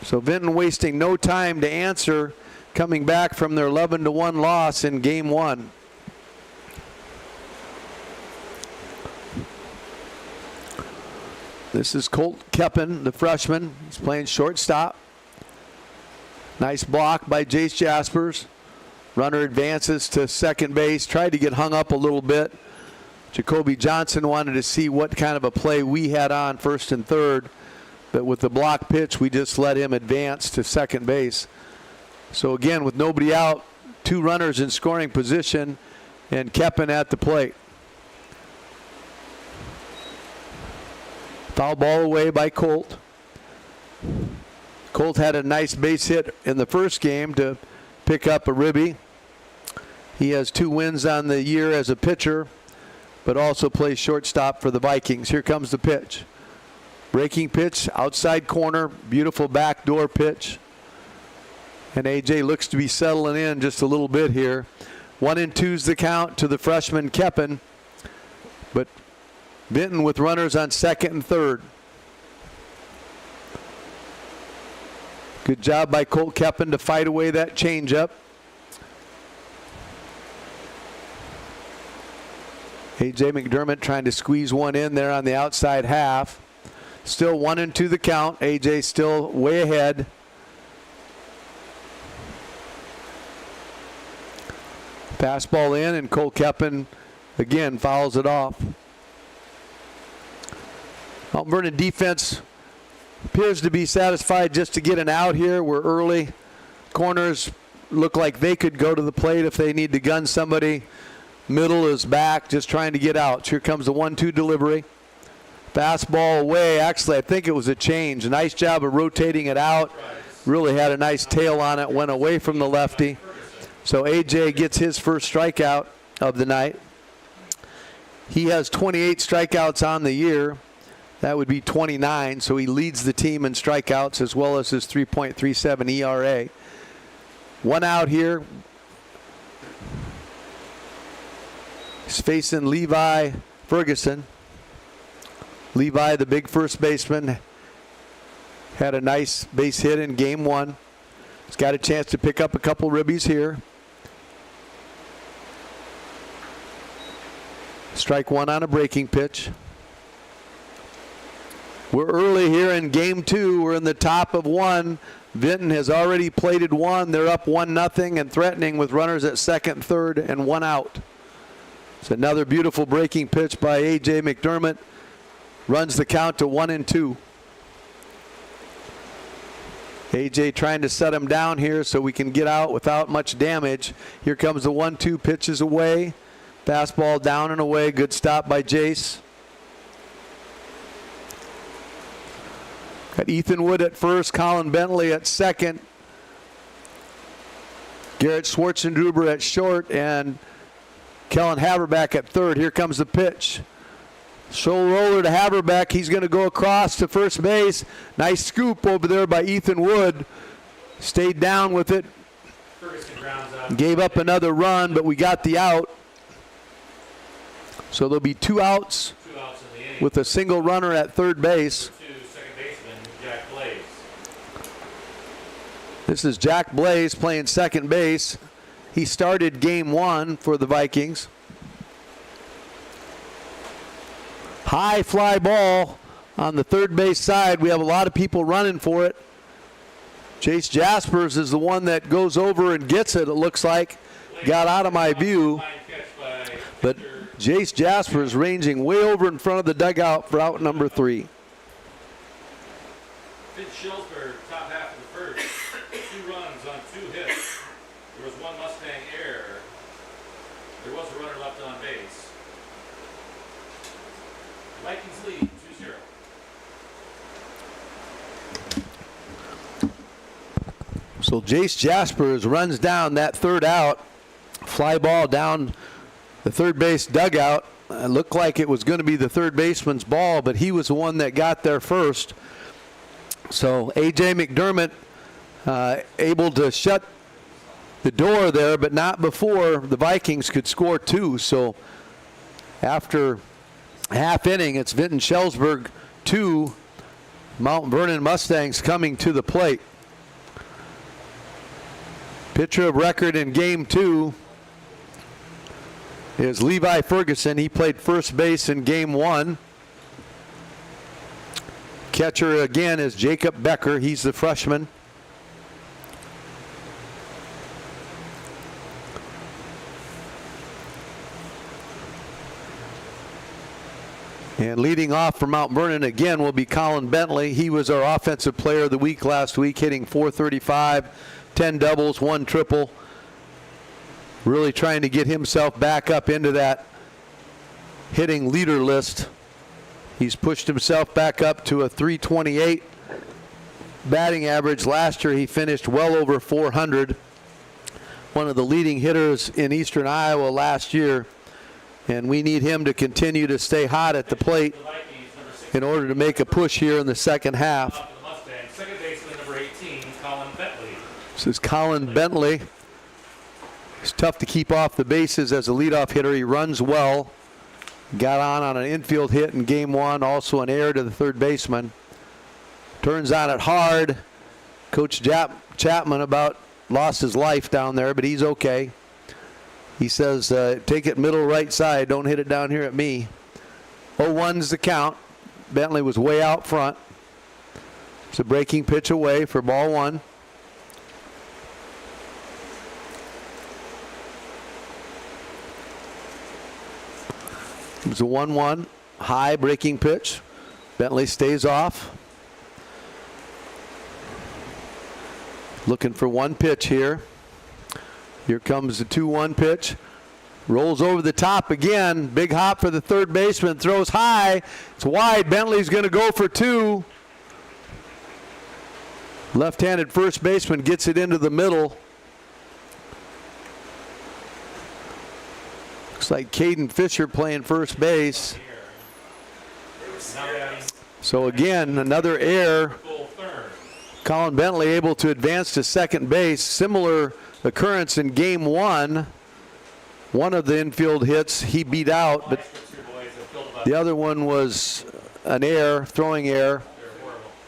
So Vinton wasting no time to answer, coming back from their 11-1 loss in game 1. This is Colt Keppen, the freshman. He's playing shortstop. Nice block by Jace Jaspers. Runner advances to second base. Tried to get hung up a little bit. Jacoby Johnson wanted to see what kind of a play we had on first and third. But with the block pitch, we just let him advance to second base. So again, with nobody out, 2 runners in scoring position, and Keppen at the plate. Foul ball away by Colt. Colt had a nice base hit in the first game to pick up a ribby. He has 2 wins on the year as a pitcher, but also plays shortstop for the Vikings. Here comes the pitch. Breaking pitch, outside corner, beautiful backdoor pitch. And A.J. looks to be settling in just a little bit here. 1-2's the count to the freshman Keppen, but Vinton with runners on second and third. Good job by Colt Keppen to fight away that changeup. A.J. McDermott trying to squeeze one in there on the outside half. Still 1-2 the count. A.J. still way ahead. Fastball in, and Colt Keppen again fouls it off. Mount Vernon defense appears to be satisfied just to get an out here. We're early. Corners look like they could go to the plate if they need to gun somebody. Middle is back, just trying to get out. Here comes the 1-2 delivery. Fastball away. Actually, I think it was a change. Nice job of rotating it out. Really had a nice tail on it. Went away from the lefty. So A.J. gets his first strikeout of the night. He has 28 strikeouts on the year. That would be 29, so he leads the team in strikeouts as well as his 3.37 ERA. 1 out here. He's facing Levi Ferguson. Levi, the big first baseman, had a nice base hit in game 1. He's got a chance to pick up a couple ribbies here. Strike 1 on a breaking pitch. We're early here in game 2. We're in the top of 1. Vinton has already plated 1. They're up 1-0 and threatening with runners at second, third, and 1 out. It's another beautiful breaking pitch by A.J. McDermott. Runs the count to 1-2. A.J. trying to set him down here so we can get out without much damage. Here comes the 1-2, pitches away. Fastball down and away. Good stop by Jace. Got Ethan Wood at first, Colin Bentley at second, Garrett Schwartzendruber at short, and Kellen Haverback at third. Here comes the pitch. Show roller to Haverback. He's going to go across to first base. Nice scoop over there by Ethan Wood. Stayed down with it. Gave up another run, but we got the out. So there'll be 2 outs with a single runner at third base. This is Jack Blaze playing second base. He started game 1 for the Vikings. High fly ball on the third base side. We have a lot of people running for it. Jace Jaspers is the one that goes over and gets it, it looks like. Got out of my view. But Jace Jaspers ranging way over in front of the dugout for out number 3. Vinton-Shellsburg, top half of the first. 2 runs on 2 hits. There was 1 Mustang error. There was a runner left on Vikings lead 2-0. So Jace Jaspers runs down that third out. Fly ball down the third base dugout. It looked like it was going to be the third baseman's ball, but he was the one that got there first. So A.J. McDermott able to shut the door there, but not before the Vikings could score two. So after half inning, it's Vinton-Shellsburg 2, Mount Vernon Mustangs coming to the plate. Pitcher of record in game 2 is Levi Ferguson. He played first base in game 1. Catcher again is Jacob Becker. He's the freshman. And leading off for Mount Vernon again will be Colin Bentley. He was our offensive player of the week last week, hitting .435, 10 doubles, 1 triple. Really trying to get himself back up into that hitting leader list. He's pushed himself back up to a .328 batting average. Last year he finished well over .400. One of the leading hitters in Eastern Iowa last year. And we need him to continue to stay hot at the plate in order to make a push here in the second half. Second baseman number 18, Colin Bentley. This is Colin Bentley. It's tough to keep off the bases as a leadoff hitter. He runs well. Got on an infield hit in game 1, also an error to the third baseman. Turns on it hard. Coach Chapman about lost his life down there, but he's okay. He says, take it middle right side. Don't hit it down here at me. 0-1's the count. Bentley was way out front. It's a breaking pitch away for ball 1. It was a 1-1 high breaking pitch. Bentley stays off. Looking for one pitch here. Here comes the 2-1 pitch. Rolls over the top again. Big hop for the third baseman. Throws high. It's wide. Bentley's going to go for 2. Left-handed first baseman gets it into the middle. Looks like Caden Fisher playing first base. So again, another error. Colin Bentley able to advance to second base. Similar occurrence in game 1. One of the infield hits he beat out, but the other one was an error, throwing error.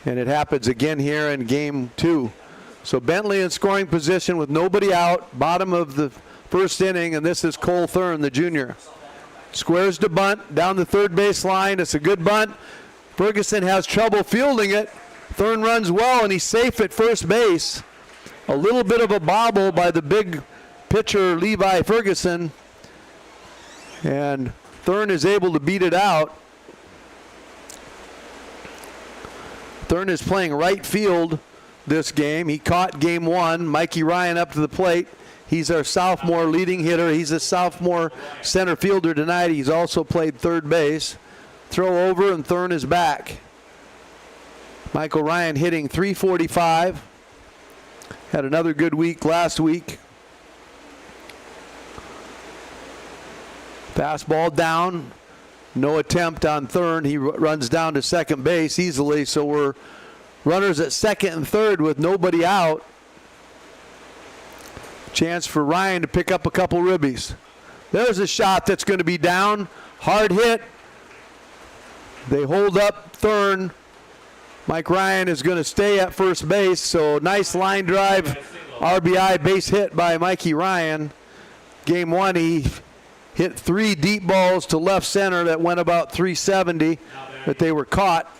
And it happens again here in game 2. So Bentley in scoring position with nobody out, bottom of the first inning, and this is Cole Thurn, the junior. Squares to bunt down the third base line. It's a good bunt. Ferguson has trouble fielding it. Thurn runs well, and he's safe at first base. A little bit of a bobble by the big pitcher Levi Ferguson, and Thurn is able to beat it out. Thurn is playing right field this game. He caught game 1. Mikey Ryan up to the plate. He's our sophomore leading hitter. He's a sophomore center fielder tonight. He's also played third base. Throw over, and Thurn is back. Michael Ryan hitting .345. Had another good week last week. Fastball down. No attempt on Thurn. He runs down to second base easily. So we're runners at second and third with nobody out. Chance for Ryan to pick up a couple ribbies. There's a shot that's going to be down. Hard hit. They hold up Thurn. Mike Ryan is going to stay at first base. So nice line drive. RBI base hit by Mikey Ryan. Game 1, he hit 3 deep balls to left center that went about .370, but they were caught.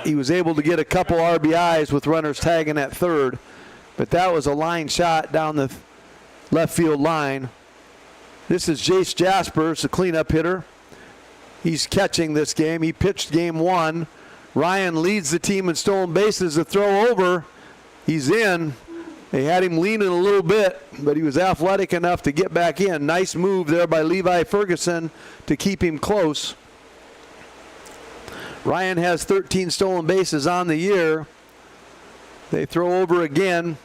He was able to get a couple RBIs with runners tagging at third, but that was a line shot down the left field line. This is Jace Jaspers, the cleanup hitter. He's catching this game. He pitched game 1. Ryan leads the team in stolen bases. The throw over, he's in. They had him leaning a little bit, but he was athletic enough to get back in. Nice move there by Levi Ferguson to keep him close. Ryan has 13 stolen bases on the year. They throw over again,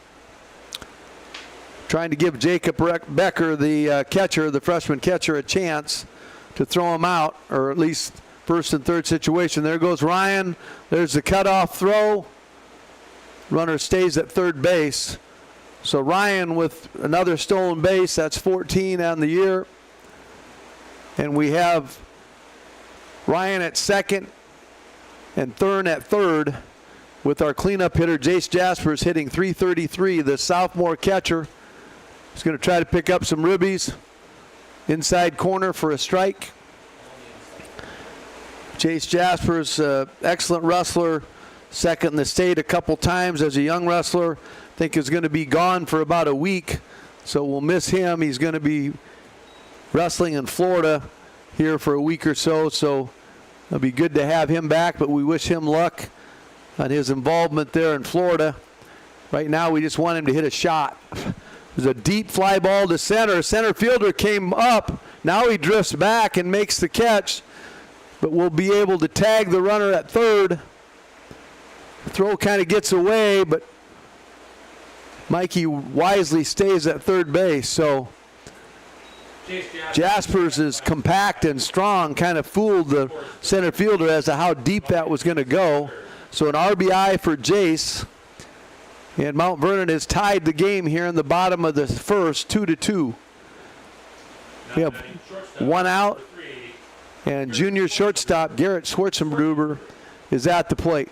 trying to give Jacob Becker, the catcher, the freshman catcher, a chance to throw him out, or at least first and third situation. There goes Ryan. There's the cutoff throw. Runner stays at third base. So Ryan with another stolen base. That's 14 on the year. And we have Ryan at second and Thurn at third, with our cleanup hitter Jace Jaspers hitting .333. The sophomore catcher is going to try to pick up some ribbies. Inside corner for a strike. Jace Jaspers, excellent wrestler, second in the state a couple times as a young wrestler. I think is going to be gone for about a week, so we'll miss him. He's going to be wrestling in Florida here for a week or so, so it'll be good to have him back, but we wish him luck on his involvement there in Florida. Right now we just want him to hit a shot. There's a deep fly ball to center. Center fielder came up. Now he drifts back and makes the catch, but we'll be able to tag the runner at third. Throw kind of gets away, but Mikey wisely stays at third base. So Jaspers is compact and strong, kind of fooled the center fielder as to how deep that was going to go. So an RBI for Jace. And Mount Vernon has tied the game here in the bottom of the first, 2-2. We have one out, and junior shortstop Garrett Schwarzenbruber is at the plate.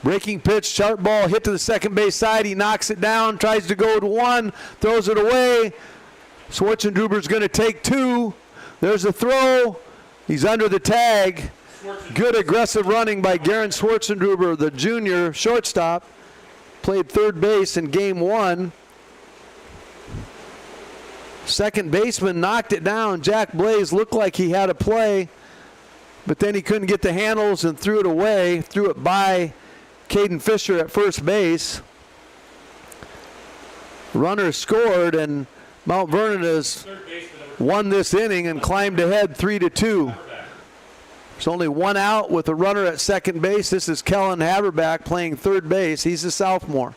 Breaking pitch, sharp ball hit to the second base side. He knocks it down, tries to go to one, throws it away. Schwarzenbruber's going to take two. There's a throw. He's under the tag. Good aggressive running by Garrett Schwarzenbruber, the junior shortstop. Played third base in game one. Second baseman knocked it down. Jack Blaze looked like he had a play, but then he couldn't get the handles and threw it away. Threw it by Caden Fisher at first base. Runner scored, and Mount Vernon has won this inning and climbed ahead 3-2. There's only one out with a runner at second base. This is Kellen Haberback playing third base. He's a sophomore.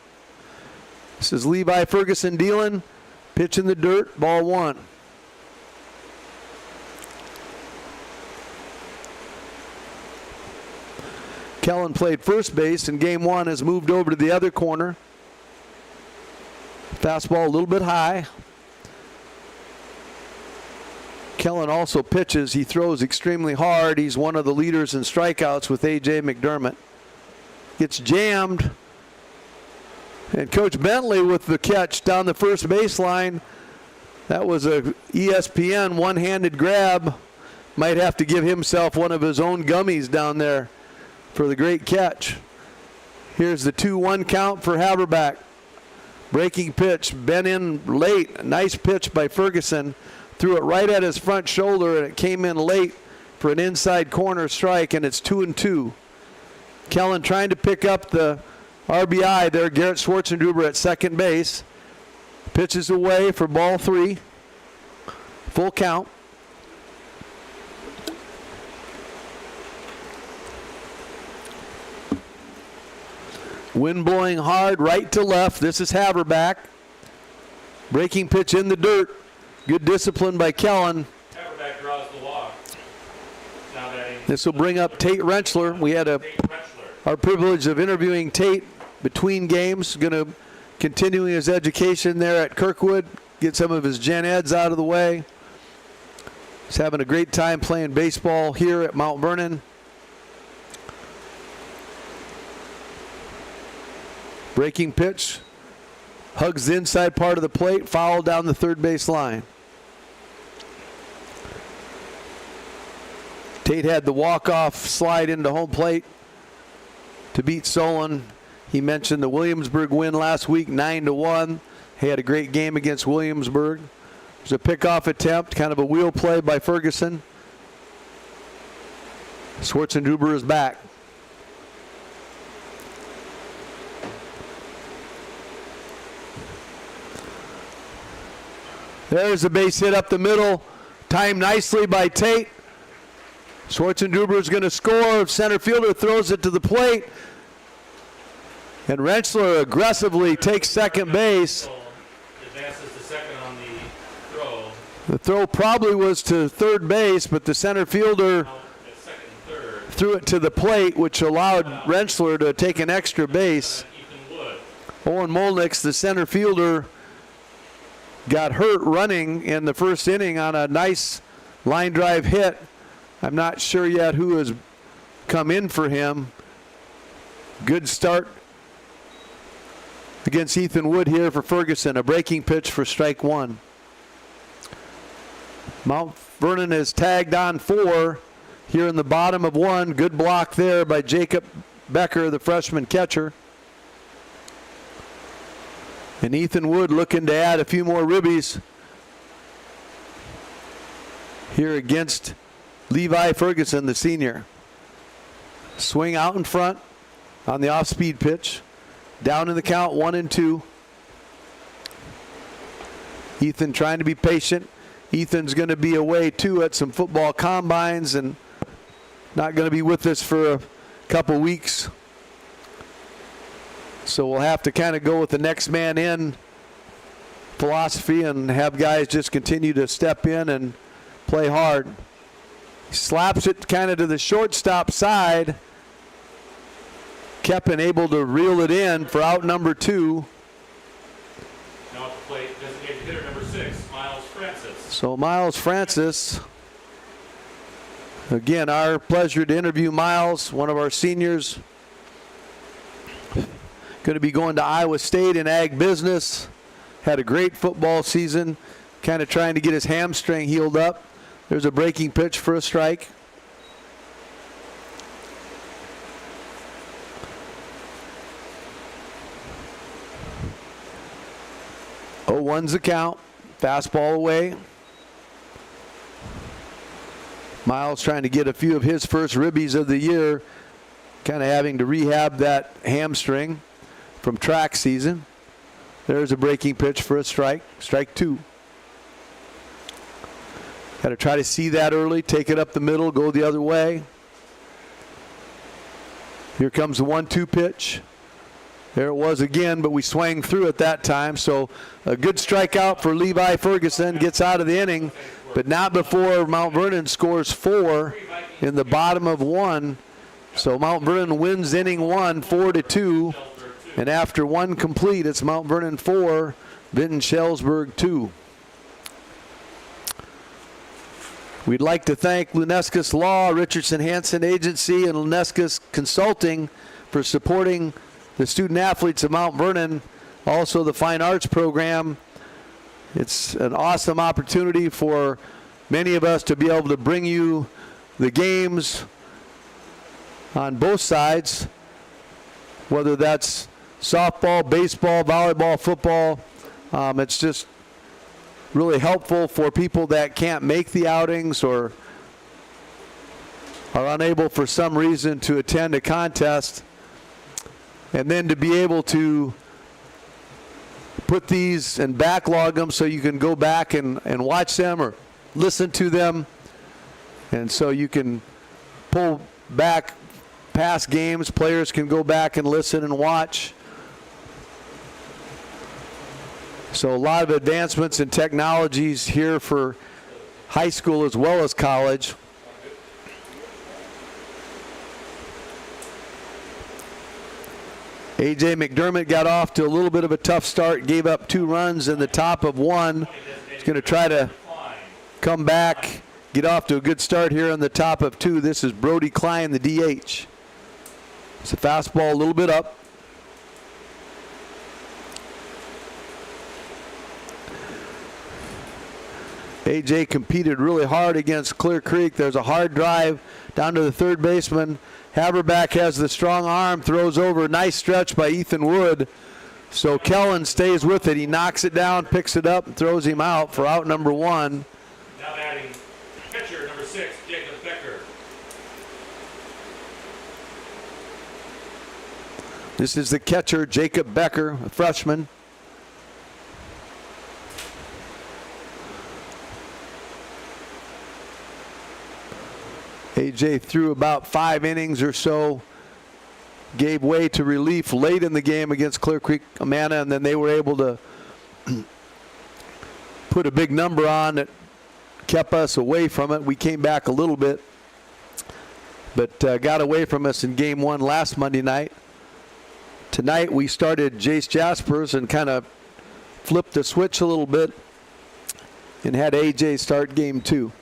This is Levi Ferguson dealing. Pitch in the dirt, ball one. Kellen played first base in game one, has moved over to the other corner. Fastball a little bit high. Kellen also pitches. He throws extremely hard. He's one of the leaders in strikeouts with A.J. McDermott. Gets jammed. And Coach Bentley with the catch down the first baseline. That was a ESPN one-handed grab. Might have to give himself one of his own gummies down there for the great catch. Here's the 2-1 count for Haberback. Breaking pitch, bent in late. Nice pitch by Ferguson. Threw it right at his front shoulder, and it came in late for an inside corner strike, and it's 2-2. Kellen trying to pick up the RBI there. Garrett Schwarzenbruber at second base. Pitches away for ball three. Full count. Wind blowing hard right to left. This is Haberback. Breaking pitch in the dirt. Good discipline by Kellen. Haberback draws the walk. Now batting. This will bring up Tate Rentschler. We had our privilege of interviewing Tate between games. Going to continuing his education there at Kirkwood. Get some of his gen eds out of the way. He's having a great time playing baseball here at Mount Vernon. Breaking pitch. Hugs the inside part of the plate. Foul down the third base line. Tate had the walk-off slide into home plate to beat Solon. He mentioned the Williamsburg win last week, 9-1. He had a great game against Williamsburg. There's a pickoff attempt, kind of a wheel play by Ferguson. Schwarzenbruber is back. There's a base hit up the middle. Timed nicely by Tate. Schwarzenduber is going to score. Center fielder throws it to the plate. And Rentschler aggressively takes second base. Advances to second on the throw. The throw probably was to third base, but the center fielder Out at second and third. threw it to the plate, which allowed Rentschler to take an extra base. Ethan Wood. Owen Molnix, the center fielder, got hurt running in the first inning on a nice line drive hit. I'm not sure yet who has come in for him. Good start against Ethan Wood here for Ferguson. A breaking pitch for strike one. Mount Vernon has tagged on 4 here in the bottom of 1. Good block there by Jacob Becker, the freshman catcher. And Ethan Wood looking to add a few more ribbies here against Levi Ferguson, the senior. Swing out in front on the off-speed pitch. Down in the count, 1-2. Ethan trying to be patient. Ethan's going to be away too at some football combines and not going to be with us for a couple weeks. So we'll have to kind of go with the next man in philosophy and have guys just continue to step in and play hard. Slaps it kind of to the shortstop side. Keppen able to reel it in for out number 2. Now at the plate, designated hitter number 6, Miles Francis. So Miles Francis, again, our pleasure to interview Miles, one of our seniors. Going to be going to Iowa State in ag business. Had a great football season, kind of trying to get his hamstring healed up. There's a breaking pitch for a strike. 0-1's the count. Fastball away. Miles trying to get a few of his first ribbies of the year, kind of having to rehab that hamstring from track season. There's a breaking pitch for a strike. Strike 2. Got to try to see that early, take it up the middle, go the other way. Here comes the 1-2 pitch. There it was again, but we swang through it that time. So a good strikeout for Levi Ferguson, gets out of the inning, but not before Mount Vernon scores 4 in the bottom of 1. So Mount Vernon wins inning 1, 4-2. And after 1 complete, it's Mount Vernon 4, Vinton-Shellsburg 2. We'd like to thank Lunescus Law, Richardson Hansen Agency, and Lunescus Consulting for supporting the student athletes of Mount Vernon, also the Fine Arts program. It's an awesome opportunity for many of us to be able to bring you the games on both sides, whether that's softball, baseball, volleyball, football. It's just really helpful for people that can't make the outings or are unable for some reason to attend a contest. And then to be able to put these and backlog them so you can go back and watch them or listen to them. And so you can pull back past games. Players can go back and listen and watch. So a lot of advancements in technologies here for high school as well as college. A.J. McDermott got off to a little bit of a tough start, gave up 2 runs in the top of 1. He's going to try to come back, get off to a good start here in the top of 2. This is Brody Klein, the DH. It's a fastball a little bit up. A.J. competed really hard against Clear Creek. There's a hard drive down to the third baseman. Haberback has the strong arm, throws over. Nice stretch by Ethan Wood. So Kellen stays with it. He knocks it down, picks it up, and throws him out for out number 1. Now batting pitcher number 6, Jacob Becker. This is the catcher, Jacob Becker, a freshman. AJ threw about 5 innings or so, gave way to relief late in the game against Clear Creek Amana, and then they were able to put a big number on that kept us away from it. We came back a little bit, but got away from us in game 1 last Monday night. Tonight we started Jace Jaspers and kind of flipped the switch a little bit and had AJ start game 2.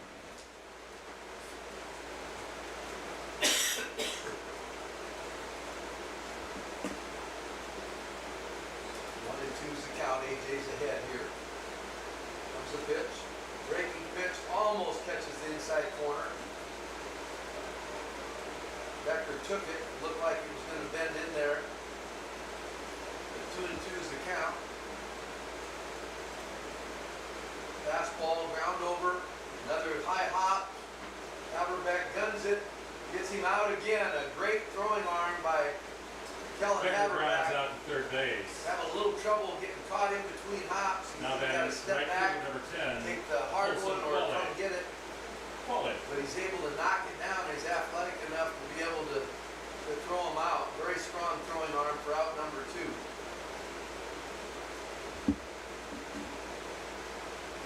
Took it, looked like he was going to bend in there. 2-2 is the count. Fastball, ground over, another high hop. Haberbeck guns it, gets him out again. A great throwing arm by Kellen Becker grounds Haberbeck. out to third base. Having a little trouble getting caught in between hops. Now He's got to batting step right back, fielder number 10. take the hard Olson one or Qualley. come get it. Qualley. But he's able to knock it down. He's athletic enough to be able to throw him out. Very strong throwing arm for out number 2.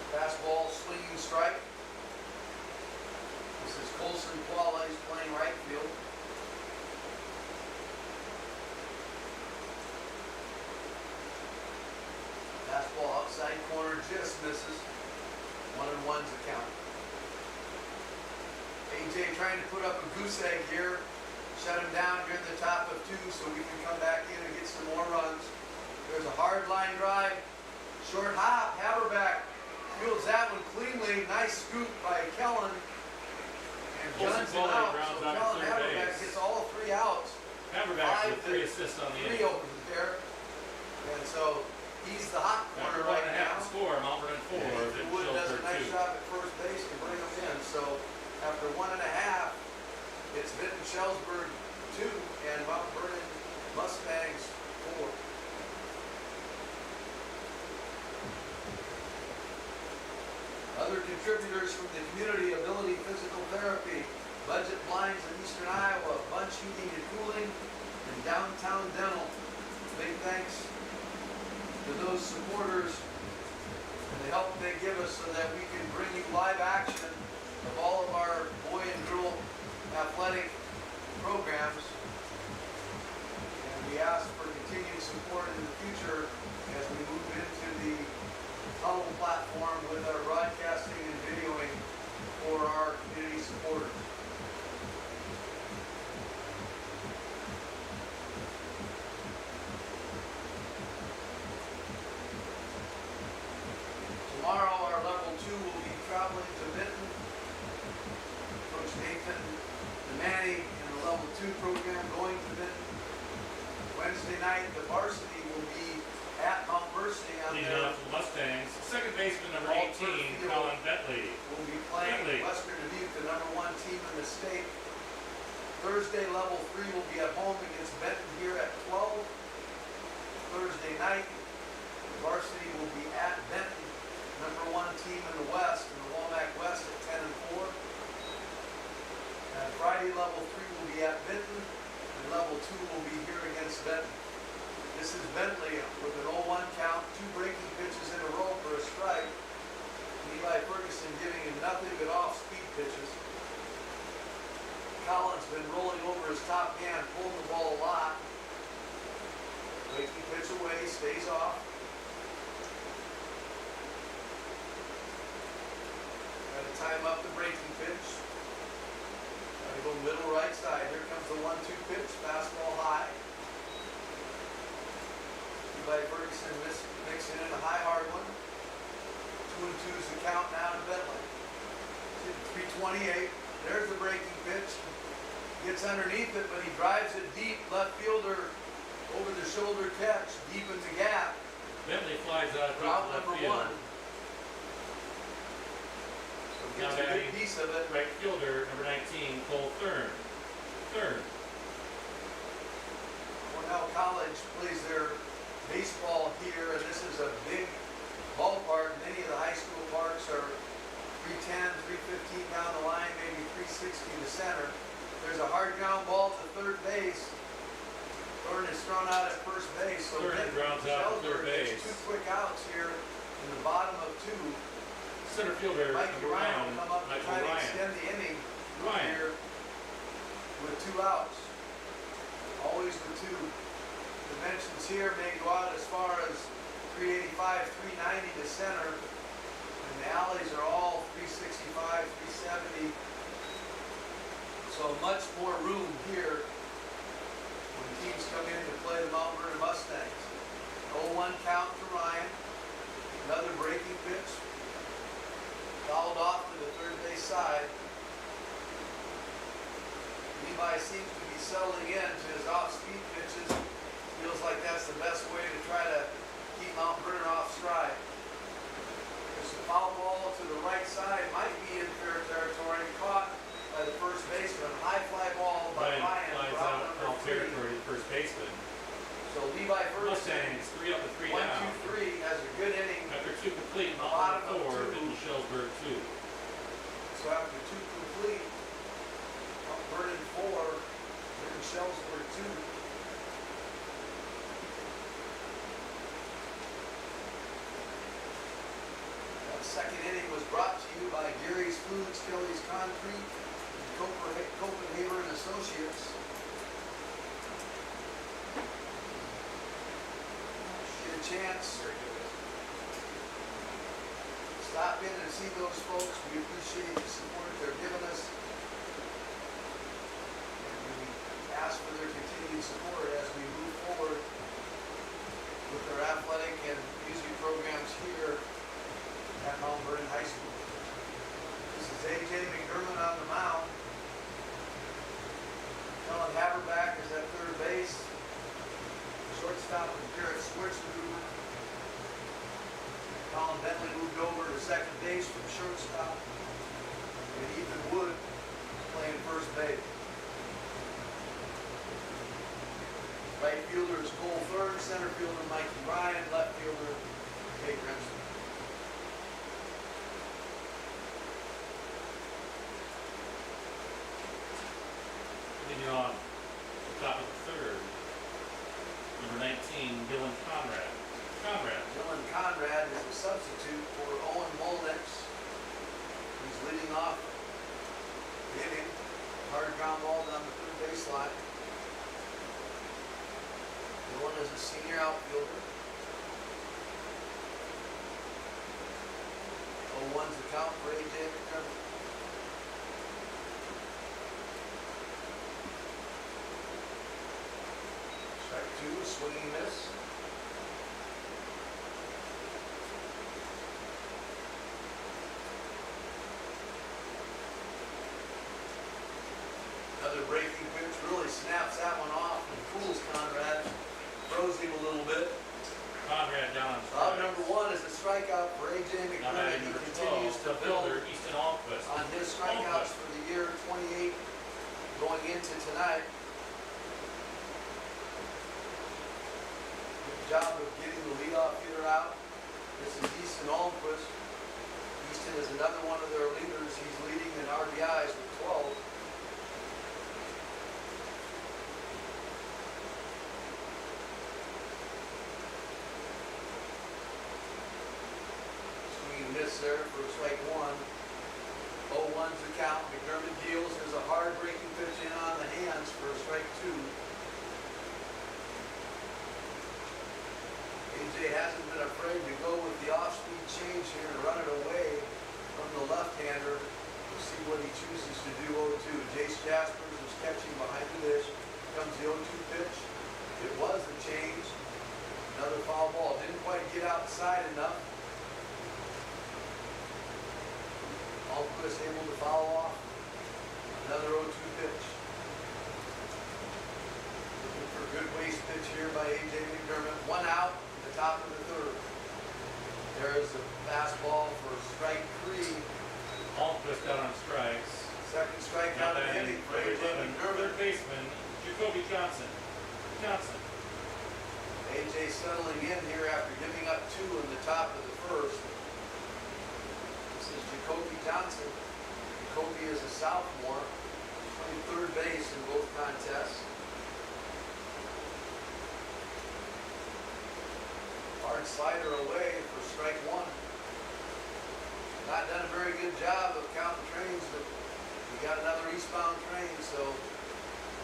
Fastball, swinging strike. This is Colson Qualley. He's playing right field. Fastball outside corner, just misses. 1-1's the count. AJ trying to put up a goose egg here. Shut him down during the top of 2 so we can come back in and get some more runs. There's a hard line drive. Short hop, Haberbeck fields that one cleanly. Nice scoop by Kellen. And guns it out. So Kellen Haberbeck gets all 3 outs. Haberbeck with 3 assists on the 3 inning. opens there. And so he's the hot After corner right 1.5 now. to score, Mount Vernon 4, And Wood does a Vinton-Shellsburg nice 2. job at first base to bring him in. So after 1.5, it's Vinton-Shellsburg 2 and Mount Vernon Mustangs 4. Other contributors from the community: Ability Physical Therapy, Budget Blinds in Eastern Iowa, Bunch Heating and Cooling, and Downtown Dental. Big thanks to those supporters and the help they give us so that we can bring you live action of all of our boy and girl athletic programs. And we ask for continued support in the future as we move into the Huddle platform with our broadcasting and videoing for our community supporters. Tomorrow, our level 2 will be traveling to Vinton. Coach Nathan and Manny in the level 2 program going to Vinton. Wednesday night, the varsity will be at Mount Versity on Leading their off the Mustangs, second baseman number 18, Colin Bentley. will be playing Western Dubuque, the #1 team in the state. Thursday, level 3 will be at home against Benton here at 12. Thursday night, the varsity will be at Benton, #1 team in the West, in the WaMaC West at 10 and 4. And Friday, level 3 will be at Vinton, and level 2 will be here against Benton. This is Bentley with an 0-1 count, 2 breaking pitches in a row for a strike. Eli Ferguson giving him nothing but off-speed pitches. Collins been rolling over his top man, pulling the ball a lot. Breaking pitch away, stays off. Got to time up the breaking pitch. Got to go middle right side. Here comes the 1-2 pitch, fastball high. By Ferguson mixing in a high hard one. 2-2 is the count now to Bentley. 328. There's the breaking pitch. Gets underneath it, but he drives it deep. Left fielder over the shoulder catch, deep in the gap. Bentley flies out deep Route left number field. 1. So Now gets a batting good piece of it. right fielder number 19, Cole Thurn. Cornell College plays their baseball here, and this is a big ballpark. Many of the high school parks are 310, 315 down the line, maybe 360 to center. hard ground ball to third base. Vernon is thrown out at first base. So Vernon grounds out to third Vinton-Shellsburg base. gets 2 quick outs here in the bottom of 2. Center fielder Mikey number Ryan 1, will come up and Michael try to Ryan. extend the inning Ryan. here with 2 outs. Always with 2. Dimensions here may go out as far as 385, 390 to center. And the alleys are all 365, 370. So much more room here when teams come in to play the Mount Vernon Mustangs. 0-1 count to Ryan. Another breaking pitch. Fouled off to the third base side. Levi seems to be settling in to his off-speed pitches. Feels like that's the best way to try to keep Mount Vernon off stride. There's a foul ball to the right side. Might be in fair territory. Caught by the first baseman. High fly ball by Ryan. Flies for out out number foul 3. territory to first baseman. So Levi Ferguson, Mustangs 3 up and 3 1, down. 2, 3, has a good inning. After 2 complete, Bottom Mount of Vernon 4, 2. Vinton-Shellsburg 2. So after 2 complete, Mount Vernon 4, Vinton-Shellsburg 2. That second inning was brought to you by Gary's Foods, Kelly's Concrete, and Copenhagen and Associates. Get a chance. Stop in and see those folks. We appreciate the support they're giving us. And we ask for their continued support as we move forward with our athletic and music programs here at Mount Vernon High School. This is A.J. McDermott on the mound. Helen Haberback is at third base. Shortstop and Garrett switched over. Colin Bentley moved over to second base from shortstop. And Ethan Wood playing first base. Right fielder is Cole Thurn, center fielder Mikey Ryan, left fielder Kate Grimson. Continuing on, the top of the third. Number 19, Dylan Conrad. Dylan Conrad is a substitute for Owen Molnix. He's leading off the inning. Hard ground ball down the third baseline. Dylan is a senior outfielder. 0-1's the count for A.J. McDermott. Strike 2, a swinging miss. Another breaking pitch really snaps that one off and fools Conrad. Throws him a little bit. Conrad down on Out strike. number 1 is a strikeout for A.J. Now McDermott. batting He number continues 12, to the build fielder, Easton Almquist. on his strikeouts for the year, 28 going into tonight. Good job of getting the leadoff hitter out. This is Easton Almquist. Easton is another one of their leaders. He's leading in RBIs with 12. Swinging miss there for strike 1. 0-1's the count. McDermott deals. There's a hard breaking pitch in on the hands for strike 2. AJ hasn't been afraid to go with the off-speed change here and run it away from the left-hander. We'll see what he chooses to do. 0-2. Jace Jaspers is catching behind the dish. Comes the 0-2 pitch. It was the change. Another foul ball. Didn't quite get outside enough. Almquist able to foul off. Another 0-2 pitch. Looking for a good waste pitch here by A.J. McDermott. 1 out in the top of the third. There's a fastball for strike 3. Almquist out on strikes. Second strikeout of the inning for A.J. McDermott. Third baseman, Jacoby Johnson. A.J. settling in here after giving up 2 in the top of the first. This is Jacoby Johnson. Jacoby is a sophomore, playing third base in both went slider away for strike one. Not done a very good job of counting trains, but we got another eastbound train, so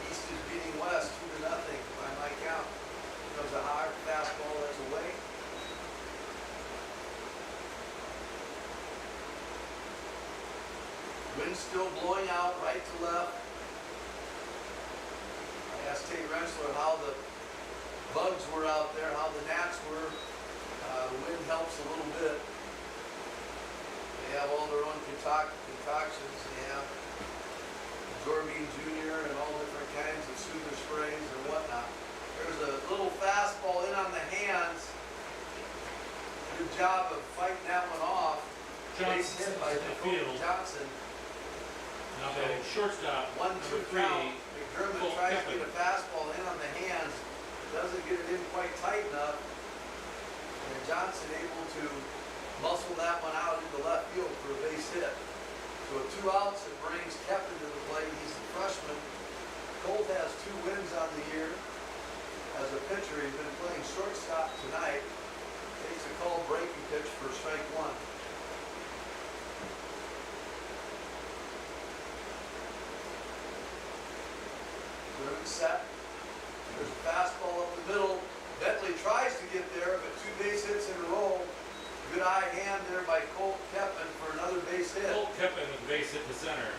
east is beating west 2-0 by my count. Comes a high fastball that's away. Wind still blowing out right to left. I asked Tate Rensler how the bugs were out there, how the gnats were. The wind helps a little bit. They have all their own concoctions. They have Zorbine Jr. and all different kinds of soother sprays and whatnot. There's a little fastball in on the hands. Good job of fighting that one off. Base hit by Dakota Johnson. Now batting shortstop, 1-2 number 3, count. McDermott Cole tries to Keppen. get a fastball in on the hands. Doesn't get it in quite tight enough. And Johnson able to muscle that one out into left field for a base hit. So with 2 outs, it brings Keppen to the plate. He's the freshman. Colt has 2 wins on the year as a pitcher. He's been playing shortstop tonight. Takes a call breaking pitch for strike one. Good set. There's a fastball up the middle. Bentley tries to get there, but 2 base hits in a row. Good eye hand there by Colt Keppen for another base hit. Cole Keppen with base hit to center.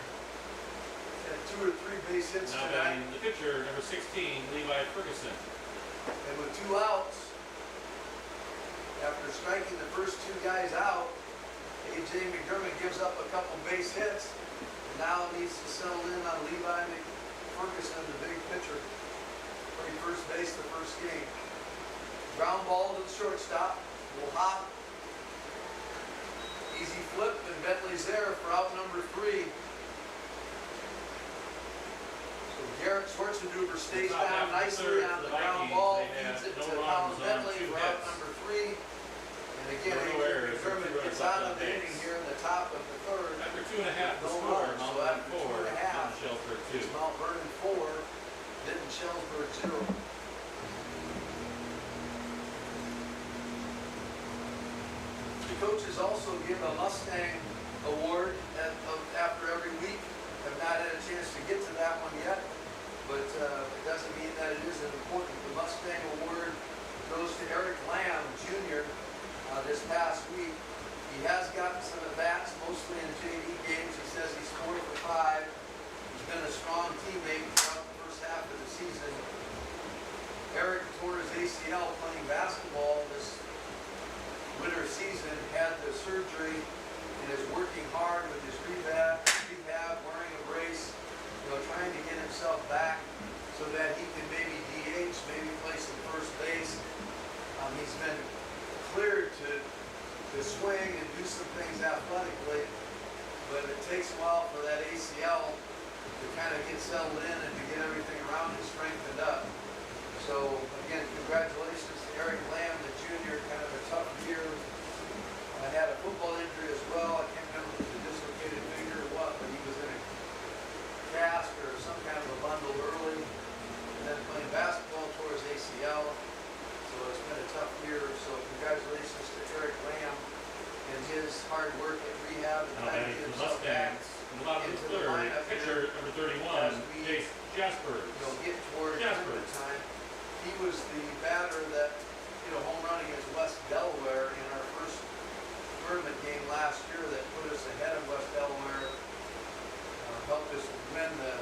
Had 2 or 3 base hits Now tonight. batting the pitcher, number 16, Levi Ferguson. And with 2 outs, after striking the first 2 guys out, A.J. McDermott gives up a couple base hits, and now needs to settle in on Levi Ferguson, the big pitcher. Played first base the first game. Ground ball to the shortstop. Will hop. Easy flip, and Bentley's there for out number 3. So Garrett Schwarzenegger stays Top down half of the nicely third on for the the ground Vikings. ball. They had Feeds it no to runs Colin on Bentley 2 for out hits. number 3. And again, No A.J. errors, McDermott 2 runs gets left out on of the base. inning here in the top of the third. After 2.5 to No score, runs, so Mount after Vernon 4, 2.5, Vinton-Shellsburg 2. It's Mount Vernon 4, Vinton-Shellsburg 0. The coaches also give a Mustang award after every week. I've not had a chance to get to that one yet, but it doesn't mean that it isn't important. The Mustang award goes to Eric Lamb Jr. This past week. He has gotten some at-bats, mostly in JV games. He says he's 4 for 5. He's been a strong teammate throughout the first half of the season. Eric tore his ACL playing basketball this winter season, had the surgery, and is working hard with his rehab, wearing a brace, trying to get himself back so that he can maybe DH, maybe play some first base. He's been cleared to swing and do some things athletically, but it takes a while for that ACL to kind of get settled in and to get everything around it strengthened up. So again, congratulations to Eric Lamb, the junior, kind of a tough year. I had a football injury as well. I can't remember if it was a dislocated finger or what, but he was in a cast or some kind of a bundle early, and then playing basketball tore his ACL. So it's been a tough year. So congratulations to Eric Lamb and his hard work at rehab and Now trying to batting get for the himself back Mustangs, in the bottom of into the the third, lineup pitcher here number as 31, we, Chase Jaspers. get toward Jasper. tournament time. He was the batter that hit a home run against West Delaware in our first tournament game last year that put us ahead of West Delaware, helped us win the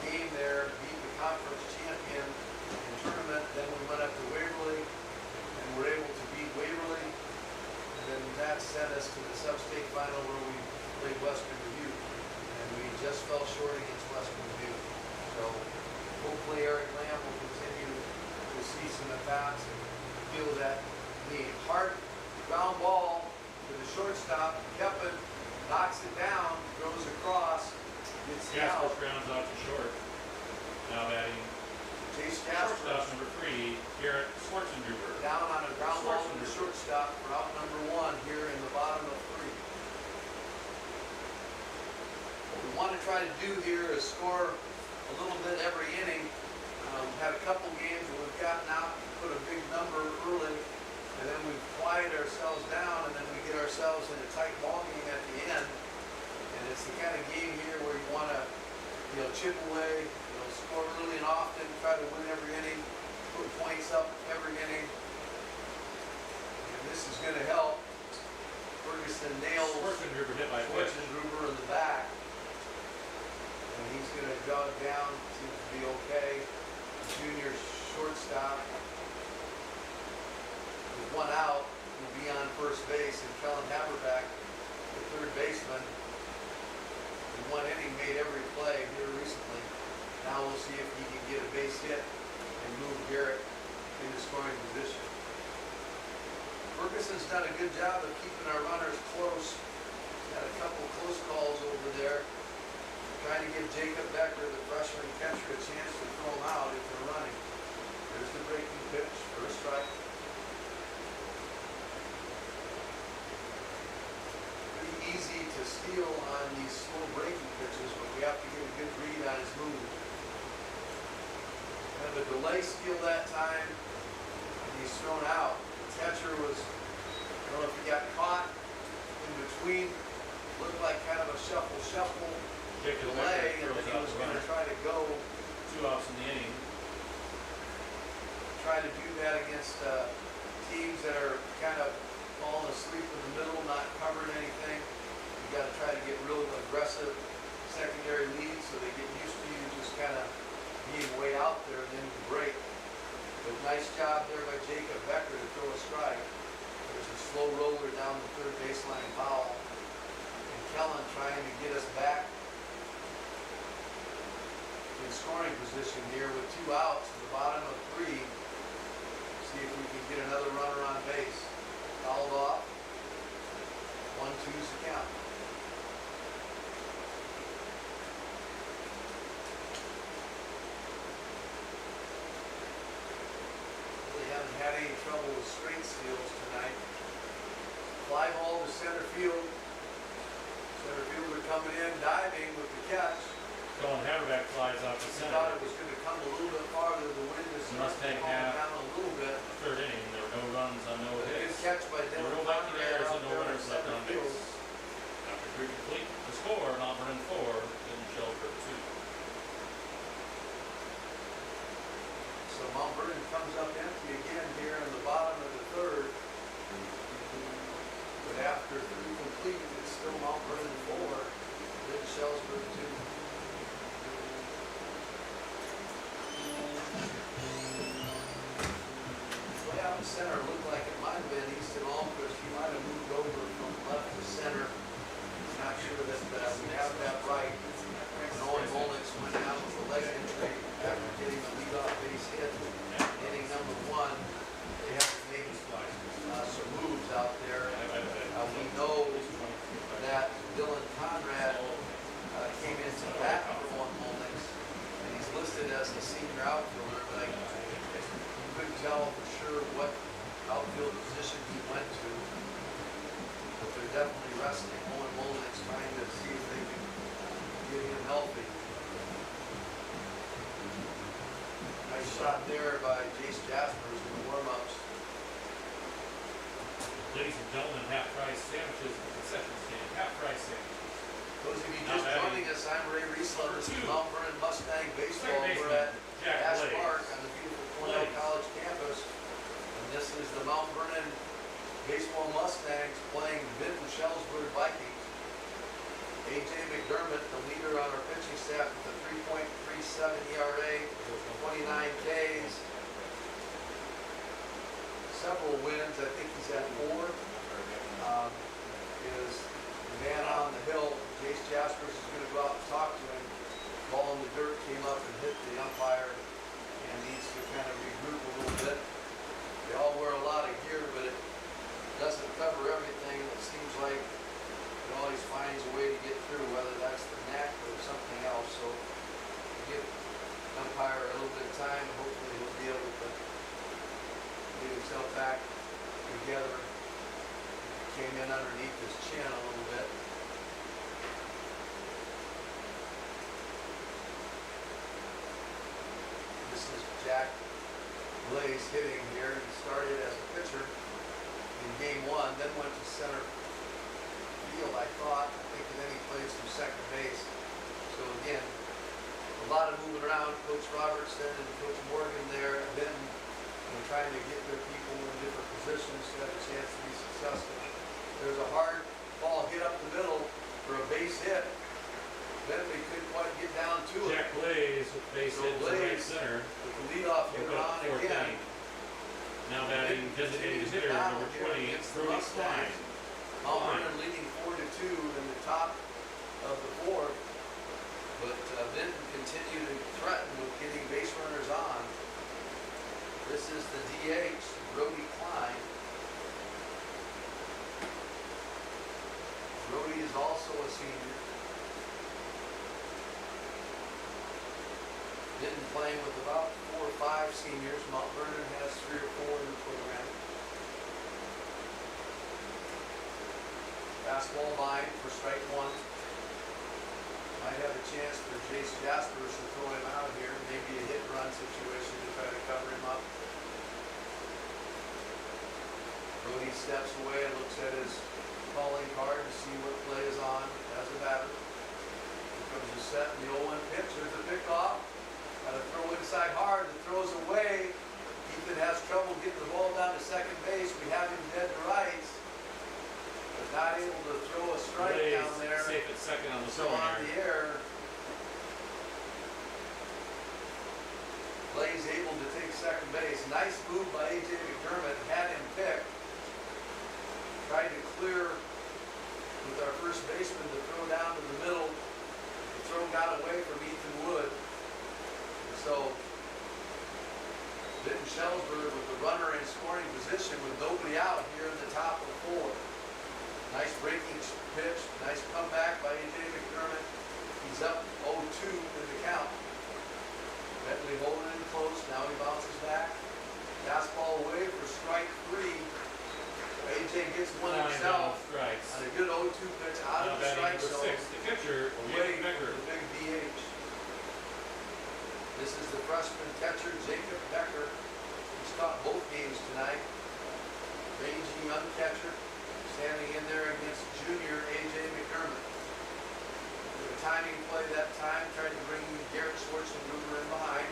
game there, beat the conference champion in tournament. Then we went up to Waverly and were able to beat Waverly. And then that sent us to the sub-state final where we played Western Review. And we just fell short against Western Review. So hopefully Eric Lamb will continue to see some at-bats and feel that need. Hard ground ball to the shortstop. Keppen knocks it down, throws across, gets the out. Jaspers grounds out to short. Now batting Chase shortstop Jaspers number 3, Garrett Schwarzenegger. down on a ground ball to the shortstop for out number 1 here in the bottom of 3. What we want to try to do here is score a little bit every inning. Had a couple games where we've gotten out and put a big number early, quiet ourselves down, and then we get ourselves in a tight ball game at the end. And it's the kind of game here where you want to, chip away, score early and often, try to win every inning, put points up every inning. And this is going to help. Ferguson nails Schwarzenegger hit by a pitch. Schwarzenegger in the back. And he's going to jog down, seems to be okay. Junior shortstop. With one out, will be on first base, and Kellen Haberback, the third baseman, in one inning made every play here recently. Now we'll see if he can get a base hit and move Garrett into scoring position. Ferguson's done a good job of keeping our runners close. He's got a couple close calls over there. Trying to give Jacob Becker, the freshman catcher, a chance to throw him out if they're running. There's the breaking pitch, first strike. Pretty easy to steal on these slow breaking pitches, but we have to get a good read on his move. Kind of a delay steal that time, and he's thrown out. The catcher was, I don't know if he got caught in between, looked like kind of a shuffle Jacob delay, Becker and then throws he out was the going to runner. try to go, 2 outs in the inning. try to do that against teams that are kind of falling asleep in the middle, not covering anything. You got to try to get real aggressive secondary leads so they get used to you just kind of being way out there, and then you break. But nice job there by Jacob Becker to throw a strike. There's a slow roller down the third baseline foul. And Kellen trying to get us back in scoring position here with 2 outs at the bottom of 3. See if we can get another runner on base. Fouled off. 1-2's the count. They haven't had any trouble with straight steals tonight. Fly ball to center field. Center fielder coming in, diving with the catch. Colin Haberback flies off the He thought center. it was going to come a little bit farther. The wind is Mustang calming half. down a little bit. Third inning, there were no runs on no Good hits. catch by There Dylan were no lucky Conrad errors out and no there in runners left center on field. base. After 3 complete, the score, Mount Vernon 4, Vinton-Shellsburg 2. So Mount Vernon comes up empty again here in the bottom of the third. But after 3 complete, it's still Mount Vernon 4, Vinton-Shellsburg 2. Way out in center looked like it might have been Easton Almquist. He might have moved over from left to center. Not sure that we have that right. Owen Molnix went out with a leg injury after getting a leadoff base hit. Inning number 1. They have to make some moves out there. We know that Dylan Conrad came into bat for Owen Molnix, and he's listed as the senior outfielder, but I couldn't tell for sure what outfield position he went to. But they're definitely resting Owen Molnix, trying to see if they can get him healthy. Nice shot there by Jace Jaspers in the warm-ups. Ladies and gentlemen, half-price sandwiches at the concession stand. Half-price sandwiches. Those of you Not just bad. joining us, I'm Ray Riesler. This is Mount Vernon Mustang Baseball. Second We're baseman, at Jack Ash Blaze. Park on the beautiful Cornell Blaze. College campus. And this is the Mount Vernon Baseball Mustangs playing Vinton-Shellsburg Vikings. A.J. McDermott, the leader on our pitching staff with a 3.37 ERA, 29 Ks. Several wins. I think he's at 4. Is the man on the hill. Jace Jaspers is going to go out and talk to him. Ball in the dirt came up and hit the umpire and needs to kind of regroup a little bit. They all wear a lot of gear, but it doesn't cover everything. It seems like it always finds a way to get through, whether that's the neck or something else. So give the umpire a little bit of time, and hopefully he'll be able to get himself back together. Came in underneath his chin a little bit. This is Jack Blaze hitting here. He started as a pitcher in in game one, then went to center field, I thought. I think, and then he plays through second base. So again, a lot of moving around. Coach Robertson and Coach Morgan there have been trying to get their people in different positions to have a chance to be successful. There's a hard ball hit up the middle for a base hit. Bentley couldn't quite get down to it. Jack Blaze with base So hit to right Blaze center. with the leadoff We'll hitter go on fourth again. inning. Now batting designated hitter number 20, Brody Klein. Mount Vernon leading 4-2 in the top of the fourth. But Vinton continued to threaten with getting base runners on. This is the DH, Brody Klein. Brody is also a senior. Vinton playing with about 4 or 5 seniors. Mount Vernon has 3 or 4 in the program. Fastball line for strike one. Might have a chance for Jace Jaspers to throw him out here. Maybe a hit run situation to try to cover him up. Brody steps away and looks at his calling card to see what play is on as a batter. Here comes the set and the 0-1 pitch. There's a pickoff. Got to throw inside hard. The throw's away. Ethan has trouble getting the ball down to second base. We have him dead to rights. But not able to throw a strike Blaze down there. safe at second on the So throwing on yard. the air, Blaze able to take second base. Nice move by A.J. McDermott. Had him picked. Tried to clear with our first baseman to throw down to the middle. The throw got away from Ethan Wood. And so Vinton-Shellsburg with the runner in scoring position with nobody out here in the top of the fourth. Nice breaking pitch, nice comeback by A.J. McDermott. He's up 0-2 in the count. Bentley holding it close, now he bounces back. Fastball away for strike 3. A.J. gets one himself Strikes. on a good 0-2 pitch out Now of the batting strike number zone. 6, the catcher, Away Jacob for Becker. the big DH. This is the freshman catcher, Jacob Becker. He's caught both games tonight. Rangy young catcher, standing in there against junior A.J. McDermott. With a timing play that time, tried to bring Garrett Schwarzenegger in behind.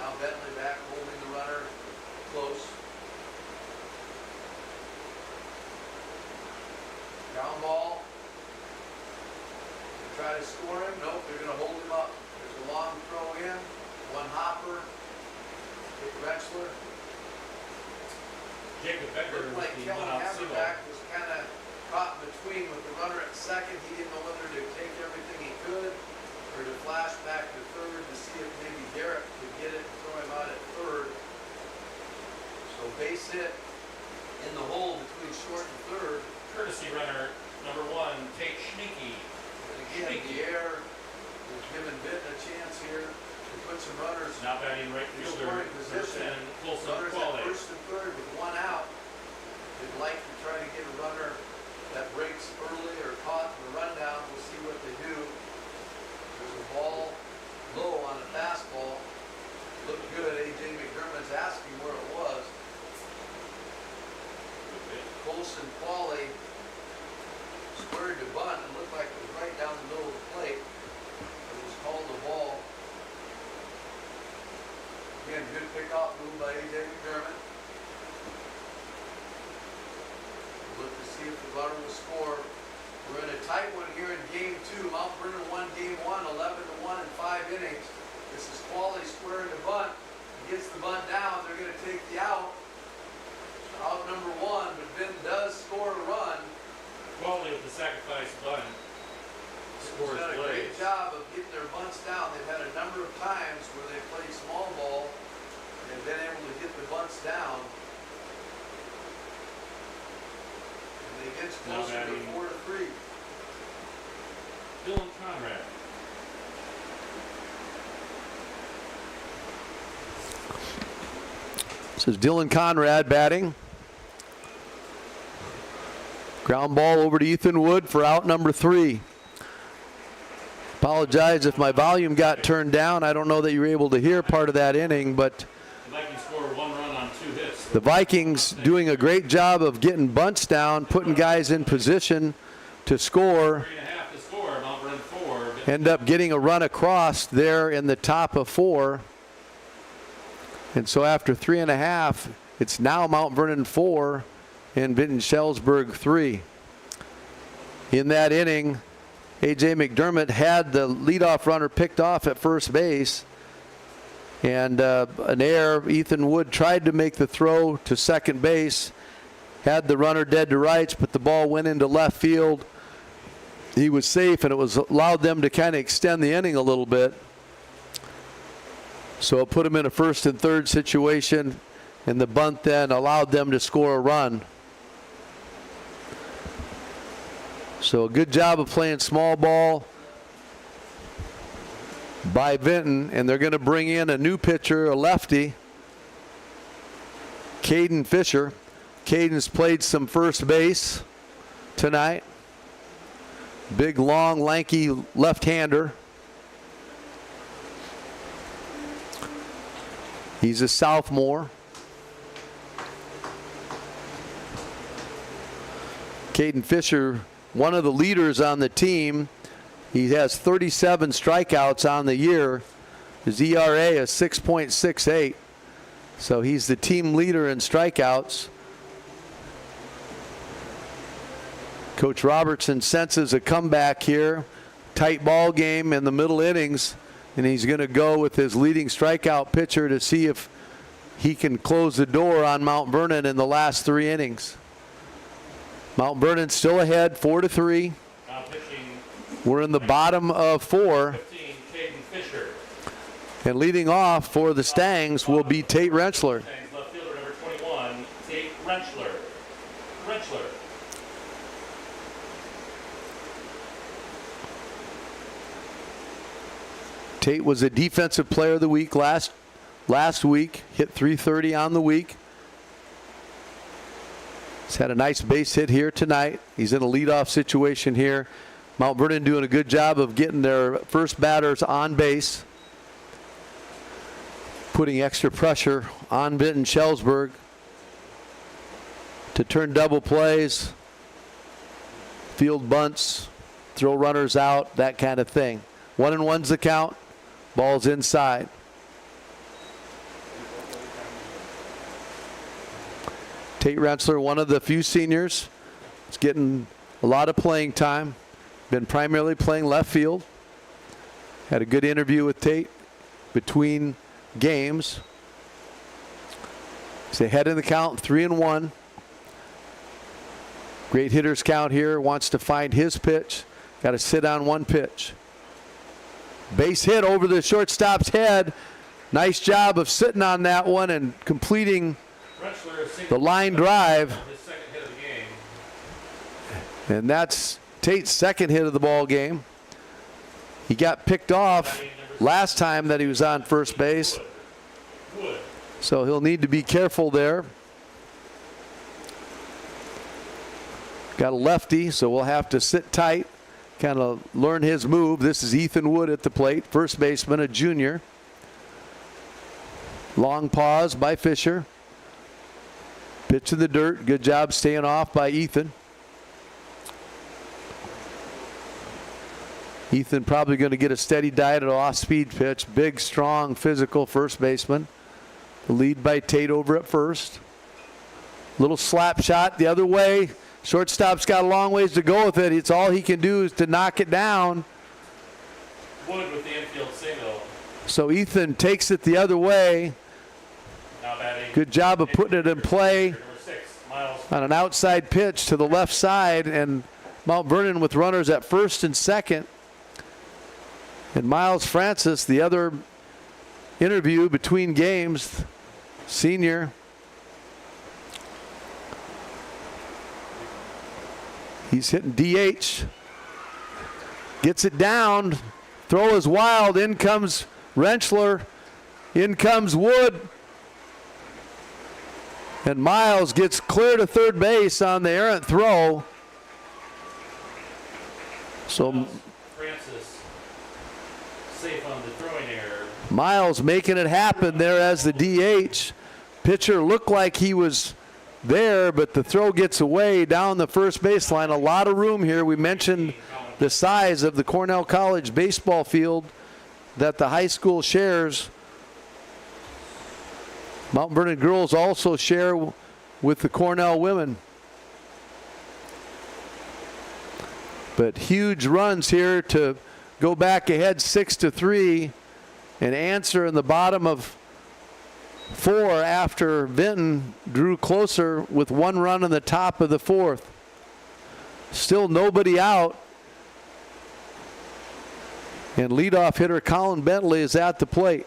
Now Bentley back holding the runner close. Ground ball. They try to score him. Nope, they're going to hold him up. There's a long throw in. One hopper. Dick Rechler. Jacob Becker Looked with like the Kellen one-out single. Haverback was kind of caught in between with the runner at second. He didn't know whether to take everything he could or to flash back to third to see if maybe Garrett could get it and throw him out at third. So base hit in the hole between short and third. Courtesy runner number 1, Tate Schnieke. And again, the air is giving Vinton a chance here to put some runners Now batting right in fielder, scoring number position. 10, Colson Runners at Quale. first and third with one out. They'd like to try to get a runner that breaks early or caught in the rundown. We'll see what they do. There's a ball low on a fastball. Looked good. A.J. McDermott's asking where it was. Colson Quale squared to bunt and looked like it was right down the middle of the plate. It was called a ball. Again, good pickoff move by A.J. McDermott. Look to see if the runner will score. We're in a tight one here in game 2. Mount Vernon won game 1, 11-1 in 5 innings. This is Quale squaring the bunt. He gets the bunt down. They're going to take the out. Out number 1, but Vinton does score a run. Quale with the sacrifice bunt. He's Scores done a Blaze. great job of getting their bunts down. They've had a number of times where they played small ball and been able to get the bunts down. And they get Now closer to batting. 4-3. Dylan Conrad. This is Dylan Conrad batting. Ground ball over to Ethan Wood for out number 3. Apologize if my volume got turned down. I don't know that you were able to hear part of that inning, but The Vikings score 1 run on 2 hits. The Vikings doing a great job of getting bunts down, putting guys in position to score. 3.5 to score. Mount Vernon 4. End up getting a run across there in the top of 4. And so after 3.5, it's now Mount Vernon 4 and Vinton-Shellsburg 3. In that inning, A.J. McDermott had the leadoff runner picked off at first base. And an error, Ethan Wood tried to make the throw to second base, had the runner dead to rights, but the ball went into left field. He was safe, and it was allowed them to kind of extend the inning a little bit. So it put him in a first and third situation, and the bunt then allowed them to score a run. So a good job of playing small ball by Vinton, and they're going to bring in a new pitcher, a lefty, Caden Fisher. Caden's played some first base tonight. Big, long, lanky left-hander. He's a sophomore. Caden Fisher, one of the leaders on the team. He has 37 strikeouts on the year. His ERA is 6.68. So he's the team leader in strikeouts. Coach Robertson senses a comeback here. Tight ball game in the middle innings, and he's going to go with his leading strikeout pitcher to see if he can close the door on Mount Vernon in the last 3 innings. Mount Vernon still ahead, 4-3. Now pitching We're in the bottom of 4. 15, Caden Fisher. And leading off for the Stangs will be Tate Rentschler. Stangs left fielder number 21, Tate Rentschler. Rentschler. Tate was a defensive player of the week last week, hit .330 on the week. He's had a nice base hit here tonight. He's in a leadoff situation here. Mount Vernon doing a good job of getting their first batters on base, putting extra pressure on Vinton-Shellsburg to turn double plays, field bunts, throw runners out, that kind of thing. 1-1's the count. Ball's inside. Tate Rentschler, one of the few seniors, is getting a lot of playing time. Been primarily playing left field. Had a good interview with Tate between games. He's ahead in the count, 3-1. Great hitters count here. Wants to find his pitch. Got to sit on one pitch. Base hit over the shortstop's head. Nice job of sitting on that one and completing the line drive. His second hit of the game. And that's Tate's second hit of the ball game. He got picked off last time that he was on first base. Wood. So he'll need to be careful there. Got a lefty, so we'll have to sit tight, kind of learn his move. This is Ethan Wood at the plate, first baseman, a junior. Long pause by Fisher. Pitch in the dirt. Good job staying off by Ethan. Ethan probably going to get a steady diet at an off-speed pitch. Big, strong, physical first baseman. The lead by Tate over at first. Little slap shot the other way. Shortstop's got a long ways to go with it. It's all he can do is to knock it down. Wood with the infield single. So Ethan takes it the other way. Now batting. Good job of putting it in play Number 6, Miles. on an outside pitch to the left side, and Mount Vernon with runners at first and second. And Miles Francis, the other interview between games, senior. He's hitting DH. Gets it down. Throw is wild. In comes Rentschler. In comes Wood. And Miles gets clear to third base on the errant throw. So Francis safe on the throwing error. Miles making it happen there as the DH. Pitcher looked like he was there, but the throw gets away down the first baseline. A lot of room here. We mentioned the size of the Cornell College baseball field that the high school shares. Mount Vernon girls also share with the Cornell women. But huge runs here to go back ahead 6-3 and answer in the bottom of 4 after Vinton drew closer with 1 run in the top of the 4th. Still nobody out. And leadoff hitter Colin Bentley is at the plate.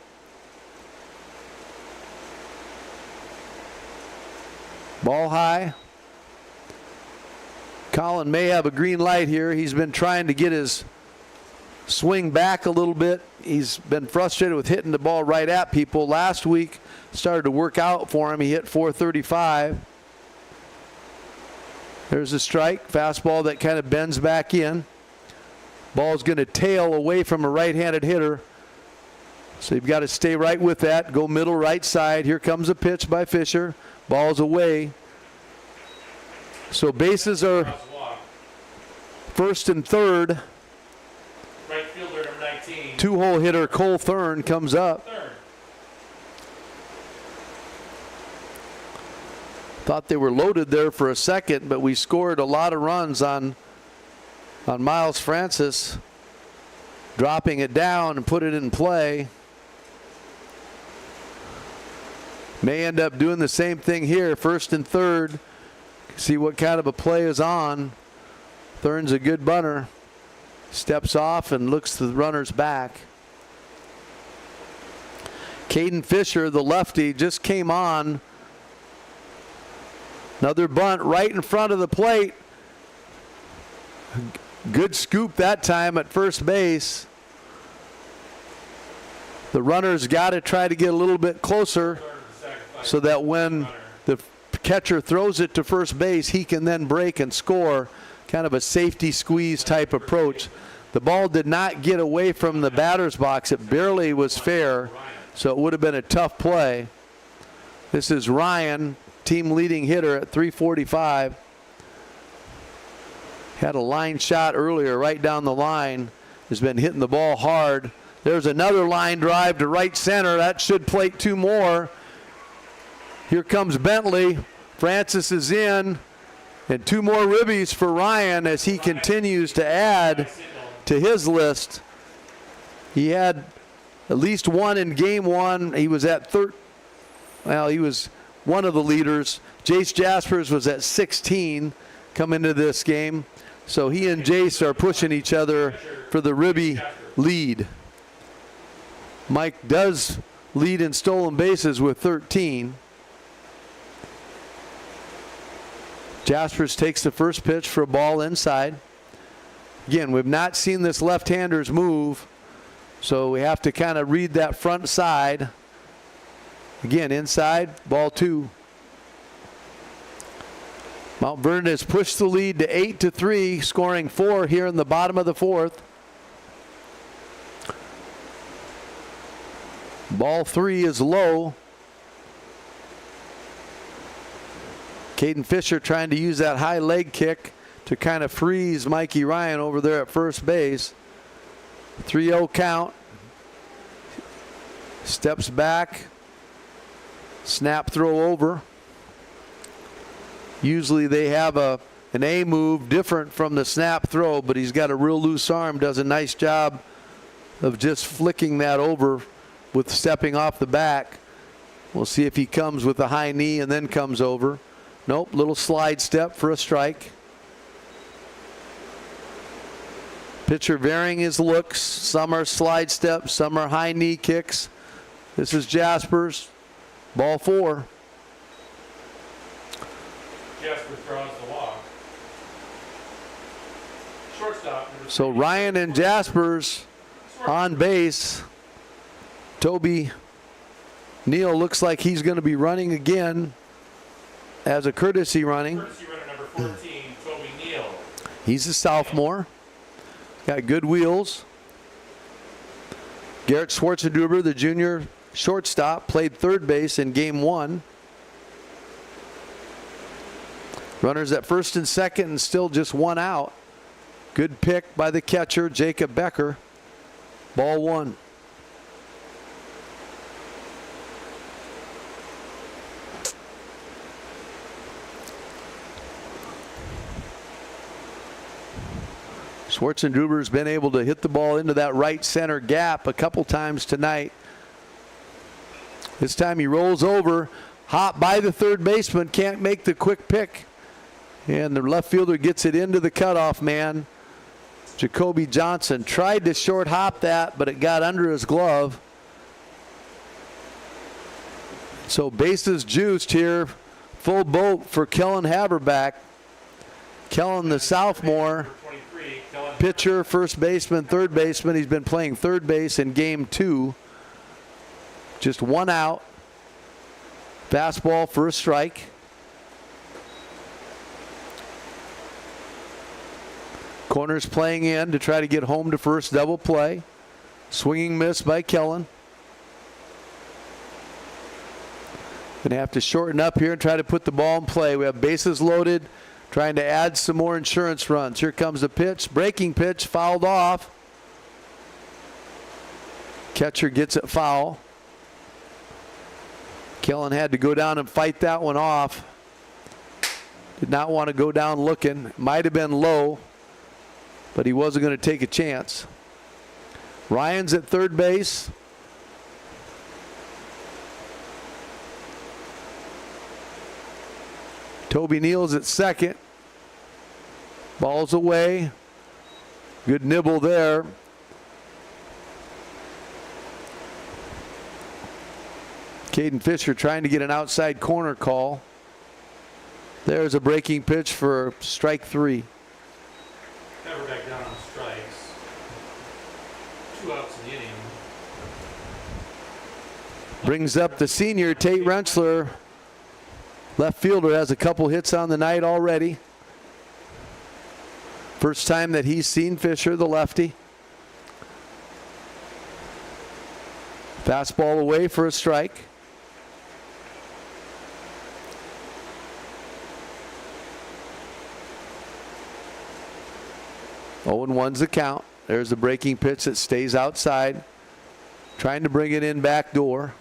Ball high. Colin may have a green light here. He's been trying to get his swing back a little bit. He's been frustrated with hitting the ball right at people. Last week started to work out for him. He hit .435. There's a strike. Fastball that kind of bends back in. Ball's going to tail away from a right-handed hitter. So you've got to stay right with that. Go middle right side. Here comes a pitch by Fisher. Ball's away. So bases are first and third. Right fielder number 19. 2-hole hitter Cole Thurn comes up. Thought they were loaded there for a second, but we scored a lot of runs on Miles Francis, dropping it down and put it in play. May end up doing the same thing here, first and third. See what kind of a play is on. Thurn's a good bunter. Steps off and looks to the runner's back. Caden Fisher, the lefty, just came on. Another bunt right in front of the plate. Good scoop that time at first base. The runner's got to try to get a little bit closer so that when the catcher throws it to first base, he can then break and score. Kind of a safety squeeze type approach. The ball did not get away from the batter's box. It barely was fair, so it would have been a tough play. This is Ryan, team leading hitter at .345. Had a line shot earlier right down the line. Has been hitting the ball hard. There's another line drive to right center. That should plate 2 more. Here comes Bentley. Francis is in. And 2 more ribbies for Ryan as he continues to add to his list. He had at least 1 in game 1. He was at he was one of the leaders. Jace Jaspers was at 16 come into this game. So he and Jace are pushing each other for the ribby lead. Mike does lead in stolen bases with 13. Jaspers takes the first pitch for a ball inside. Again, we've not seen this left-hander's move, so we have to kind of read that front side. Again, inside, ball 2. Mount Vernon has pushed the lead to 8-3, scoring 4 here in the bottom of the 4th. Ball 3 is low. Caden Fisher trying to use that high leg kick to kind of freeze Mikey Ryan over there at first base. 3-0 count. Steps back. Snap throw over. Usually they have an A move different from the snap throw, but he's got a real loose arm. Does a nice job of just flicking that over with stepping off the back. We'll see if he comes with a high knee and then comes over. Nope, little slide step for a strike. Pitcher varying his looks. Some are slide steps, some are high knee kicks. This is Jaspers. Ball 4. Jasper draws the walk. Shortstop. So Ryan and Jaspers on base. Toby Neal looks like he's going to be running again as a courtesy running. Courtesy runner number 14, Toby Neal. He's a sophomore. Got good wheels. Garrett Schwarzenduber, the junior shortstop, played third base in game 1. Runners at first and second and still just one out. Good pick by the catcher, Jacob Becker. Ball one. Schwartzendruber's been able to hit the ball into that right center gap a couple times tonight. This time he rolls over, hop by the third baseman, can't make the quick pick. And the left fielder gets it into the cutoff man. Jacoby Johnson tried to short hop that, but it got under his glove. So bases juiced here. Full boat for Kellen Haberback. Kellen, the sophomore, pitcher, first baseman, third baseman. He's been playing third base in game 2. Just one out. Fastball for a strike. Corners playing in to try to get home to first, double play. Swinging miss by Kellen. Gonna have to shorten up here and try to put the ball in play. We have bases loaded, trying to add some more insurance runs. Here comes the pitch, breaking pitch, fouled off. Catcher gets it foul. Kellen had to go down and fight that one off. Did not want to go down looking. Might have been low, but he wasn't going to take a chance. Ryan's at third base. Toby Neal's at second. Ball's away. Good nibble there. Caden Fisher trying to get an outside corner call. There's a breaking pitch for strike 3. Haberback down on strikes. 2 outs in the inning. Brings up the senior, Tate Rensselaer. Left fielder has a couple hits on the night already. First time that he's seen Fisher, the lefty. Fastball away for a strike. Oh, and 1's the count. There's the breaking pitch that stays outside. Trying to bring it in back door.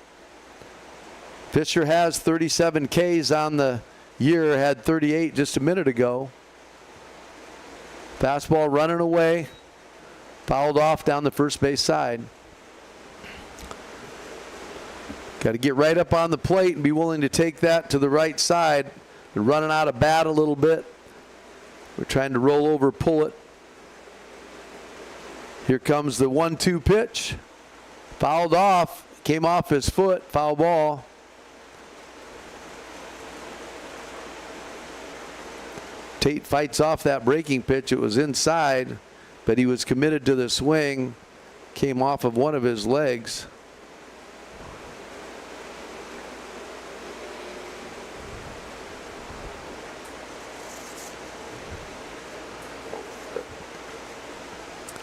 Fisher has 37 Ks on the year, had 38 just a minute ago. Fastball running away. Fouled off down the first base side. Got to get right up on the plate and be willing to take that to the right side. They're running out of bat a little bit. We're trying to roll over, pull it. Here comes the 1-2 pitch. Fouled off. Came off his foot. Foul ball. Tate fights off that breaking pitch. It was inside, but he was committed to the swing. Came off of one of his legs.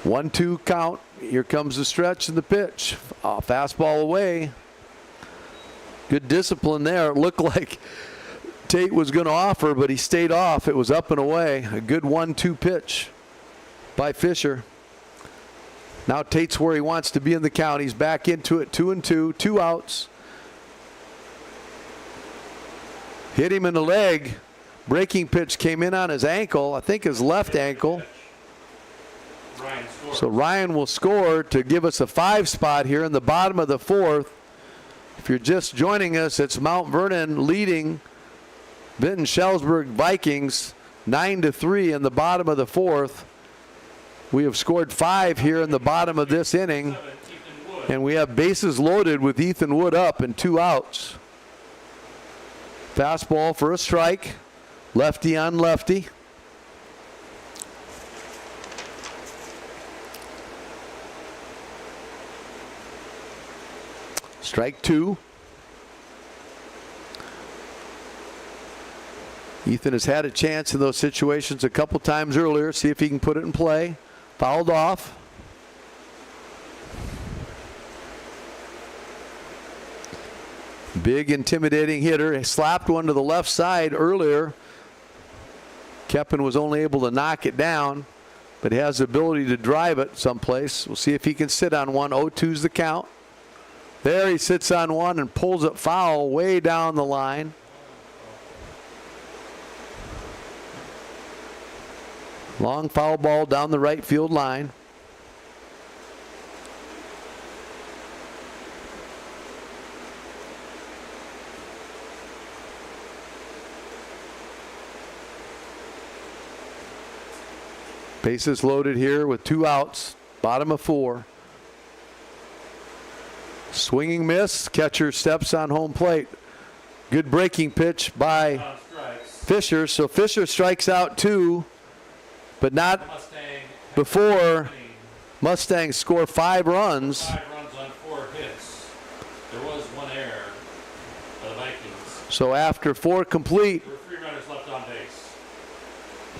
One-two count. Here comes the stretch and the pitch. Fastball away. Good discipline there. It looked like Tate was going to offer, but he stayed off. It was up and away. A good 1-2 pitch by Fisher. Now Tate's where he wants to be in the count. He's back into it. 2-2, 2 outs. Hit him in the leg. Breaking pitch came in on his ankle. I think his left ankle. So Ryan will score to give us a 5 spot here in the bottom of the 4th. If you're just joining us, it's Mount Vernon leading Vinton-Shellsburg Vikings 9-3 in the bottom of the 4th. We have scored 5 here in the bottom of this inning, and we have bases loaded with Ethan Wood up and 2 outs. Fastball for a strike. Lefty on lefty. Strike 2. Ethan has had a chance in those situations a couple times earlier. See if he can put it in play. Fouled off. Big intimidating hitter. He slapped one to the left side earlier. Keppen was only able to knock it down, but has the ability to drive it someplace. We'll see if he can sit on one. 0-2's the count. There he sits on one and pulls it foul way down the line. Long foul ball down the right field line. Bases loaded here with 2 outs, bottom of 4. Swinging miss, catcher steps on home plate. Good breaking pitch by Fisher, so Fisher strikes out 2, but not before Mustangs score 5 runs. 5 runs on 4 hits. There was 1 error for the Vikings. So after 4 complete, There were 3 runners left on base.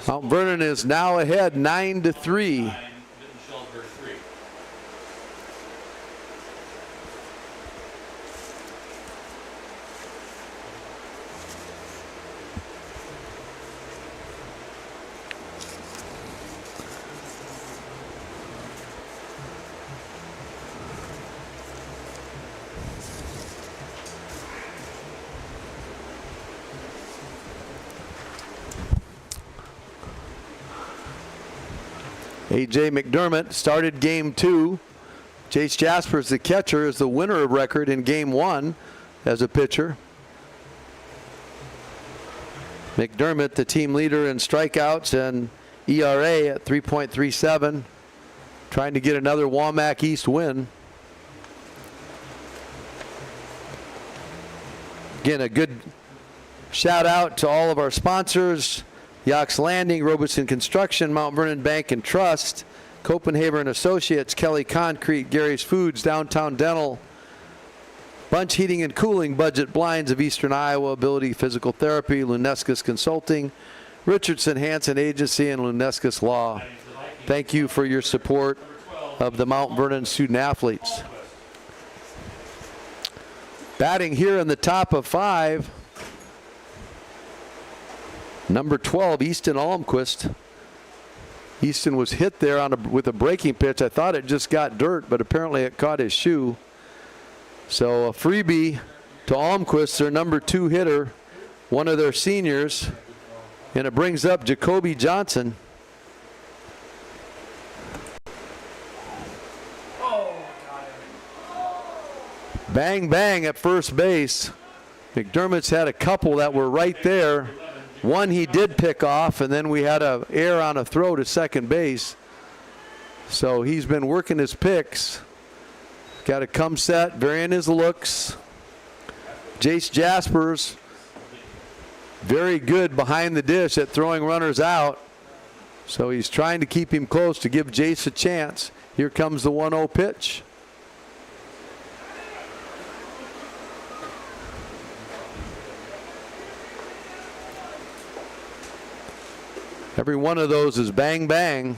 Mount Vernon is now ahead 9-3. Vinton-Shellsburg 3. A.J. McDermott started game 2. Jace Jaspers, the catcher, is the winner of record in game 1 as a pitcher. McDermott, the team leader in strikeouts and ERA at 3.37, trying to get another WaMaC East win. Again, a good shout out to all of our sponsors: Yox Landing, Robertson Construction, Mount Vernon Bank and Trust, Copenhagen Associates, Kelly Concrete, Gary's Foods, Downtown Dental, Bunch Heating and Cooling, Budget Blinds of Eastern Iowa, Ability Physical Therapy, Lunescus Consulting, Richardson Hansen Agency, and Lunescus Law. Thank you for your support of the Mount Vernon student athletes. Batting here in the top of 5, number 12, Easton Almquist. Easton was hit there with a breaking pitch. I thought it just got dirt, but apparently it caught his shoe. So a freebie to Almquist, their number 2 hitter, one of their seniors. And it brings up Jacoby Johnson. Bang, bang at first base. McDermott's had a couple that were right there. One he did pick off, and then we had an error on a throw to second base. So he's been working his picks. Got to come set, varying his looks. Jace Jaspers, very good behind the dish at throwing runners out. So he's trying to keep him close to give Jace a chance. Here comes the 1-0 pitch. Every one of those is bang, bang.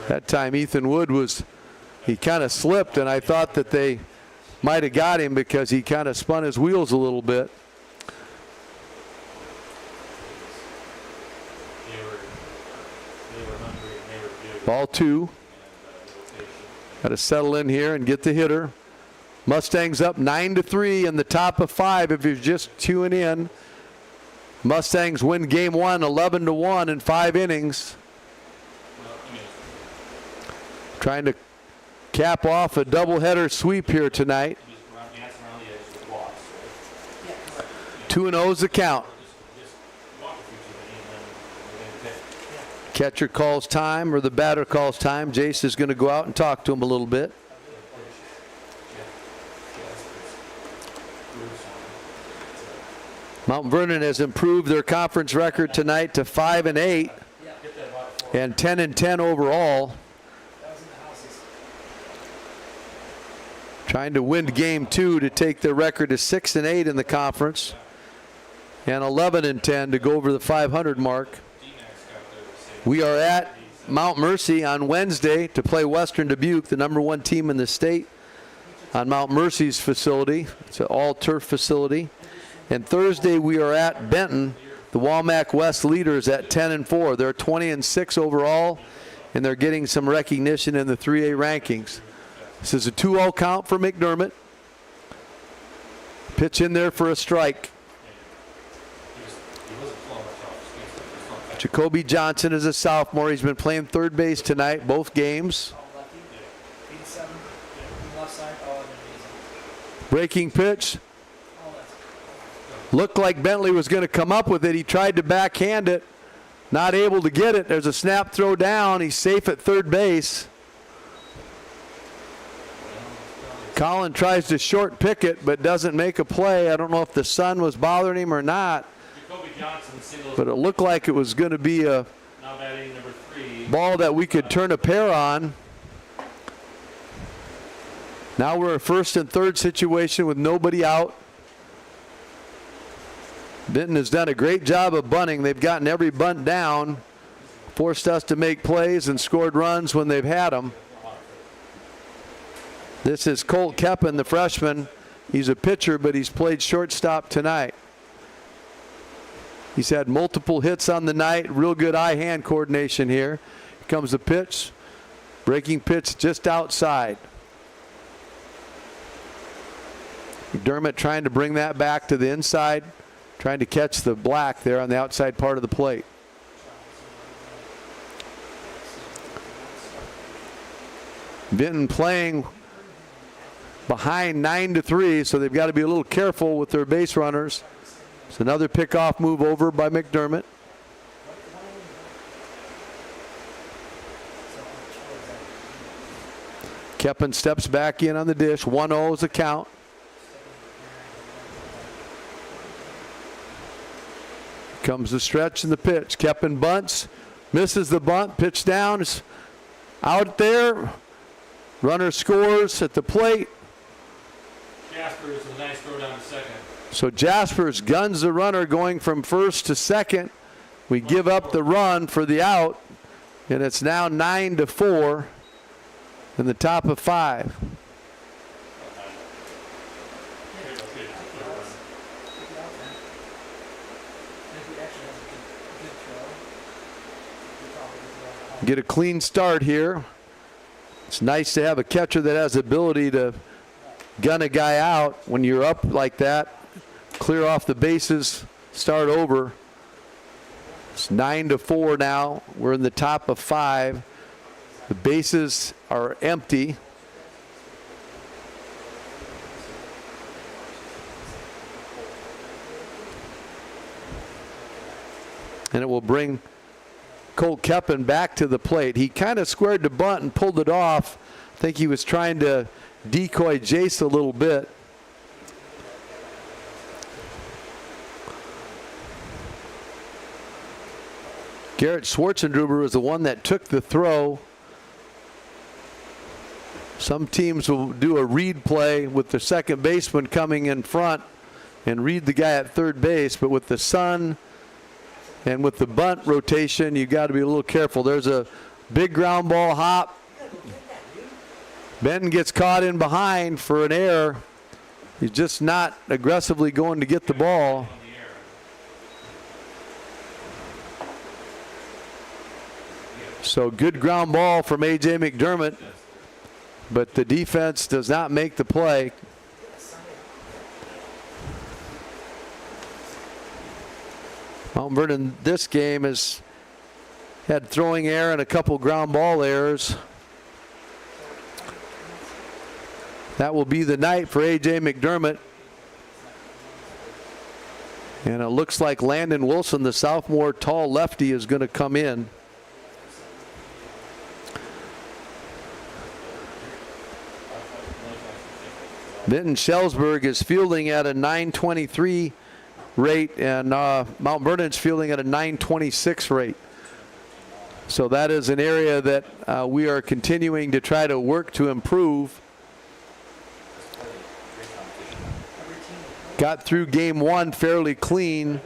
That time Ethan Wood he kind of slipped, and I thought that they might have got him because he kind of spun his wheels a little bit. Ball 2. Got to settle in here and get the hitter. Mustangs up 9-3 in the top of 5 if you're just tuning in. Mustangs win game 1 11-1 in 5 innings. Trying to cap off a doubleheader sweep here tonight. 2-0's the count. Catcher calls time, or the batter calls time. Jace is going to go out and talk to him a little bit. Mount Vernon has improved their conference record tonight to 5-8 and 10-10 overall. Trying to win game 2 to take their record to 6-8 in the conference and 11-10 to go over the 500 mark. We are at Mount Mercy on Wednesday to play Western Dubuque, the number 1 team in the state, on Mount Mercy's facility. It's an all-turf facility. And Thursday we are at Benton, the WaMaC West leaders at 10-4. They're 20-6 overall, and they're getting some recognition in the 3A rankings. This is a 2-0 count for McDermott. Pitch in there for a strike. Jacoby Johnson is a sophomore. He's been playing third base tonight, both games. Breaking pitch. Looked like Bentley was going to come up with it. He tried to backhand it. Not able to get it. There's a snap throw down. He's safe at third base. Colin tries to short pick it, but doesn't make a play. I don't know if the sun was bothering him or not. But it looked like it was going to be a ball that we could turn a pair on. Now we're a first and third situation with nobody out. Vinton has done a great job of bunting. They've gotten every bunt down, forced us to make plays and scored runs when they've had them. This is Colt Keppen, the freshman. He's a pitcher, but he's played shortstop tonight. He's had multiple hits on the night. Real good eye-hand coordination here. Here comes the pitch. Breaking pitch just outside. McDermott trying to bring that back to the inside. Trying to catch the black there on the outside part of the plate. Vinton playing behind 9-3, so they've got to be a little careful with their base runners. It's another pickoff move over by McDermott. Keppen steps back in on the dish. 1-0 is the count. Comes the stretch and the pitch. Keppen bunts, misses the bunt, pitch down, is out there. Runner scores at the plate. Jaspers, a nice throw down to second. So Jaspers guns the runner going from first to second. We give up the run for the out, and it's now 9-4 in the top of 5. Get a clean start here. It's nice to have a catcher that has the ability to gun a guy out when you're up like that. Clear off the bases, start over. It's 9-4 now. We're in the top of 5. The bases are empty. And it will bring Colt Keppen back to the plate. He kind of squared the bunt and pulled it off. I think he was trying to decoy Jace a little bit. Garrett Schwartzendruber was the one that took the throw. Some teams will do a read play with the second baseman coming in front and read the guy at third base, but with the sun and with the bunt rotation, you got to be a little careful. There's a big ground ball hop. Benton gets caught in behind for an error. He's just not aggressively going to get the ball. So good ground ball from A.J. McDermott, but the defense does not make the play. Mount Vernon this game has had throwing error and a couple ground ball errors. That will be the night for A.J. McDermott. And it looks like Landon Wilson, the sophomore tall lefty, is going to come in. Vinton-Shellsburg is fielding at a 923 rate, and Mount Vernon's fielding at a 926 rate. So that is an area that we are continuing to try to work to improve. Got through game 1 fairly clean.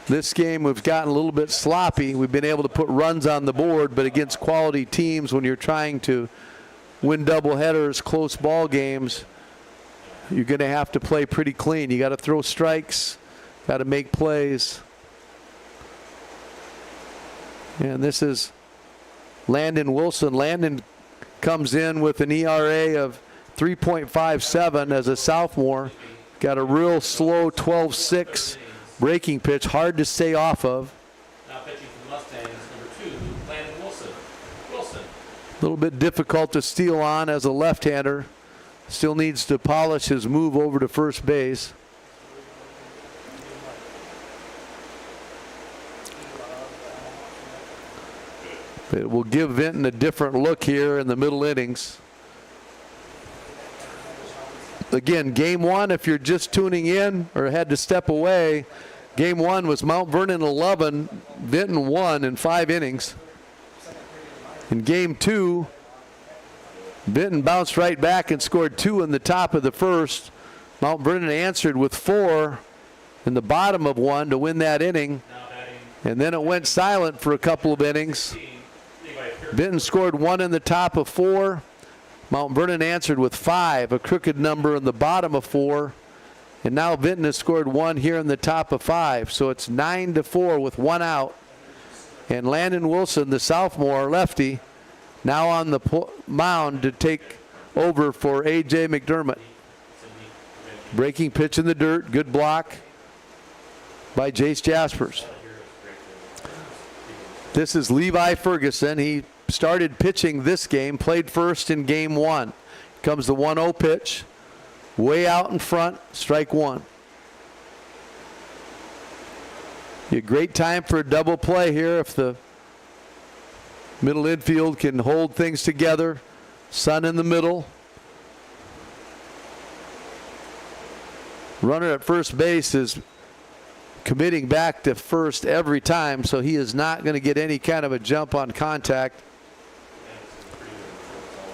This game we've gotten a little bit sloppy. We've been able to put runs on the board, but against quality teams, when you're trying to win doubleheaders, close ball games, you're going to have to play pretty clean. You got to throw strikes, got to make plays. And this is Landon Wilson. Landon comes in with an ERA of 3.57 as a sophomore. Got a real slow 12-6 breaking pitch, hard to stay off of. Now pitching for the Mustangs, number 2, Landon Wilson. A little bit difficult to steal on as a left-hander. Still needs to polish his move over to first base. But it will give Vinton a different look here in the middle innings. Again, game one, if you're just tuning in or had to step away, game one was Mount Vernon 11, Vinton 1 in 5 innings. In game two, Vinton bounced right back and scored 2 in the top of the first. Mount Vernon answered with 4 in the bottom of 1 to win that inning. And then it went silent for a couple of innings. Vinton scored 1 in the top of 4. Mount Vernon answered with 5, a crooked number in the bottom of 4. And now Vinton has scored 1 here in the top of 5. So it's 9-4 with 1 out. And Landon Wilson, the sophomore lefty, now on the mound to take over for A.J. McDermott. Breaking pitch in the dirt, good block by Jace Jaspers. This is Levi Ferguson. He started pitching this game, played first in game 1. Comes the 1-0 pitch, way out in front, strike 1. A great time for a double play here if the middle infield can hold things together. Sun in the middle. Runner at first base is committing back to first every time, so he is not going to get any kind of a jump on contact.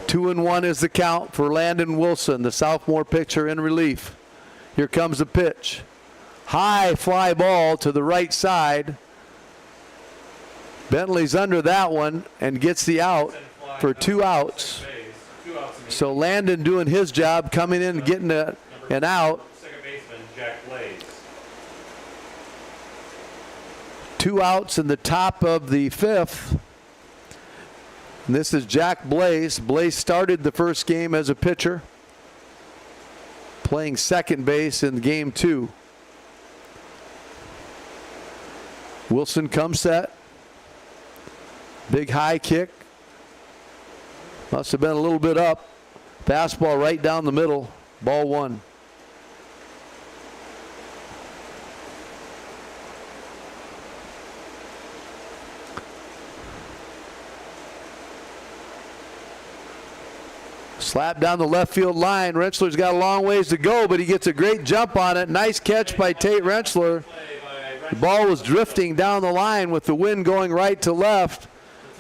2-1 is the count for Landon Wilson, the sophomore pitcher in relief. Here comes the pitch. High fly ball to the right side. Bentley's under that one and gets the out for 2 outs. So Landon doing his job, coming in and getting an out. Second baseman, Jack Blaze. 2 outs in the top of the 5th. And this is Jack Blaze. Blaze started the first game as a pitcher, playing second base in game 2. Wilson comes set. Big high kick. Must have been a little bit up. Fastball right down the middle. Ball 1. Slap down the left field line. Rensselaer's got a long ways to go, but he gets a great jump on it. Nice catch by Tate Rensselaer. The ball was drifting down the line with the wind going right to left,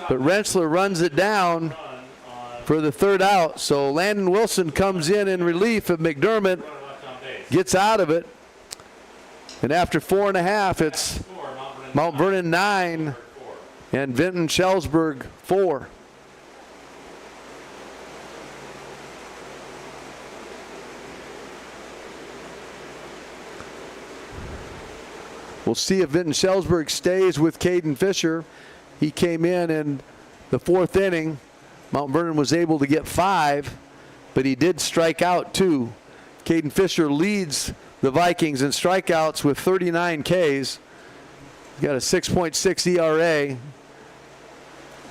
but Rensselaer runs it down for the 3rd out. So Landon Wilson comes in relief of McDermott, gets out of it, and after 4.5, it's Mount Vernon 9 and Vinton-Shellsburg 4. We'll see if Vinton-Shellsburg stays with Caden Fisher. He came in the 4th inning. Mount Vernon was able to get 5, but he did strike out 2. Caden Fisher leads the Vikings in strikeouts with 39 Ks. He's got a 6.6 ERA.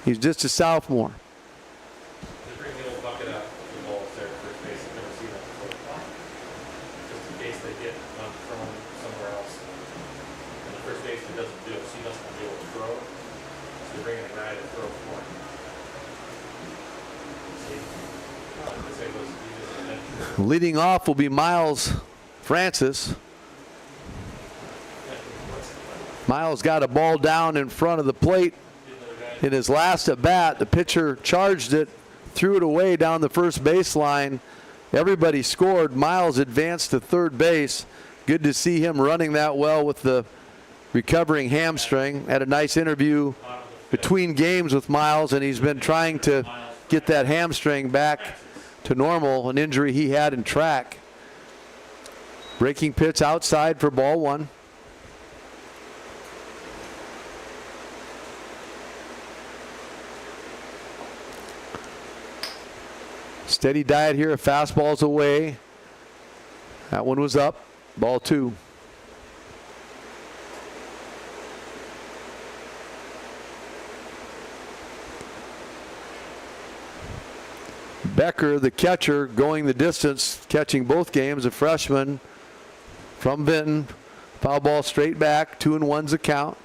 He's just a sophomore. They bring the old bucket out of the balls there at first base. I've never seen that before. Just in case they get one thrown somewhere else. And the first baseman doesn't do it, so he doesn't be able to throw. So they bring in a guy to throw for him. Leading off will be Miles Francis. Miles got a ball down in front of the plate in his last at bat. The pitcher charged it, threw it away down the first baseline. Everybody scored. Miles advanced to third base. Good to see him running that well with the recovering hamstring. Had a nice interview between games with Miles, and he's been trying to get that hamstring back to normal, an injury he had in track. Breaking pitch outside for ball one. Steady diet here. Fastball's away. That one was up. Ball two. Becker, the catcher, going the distance, catching both games, a freshman from Vinton. Foul ball straight back, 2-1's a count.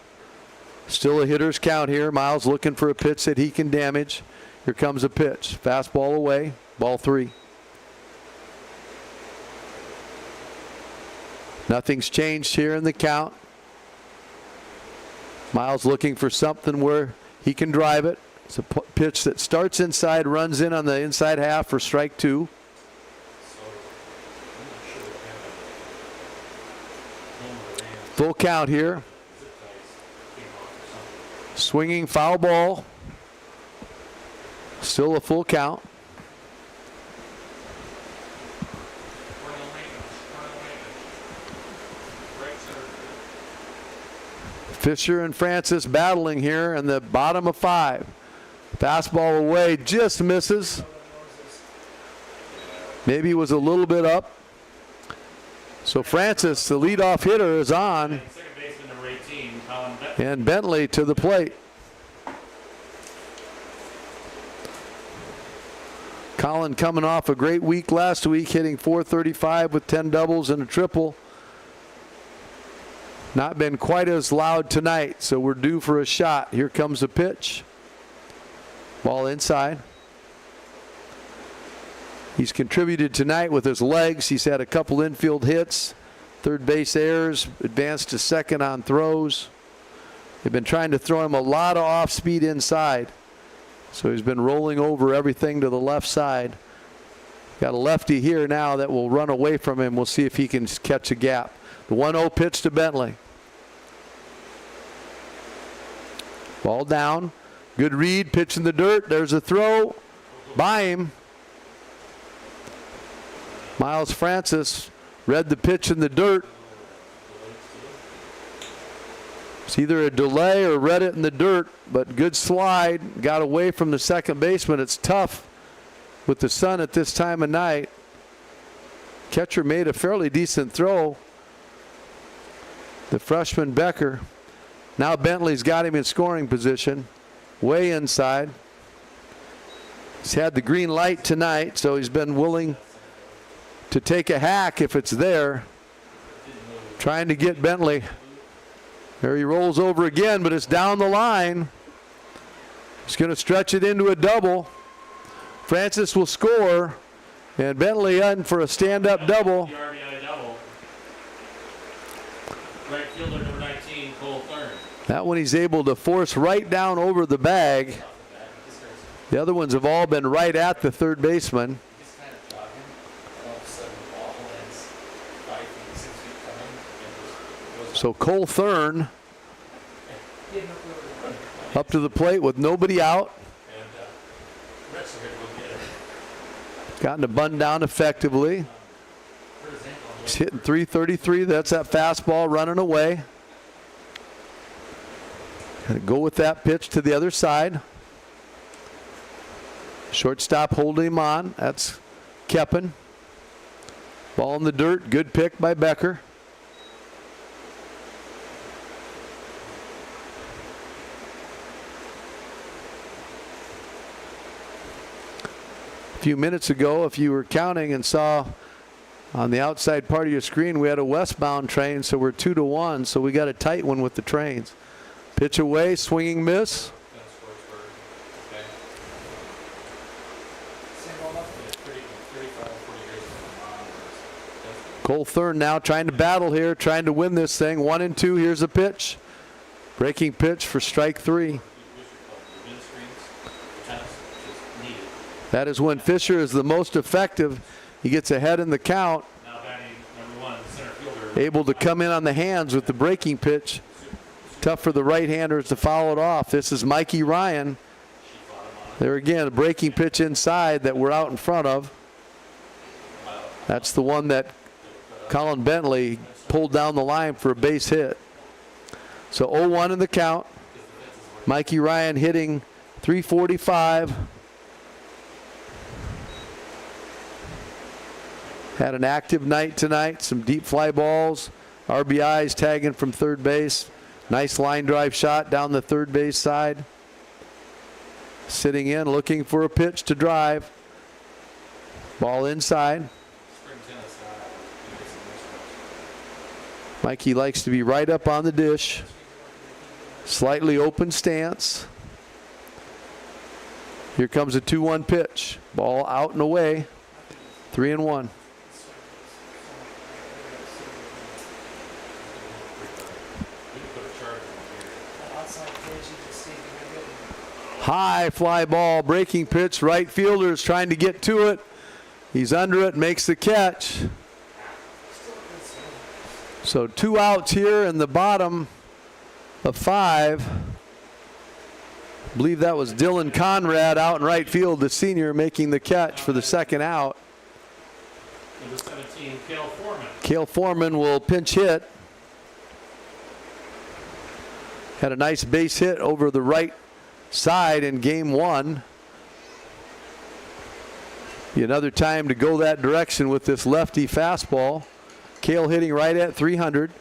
Still a hitter's count here. Miles looking for a pitch that he can damage. Here comes a pitch. Fastball away, ball three. Nothing's changed here in the count. Miles looking for something where he can drive it. It's a pitch that starts inside, runs in on the inside half for strike two. Full count here. Swinging foul ball. Still a full count. Fisher and Francis battling here in the bottom of five. Fastball away, just misses. Maybe was a little bit up. So Francis, the leadoff hitter, is on. Second baseman number 18, Colin And Bentley to the plate. Colin coming off a great week last week, hitting .435 with 10 doubles and a triple. Not been quite as loud tonight, so we're due for a shot. Here comes the pitch. Ball inside. He's contributed tonight with his legs. He's had a couple infield hits, third base errors, advanced to second on throws. They've been trying to throw him a lot of off speed inside. So he's been rolling over everything to the left side. Got a lefty here now that will run away from him. We'll see if he can catch a gap. The 1-0 pitch to Bentley. Ball down. Good read, pitch in the dirt. There's a throw by him. Miles Francis read the pitch in the dirt. It's either a delay or read it in the dirt, but good slide. Got away from the second baseman. It's tough with the sun at this time of night. Catcher made a fairly decent throw. The freshman Becker. Now Bentley's got him in scoring position. Way inside. He's had the green light tonight, so he's been willing to take a hack if it's there. Trying to get Bentley. There he rolls over again, but it's down the line. He's going to stretch it into a double. Francis will score, and Bentley in for a stand-up double. The RBI double. Right fielder number 19, Cole Thurn. That one he's able to force right down over the bag. The other ones have all been right at the third baseman. So Cole Thurn up to the plate with nobody out. Gotten to bun down effectively. He's hitting .333. That's that fastball running away. Gonna go with that pitch to the other side. Shortstop holding him on. That's Keppen. Ball in the dirt. Good pick by Becker. A few minutes ago, if you were counting and saw on the outside part of your screen, we had a westbound train, so we're 2-1, so we got a tight one with the trains. Pitch away, swinging miss. Cole Thurn now trying to battle here, trying to win this thing. 1-2, here's a pitch. Breaking pitch for strike three. That is when Fisher is the most effective. He gets ahead in the count. Now batting number 1, center fielder. Able to come in on the hands with the breaking pitch. Tough for the right-handers to follow it off. This is Mikey Ryan. There again, a breaking pitch inside that we're out in front of. That's the one that Colin Bentley pulled down the line for a base hit. So 0-1 in the count. Mikey Ryan hitting .345. Had an active night tonight. Some deep fly balls. RBIs tagging from third base. Nice line drive shot down the third base side. Sitting in, looking for a pitch to drive. Ball inside. Mikey likes to be right up on the dish. Slightly open stance. Here comes a 2-1 pitch. Ball out and away. 3-1. High fly ball, breaking pitch. Right fielder is trying to get to it. He's under it, makes the catch. So 2 outs here in the bottom of 5. I believe that was Dylan Conrad out in right field, the senior, making the catch for the second out. Number 17, Cale Foreman. Cale Foreman will pinch hit. Had a nice base hit over the right side in game 1. Be another time to go that direction with this lefty fastball. Cale hitting right at 300.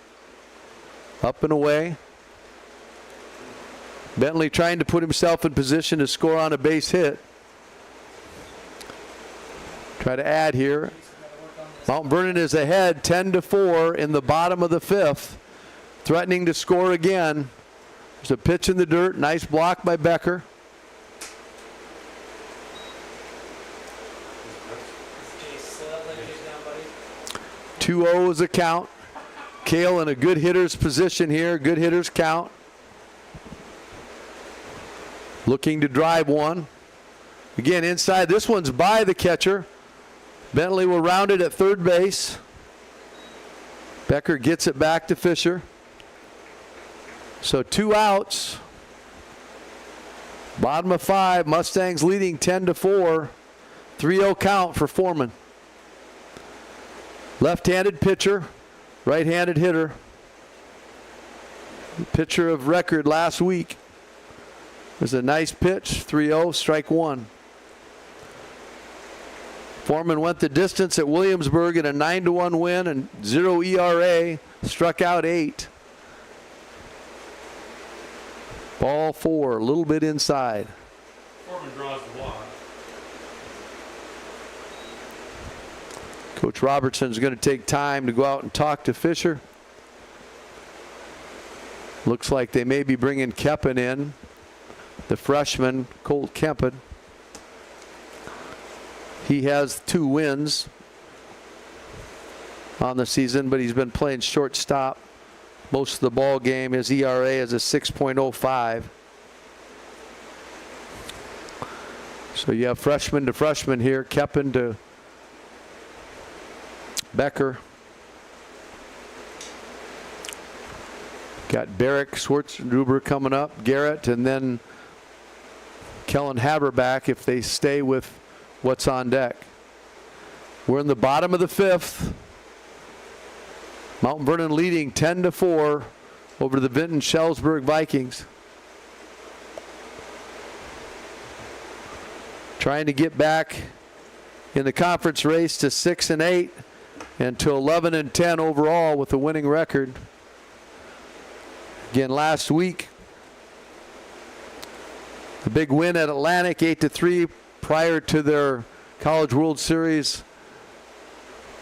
Up and away. Bentley trying to put himself in position to score on a base hit. Try to add here. Mount Vernon is ahead 10-4 in the bottom of the 5th. Threatening to score again. There's a pitch in the dirt. Nice block by Becker. 2-0 is the count. Cale in a good hitter's position here. Good hitter's count. Looking to drive one. Again, inside. This one's by the catcher. Bentley will round it at third base. Becker gets it back to Fisher. So 2 outs. Bottom of 5. Mustangs leading 10-4. 3-0 count for Foreman. Left-handed pitcher, right-handed hitter. Pitcher of record last week. It was a nice pitch. 3-0, strike 1. Foreman went the distance at Williamsburg in a 9-1 win and 0 ERA. Struck out 8. Ball 4, a little bit inside. Foreman draws the walk. Coach Robertson's going to take time to go out and talk to Fisher. Looks like they may be bringing Keppen in, the freshman, Colt Keppen. He has 2 wins on the season, but he's been playing shortstop most of the ball game. His ERA is a 6.05. So you have freshman to freshman here, Keppen to Becker. Got Barrick, Schwarzenegger coming up, Garrett, and then Kellen Haberback if they stay with what's on deck. We're in the bottom of the 5th. Mount Vernon leading 10-4 over the Vinton-Shellsburg Vikings. Trying to get back in the conference race to 6-8 and to 11-10 overall with a winning record. Again, last week, a big win at Atlantic, 8-3, prior to their College World Series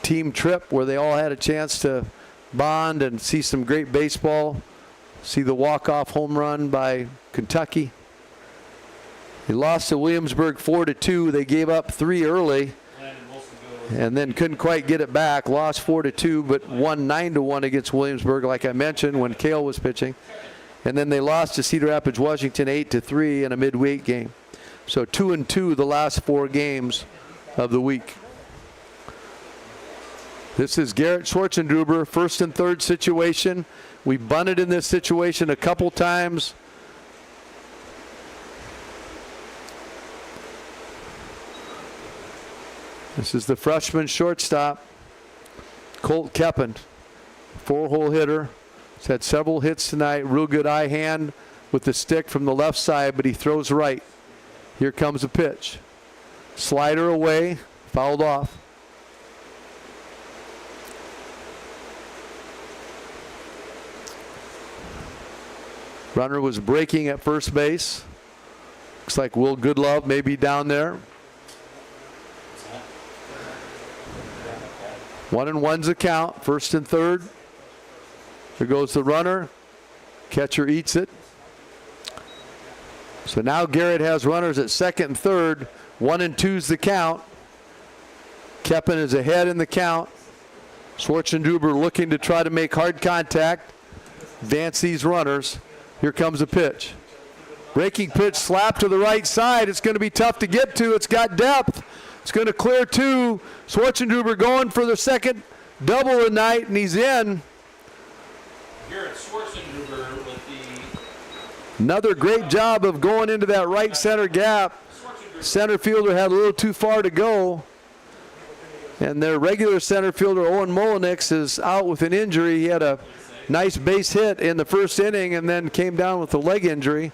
team trip where they all had a chance to bond and see some great baseball. See the walk-off home run by Kentucky. They lost to Williamsburg 4-2. They gave up 3 early and then couldn't quite get it back. Lost 4-2, but won 9-1 against Williamsburg, like I mentioned, when Cale was pitching. And then they lost to Cedar Rapids, Washington 8-3 in a midweek game. So 2-2 the last 4 games of the week. This is Garrett Schwarzenegger, first and third situation. We bunted in this situation a couple times. This is the freshman shortstop, Colt Keppen, 4-hole hitter. He's had several hits tonight. Real good eye hand with the stick from the left side, but he throws right. Here comes a pitch. Slider away, fouled off. Runner was breaking at first base. Looks like Will Goodlove may be down there. 1-1's the count, first and third. There goes the runner. Catcher eats it. So now Garrett has runners at second and third. 1-2's the count. Keppen is ahead in the count. Schwarzenduber looking to try to make hard contact. Advance these runners. Here comes a pitch. Breaking pitch, slap to the right side. It's going to be tough to get to. It's got depth. It's going to clear two. Schwarzenduber going for the second double of the night, and he's in. Garrett Schwarzenduber with the Another great job of going into that right center gap. Center fielder had a little too far to go. And their regular center fielder, Owen Molinix, is out with an injury. He had a nice base hit in the first inning and then came down with a leg injury.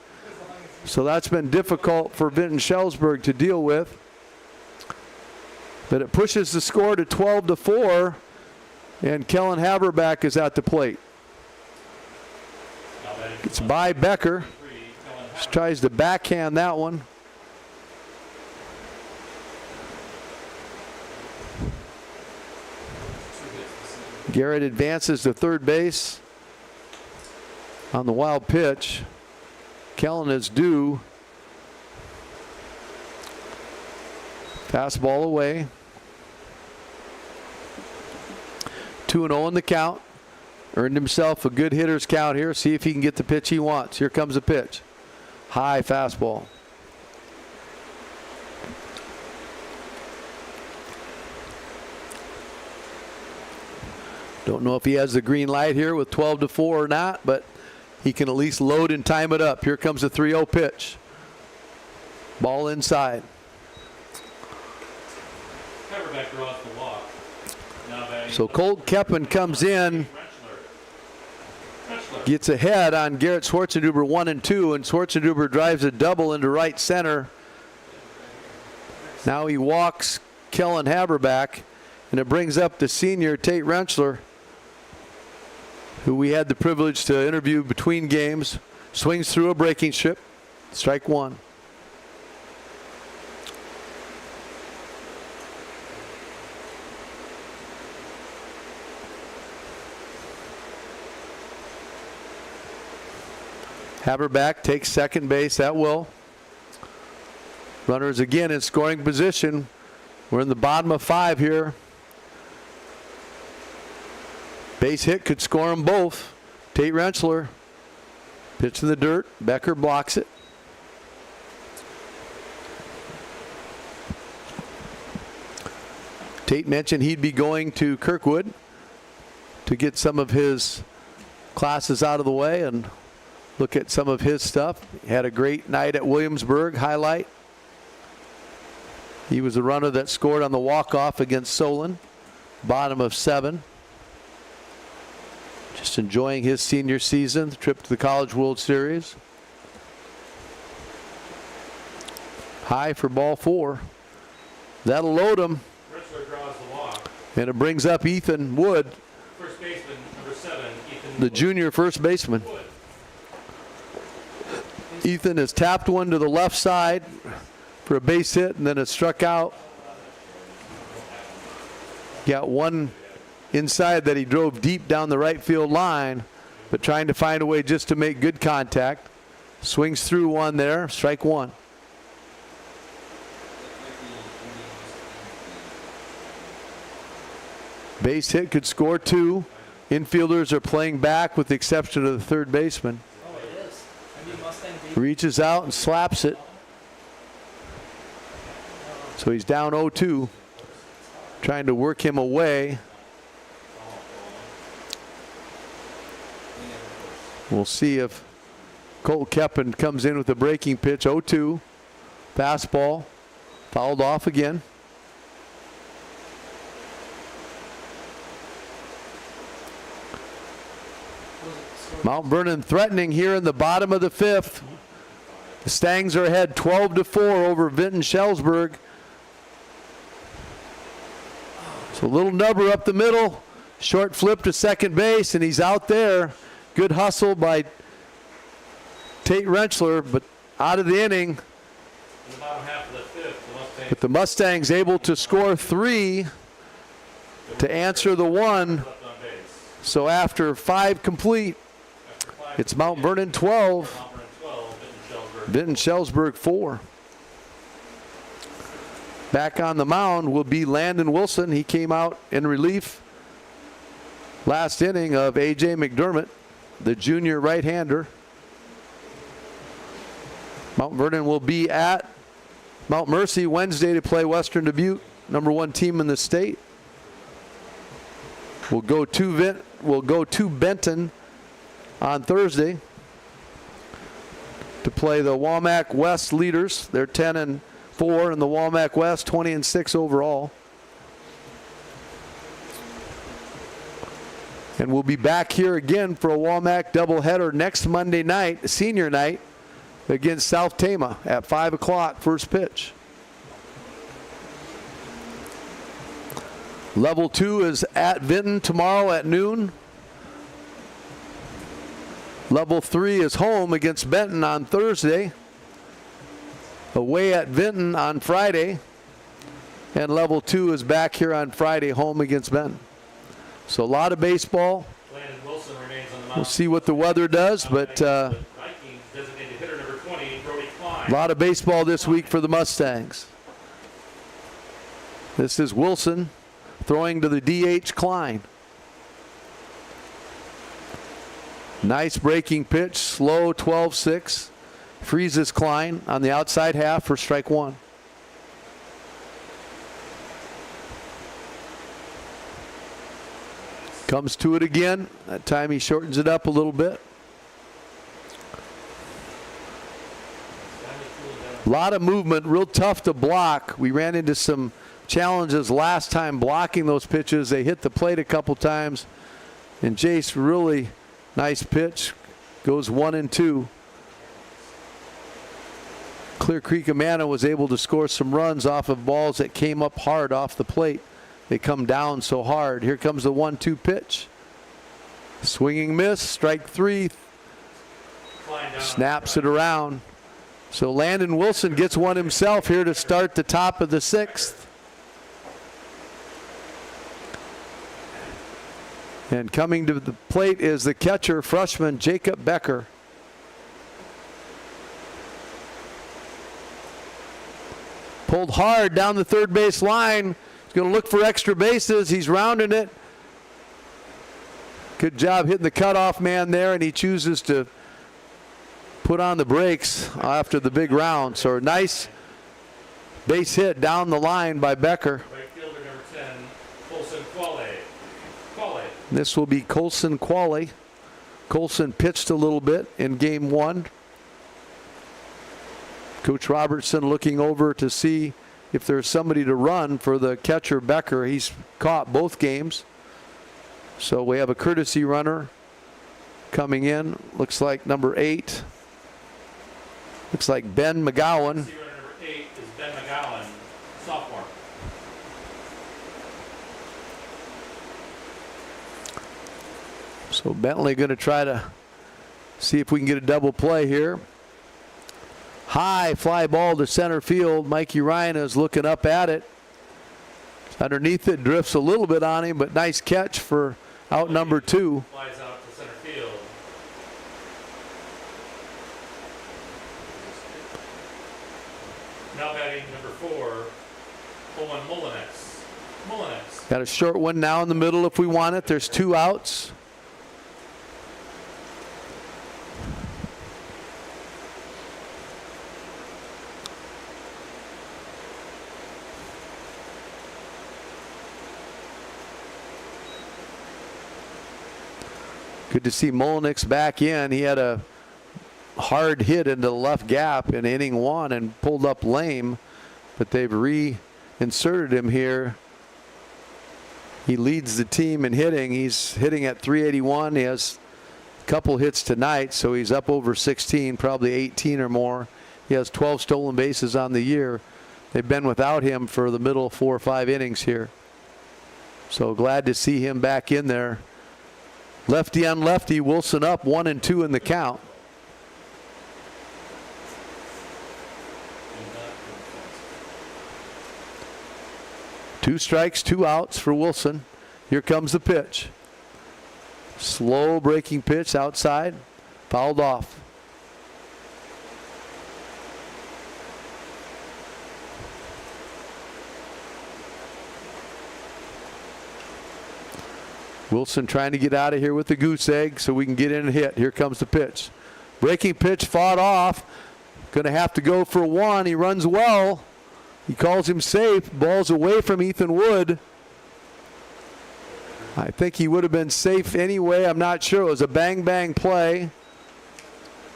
So that's been difficult for Vinton-Shellsburg to deal with. But it pushes the score to 12-4, and Kellen Haberback is at the plate. It's by Becker. Just tries to backhand that one. Garrett advances to third base on the wild pitch. Kellen is due. Fastball away. 2-0 in the count. Earned himself a good hitter's count here. See if he can get the pitch he wants. Here comes a pitch. High fastball. Don't know if he has the green light here with 12-4 or not, but he can at least load and time it up. Here comes a 3-0 pitch. Ball inside. Haberback draws the walk. Now batting So Colt Keppen comes in, gets ahead on Garrett Schwarzenduber 1-2, and Schwarzenduber drives a double into right center. Now he walks Kellen Haberback, and it brings up the senior Tate Rentschler, who we had the privilege to interview between games. Swings through a breaking strip. Strike one. Haberback takes second base at will. Runners again in scoring position. We're in the bottom of 5 here. Base hit could score them both. Tate Rentschler. Pitch in the dirt. Becker blocks it. Tate mentioned he'd be going to Kirkwood to get some of his classes out of the way and look at some of his stuff. He had a great night at Williamsburg. Highlight. He was the runner that scored on the walk-off against Solon. Bottom of 7. Just enjoying his senior season, the trip to the College World Series. High for ball 4. That'll load him. Rentschler draws the walk. And it brings up Ethan Wood, First baseman, number 7, Ethan the Wood. junior first baseman. Wood. Ethan has tapped one to the left side for a base hit, and then it struck out. Got one inside that he drove deep down the right field line, but trying to find a way just to make good contact. Swings through one there, strike one. Base hit could score 2. Infielders are playing back with the exception of the third baseman. Reaches out and slaps it. So he's down 0-2. Trying to work him away. We'll see if Colt Keppen comes in with a breaking pitch. 0-2. Fastball. Fouled off again. Mount Vernon threatening here in the bottom of the 5th. The Stangs are ahead 12-4 over Vinton-Shellsburg. So a little nubber up the middle. Short flip to second base, and he's out there. Good hustle by Tate Rentschler, but out of the inning. In the bottom half of the 5th, the Mustangs But the Mustangs able to score 3 to answer the 1. left on base. So after 5 complete, After 5, it's Mount Vernon 12, Mount Vernon 12, Vinton-Shellsburg. Vinton-Shellsburg 4. Back on the mound will be Landon Wilson. He came out in relief last inning of A.J. McDermott, the junior right-hander. Mount Vernon will be at Mount Mercy Wednesday to play Western Dubuque, #1 team in the state. We'll go to Benton on Thursday to play the WaMaC West leaders. They're 10-4 in the WaMaC West, 20-6 overall. And we'll be back here again for a WaMaC doubleheader next Monday night, senior night, against South Tama at 5 o'clock, first pitch. Level 2 is at Vinton tomorrow at noon. Level 3 is home against Benton on Thursday. Away at Vinton on Friday. And level 2 is back here on Friday, home against Benton. So a lot of baseball. Landon Wilson remains on the mound. We'll see what the weather does, but Vikings designated hitter number 20, Brody Klein. a lot of baseball this week for the Mustangs. This is Wilson throwing to the DH Klein. Nice breaking pitch, slow 12-6. Freezes Klein on the outside half for strike 1. Comes to it again. That time he shortens it up a little bit. A lot of movement, real tough to block. We ran into some challenges last time blocking those pitches. They hit the plate a couple times. And Jace, really nice pitch. Goes 1-2. Clear Creek Amana was able to score some runs off of balls that came up hard off the plate. They come down so hard. Here comes the 1-2 pitch. Swinging miss, strike 3. Snaps it around. So Landon Wilson gets one himself here to start the top of the 6th. And coming to the plate is the catcher, freshman Jacob Becker. Pulled hard down the third base line. He's going to look for extra bases. He's rounding it. Good job hitting the cutoff man there, and he chooses to put on the brakes after the big round. So a nice base hit down the line by Becker. Right fielder number 10, Colson Quale. This will be Colson Quale. Colson pitched a little bit in game 1. Coach Robertson looking over to see if there's somebody to run for the catcher Becker. He's caught both games. So we have a courtesy runner coming in. Looks like number 8. Looks like Ben McGowan. Courtesy runner number 8 is Ben McGowan, sophomore. So Bentley going to try to see if we can get a double play here. High fly ball to center field. Mikey Ryan is looking up at it. Underneath it, drifts a little bit on him, but nice catch for out number 2. Flies out to center field. Now batting number 4, Owen Mullinex. Got a short one now in the middle if we want it. There's 2 outs. Good to see Mullinex back in. He had a hard hit into the left gap in inning 1 and pulled up lame, but they've reinserted him here. He leads the team in hitting. He's hitting at 381. He has couple hits tonight, so he's up over 16, probably 18 or more. He has 12 stolen bases on the year. They've been without him for the middle 4 or 5 innings here. So glad to see him back in there. Lefty on lefty, Wilson up 1-2 in the count. Two strikes, 2 outs for Wilson. Here comes the pitch. Slow breaking pitch outside, fouled off. Wilson trying to get out of here with the goose egg so we can get in and hit. Here comes the pitch. Breaking pitch fought off. Going to have to go for 1. He runs well. He calls him safe. Ball's away from Ethan Wood. I think he would have been safe anyway. I'm not sure. It was a bang-bang play.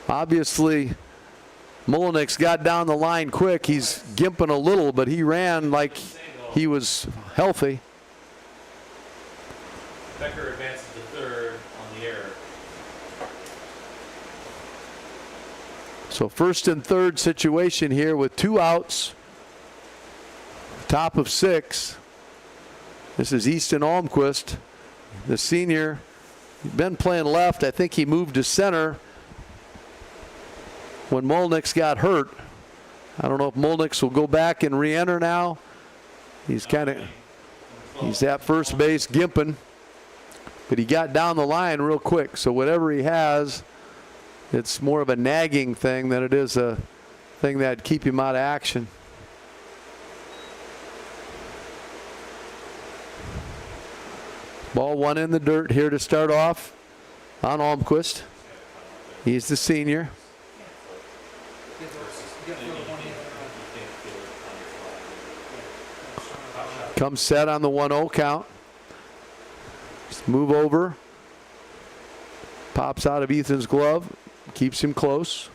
Obviously, Mullenix got down the line quick. He's gimping a little, but he ran like he was healthy. Becker advances to third on the error. So first and third situation here with 2 outs. Top of 6. This is Easton Almquist, the senior. He's been playing left. I think he moved to center when Mullenix got hurt. I don't know if Mullenix will go back and re-enter now. He's at first base gimping, but he got down the line real quick. So whatever he has, it's more of a nagging thing than it is a thing that'd keep him out of action. Ball 1 in the dirt here to start off on Almquist. He's the senior. Comes set on the 1-0 count. Just move over. Pops out of Ethan's glove. Keeps him close.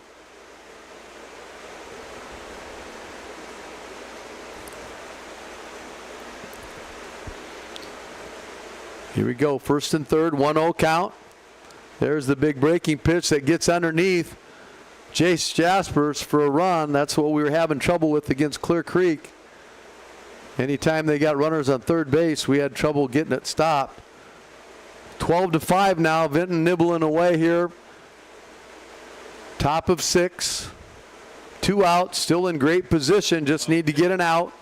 Here we go, first and third, 1-0 count. There's the big breaking pitch that gets underneath Jace Jaspers for a run. That's what we were having trouble with against Clear Creek. Anytime they got runners on third base, we had trouble getting it stopped. 12-5 now, Vinton nibbling away here. Top of 6, 2 outs, still in great position, just need to get an out.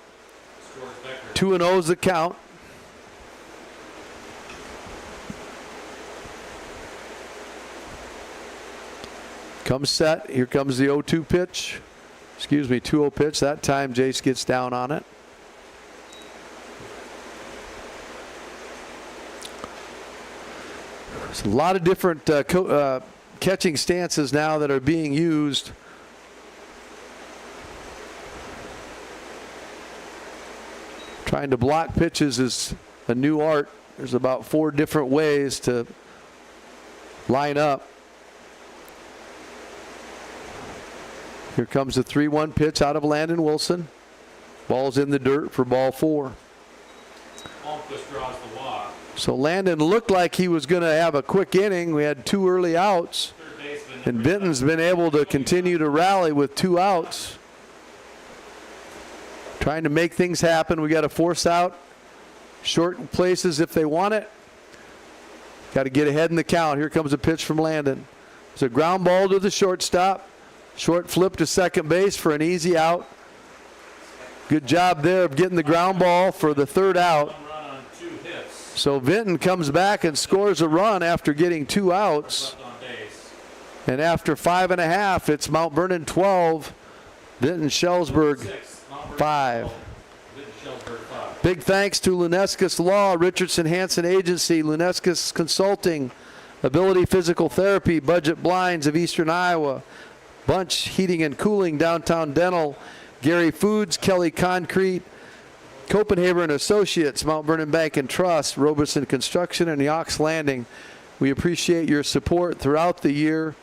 2-0 is the count. Comes set. Here comes the 0-2 pitch. Excuse me, 2-0 pitch. That time Jace gets down on it. There's a lot of different catching stances now that are being used. Trying to block pitches is a new art. There's about 4 different ways to line up. Here comes the 3-1 pitch out of Landon Wilson. Ball's in the dirt for ball 4. Almquist draws the walk. So Landon looked like he was going to have a quick inning. We had 2 early outs. And Vinton's been able to continue to rally with 2 outs. Trying to make things happen. We got to force out short places if they want it. Got to get ahead in the count. Here comes a pitch from Landon. It's a ground ball to the shortstop. Short flip to second base for an easy out. Good job there of getting the ground ball for the 3rd out. So Vinton comes back and scores a run after getting 2 outs. And after 5.5, it's Mount Vernon 12, Vinton-Shellsburg 5. Big thanks to Lunescus Law, Richardson Hansen Agency, Lunescus Consulting, Ability Physical Therapy, Budget Blinds of Eastern Iowa, Bunch Heating and Cooling, Downtown Dental, Gary Foods, Kelly Concrete, Copenhagen and Associates, Mount Vernon Bank and Trust, Roberson Construction, and Yox Landing. We appreciate your support throughout the year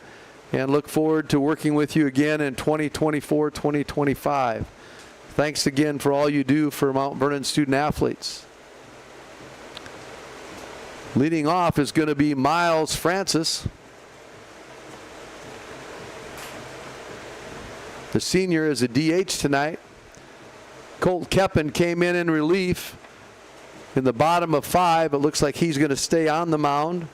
and look forward to working with you again in 2024, 2025. Thanks again for all you do for Mount Vernon student athletes. Leading off is going to be Miles Francis. the senior, is a DH tonight. Colt Keppen came in relief in the bottom of 5. It looks like he's going to stay on the mound.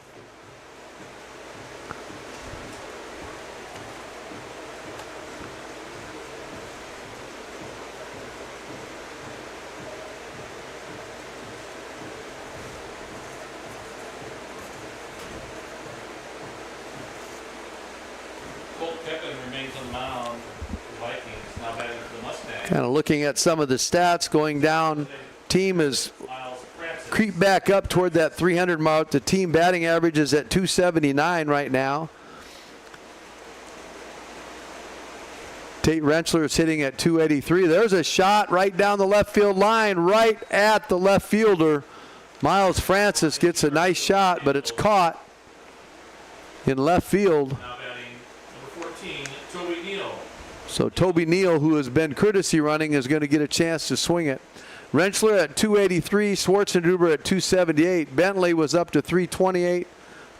Colt Keppen remains on the mound. The Vikings now batting for the Mustangs. Kind of looking at some of the stats going down. Team is creep back up toward that 300 mark. The team batting average is at 279 right now. Tate Rentschler is hitting at 283. There's a shot right down the left field line, right at the left fielder. Miles Francis gets a nice shot, but it's caught in left field. Now batting number 14, Toby Neal. So Toby Neal, who has been courtesy running, is going to get a chance to swing it. Rentschler at 283, Schwarzenegger at 278. Bentley was up to 328.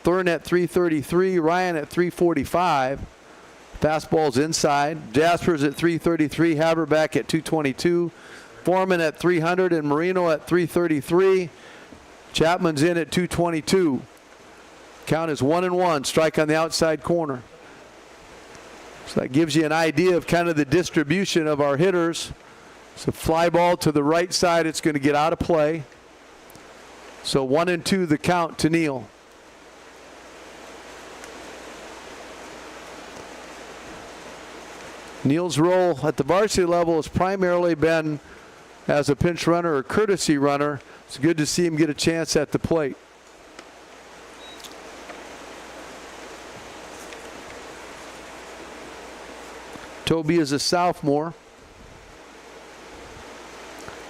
Thurn at 333. Ryan at 345. Fastball's inside. Jaspers at 333. Haberback at 222. Foreman at 300 and Marino at 333. Chapman's in at 222. Count is 1-1. Strike on the outside corner. So that gives you an idea of kind of the distribution of our hitters. It's a fly ball to the right side. It's going to get out of play. So 1-2 the count to Neal. Neal's role at the varsity level has primarily been as a pinch runner or courtesy runner. It's good to see him get a chance at the plate. Toby is a sophomore.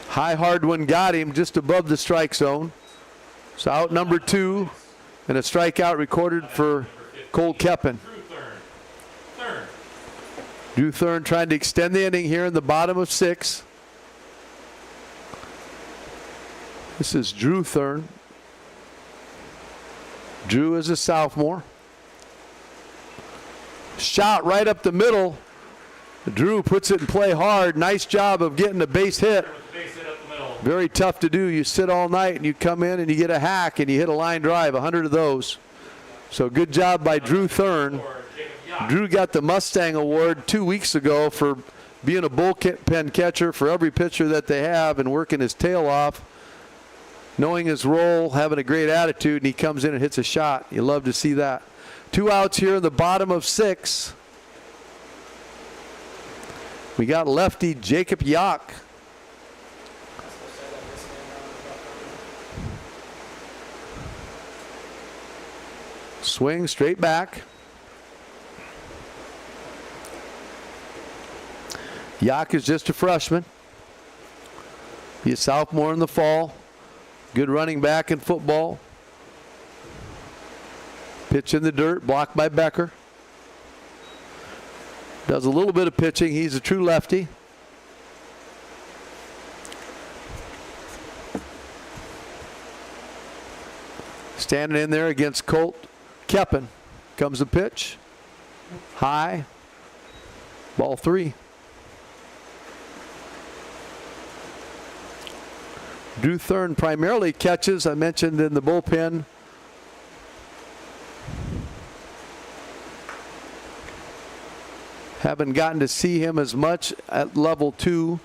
High hard one got him just above the strike zone. So out number 2 and a strikeout recorded for Colt Keppen. Drew Thurn trying to extend the inning here in the bottom of 6. This is Drew Thurn. Drew is a sophomore. Shot right up the middle. Drew puts it in play hard. Nice job of getting a base hit. Very tough to do. You sit all night and you come in and you get a hack and you hit a line drive, 100 of those. So good job by Drew Thurn. Drew got the Mustang Award 2 weeks ago for being a bullpen catcher for every pitcher that they have and working his tail off, knowing his role, having a great attitude, and he comes in and hits a shot. You love to see that. 2 outs here in the bottom of 6. We got lefty Jacob Yock. Swing straight back. Yock is just a freshman. He's a sophomore in the fall. Good running back in football. Pitch in the dirt, blocked by Becker. Does a little bit of pitching. He's a true lefty. Standing in there against Colt Keppen. Comes the pitch. High. Ball 3. Drew Thurn primarily catches, I mentioned in the bullpen. Haven't gotten to see him as much at level 2.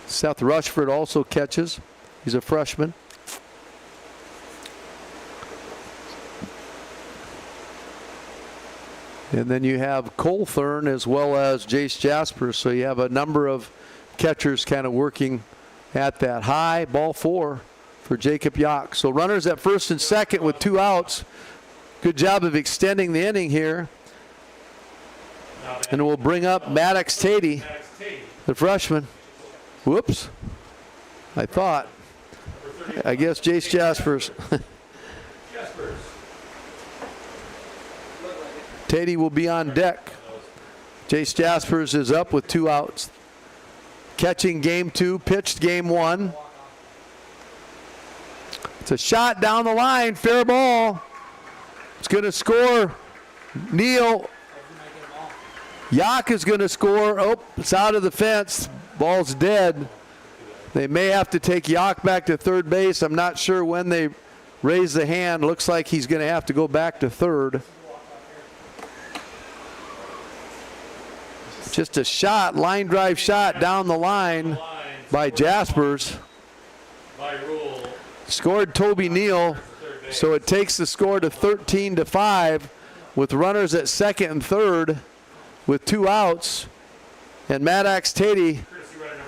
Seth Rushford also catches. He's a freshman. And then you have Cole Thurn as well as Jace Jasper. So you have a number of catchers kind of working at that. High, ball 4 for Jacob Yock. So runners at first and second with 2 outs. Good job of extending the inning here. And we'll bring up Maddox Tatey, the freshman. Whoops. I guess Jace Jaspers. Tatey will be on deck. Jace Jaspers is up with 2 outs. Catching game 2, pitched game 1. It's a shot down the line, fair ball. It's going to score. Neal. Yock is going to score. Oh, it's out of the fence. Ball's dead. They may have to take Yock back to third base. I'm not sure when they raise the hand. Looks like he's going to have to go back to third. Just a shot, line drive shot down the line by Jaspers. By rule, Scored Toby Neal, so it takes the score to 13-5 with runners at second and third with 2 outs. And Maddox Tatey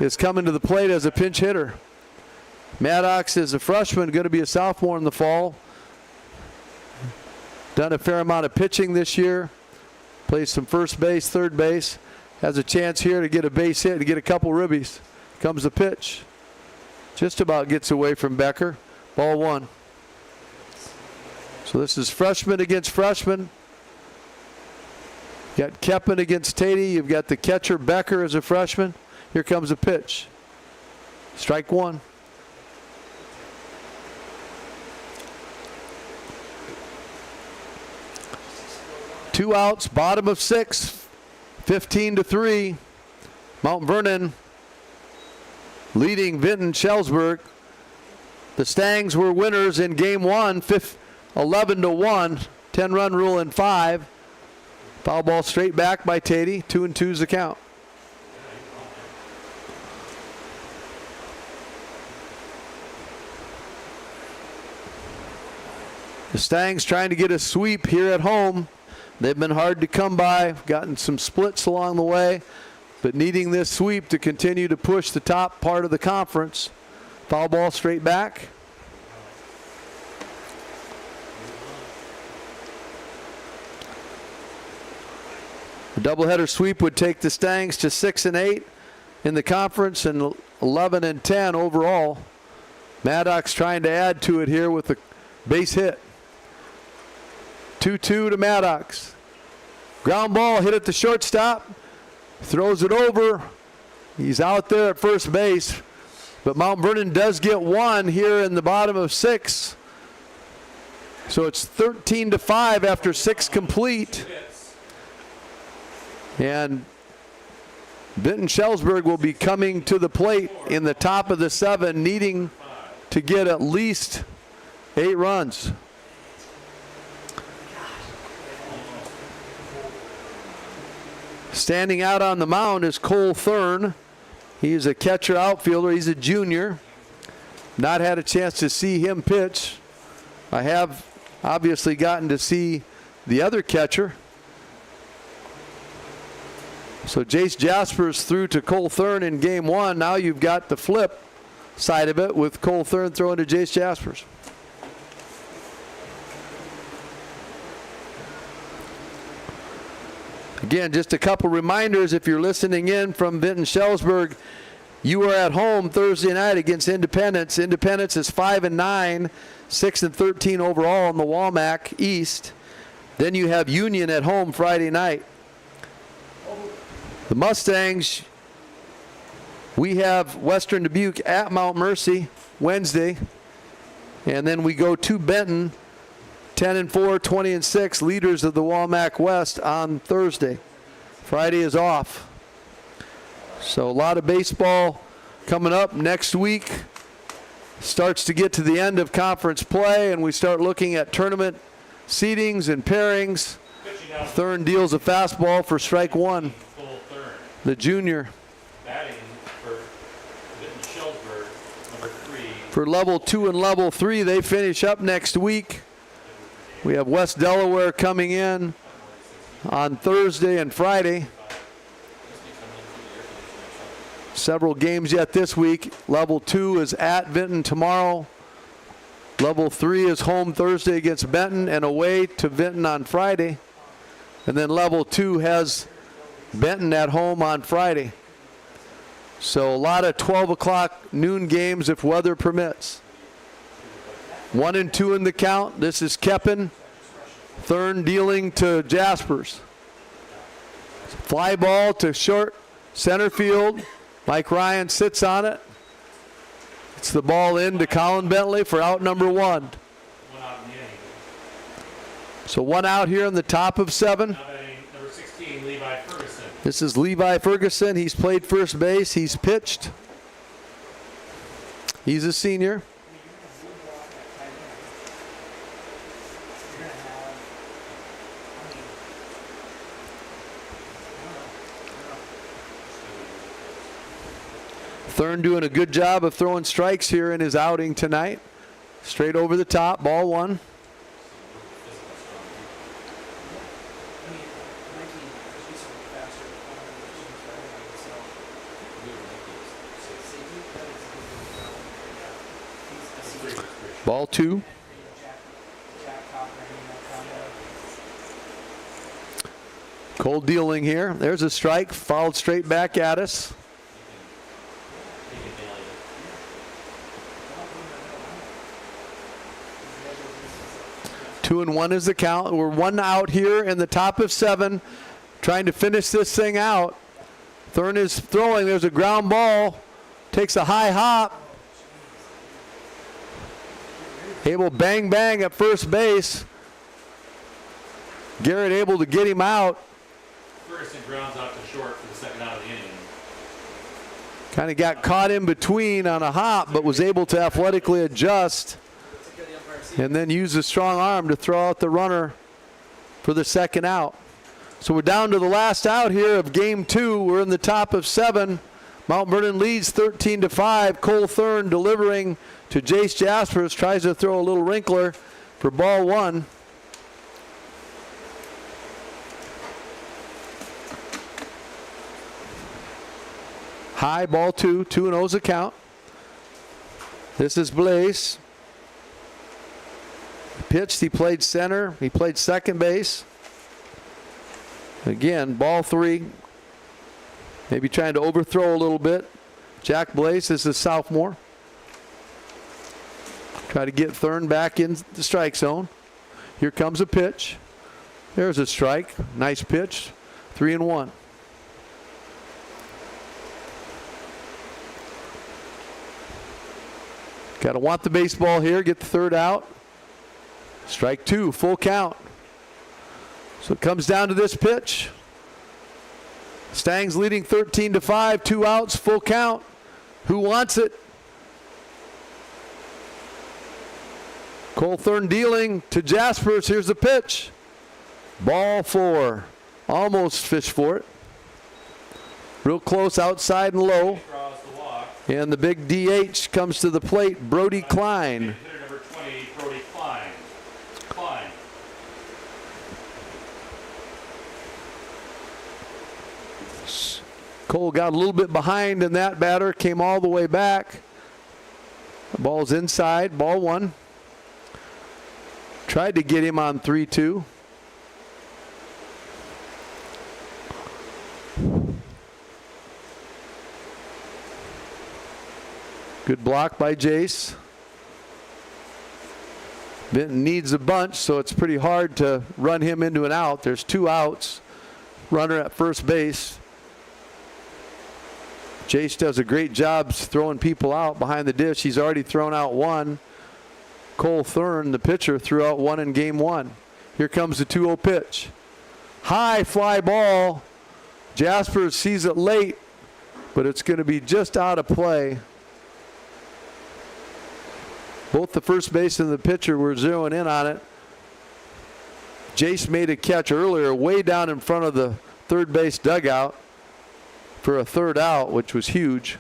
is coming to the plate as a pinch hitter. Maddox is a freshman, going to be a sophomore in the fall. Done a fair amount of pitching this year. Plays some first base, third base. Has a chance here to get a base hit, to get a couple ribbies. Comes the pitch. Just about gets away from Becker. Ball 1. So this is freshman against freshman. Got Keppen against Tatey. You've got the catcher Becker as a freshman. Here comes a pitch. Strike 1. Two outs, bottom of 6. 15-3. Mount Vernon leading Vinton-Shellsburg. The Stangs were winners in game 1, 11-1. 10-run rule in 5. Foul ball straight back by Tatey. 2-2's the count. The Stangs trying to get a sweep here at home. They've been hard to come by, gotten some splits along the way, but needing this sweep to continue to push the top part of the conference. Foul ball straight back. A doubleheader sweep would take the Stangs to 6-8 in the conference and 11-10 overall. Maddox trying to add to it here with a base hit. 2-2 to Maddox. Ground ball hit at the shortstop. Throws it over. He's out there at first base. But Mount Vernon does get one here in the bottom of 6. So it's 13-5 after 6 complete. And Vinton-Shellsburg will be coming to the plate in the top of the 7, needing to get at least 8 runs. Standing out on the mound is Cole Thurn. He's a catcher outfielder. He's a junior. Not had a chance to see him pitch. I have obviously gotten to see the other catcher. So Jace Jaspers threw to Cole Thurn in game 1. Now you've got the flip side of it with Cole Thurn throwing to Jace Jaspers. Again, just a couple reminders if you're listening in from Vinton-Shellsburg. You are at home Thursday night against Independence. Independence is 5-9, 6-13 overall in the WaMaC East. Then you have Union at home Friday night. The Mustangs, we have Western Dubuque at Mount Mercy Wednesday. And then we go to Benton, 10-4, 20-6, leaders of the WaMaC West on Thursday. Friday is off. So a lot of baseball coming up next week. Starts to get to the end of conference play, and we start looking at tournament seedings and pairings. Thurn deals a fastball for strike 1. The junior. Batting for Vinton-Shellsburg, number 3. For level 2 and level 3, they finish up next week. We have West Delaware coming in on Thursday and Friday. Several games yet this week. Level 2 is at Vinton tomorrow. Level 3 is home Thursday against Benton and away to Vinton on Friday. And then level 2 has Benton at home on Friday. So a lot of 12 o'clock noon games if weather permits. 1-2 in the count. This is Keppen. Thurn dealing to Jaspers. Fly ball to short center field. Mike Ryan sits on it. It's the ball in to Colin Bentley for out number 1. So 1 out here in the top of 7. Now batting number 16, Levi Ferguson. This is Levi Ferguson. He's played first base. He's pitched. He's a senior. Thurn doing a good job of throwing strikes here in his outing tonight. Straight over the top, ball one. Ball two. Cold dealing here. There's a strike, fouled straight back at us. Two and one is the count. We're one out here in the top of seven, trying to finish this thing out. Thurn is throwing. There's a ground ball. Takes a high hop. Able bang bang at first base. Garrett able to get him out. Ferguson grounds out to short for the second out of the inning. Kind of got caught in between on a hop, but was able to athletically adjust and then use a strong arm to throw out the runner for the second out. So we're down to the last out here of game two. We're in the top of seven. Mount Vernon leads 13-5. Cole Thurn delivering to Jace Jaspers. Tries to throw a little wrinkler for ball one. High, ball two. 2-0's a count. This is Blaze. Pitched, he played center, he played second base. Again, ball three. Maybe trying to overthrow a little bit. Jack Blaze is a sophomore. Try to get Thurn back in the strike zone. Here comes a pitch. There's a strike. Nice pitch. 3-1. Got to want the baseball here, get the third out. Strike two, full count. So it comes down to this pitch. Stangs leading 13-5, 2 outs, full count. Who wants it? Cole Thurn dealing to Jaspers. Here's the pitch. Ball four. Almost fished for it. Real close outside and low. Draws the walk. And the big DH comes to the plate, Brody Klein. Hitter number 20, Brody Klein. Klein. Cole got a little bit behind in that batter, came all the way back. The ball's inside, ball one. Tried to get him on 3-2. Good block by Jace. Vinton needs a bunch, so it's pretty hard to run him into an out. There's 2 outs. Runner at first base. Jace does a great job throwing people out behind the dish. He's already thrown out one. Cole Thurn, the pitcher, threw out one in game one. Here comes the 2-0 pitch. High fly ball. Jaspers sees it late, but it's going to be just out of play. Both the first base and the pitcher were zeroing in on it. Jace made a catch earlier way down in front of the third base dugout for a third out, which was huge.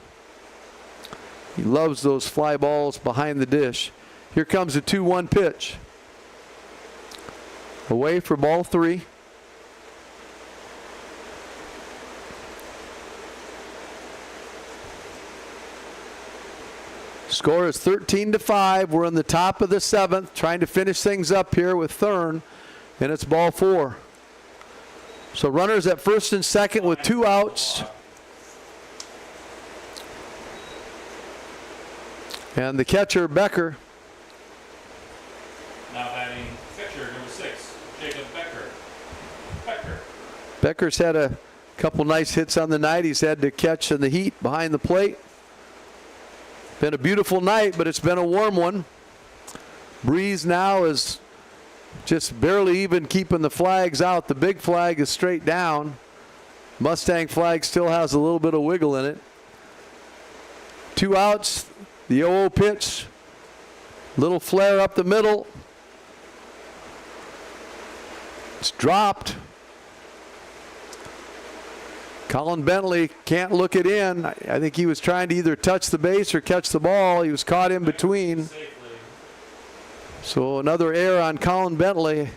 He loves those fly balls behind the dish. Here comes a 2-1 pitch. Away for ball three. Score is 13-5. We're in the top of the seventh, trying to finish things up here with Thurn, and it's ball four. So runners at first and second with 2 outs. And the catcher, Becker. Now batting catcher number 6, Jacob Becker. Becker. Becker's had a couple nice hits on the night. He's had to catch in the heat behind the plate. Been a beautiful night, but it's been a warm one. Breeze now is just barely even keeping the flags out. The big flag is straight down. Mustang flag still has a little bit of wiggle in it. 2 outs, the 0-0 pitch. Little flare up the middle. It's dropped. Colin Bentley can't look it in. I think he was trying to either touch the base or catch the ball. He was caught in between. So another error on Colin Bentley.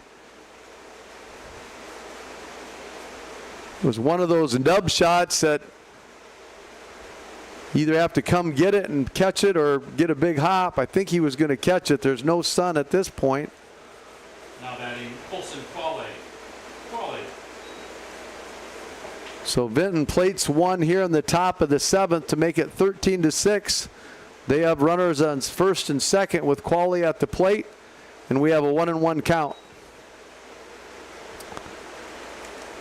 It was one of those nub shots that either have to come get it and catch it or get a big hop. I think he was going to catch it. There's no sun at this point. Now batting Colson Qualley. So Vinton plates one here in the top of the 7th to make it 13-6. They have runners on first and second with Qualley at the plate, and we have a 1-1 count.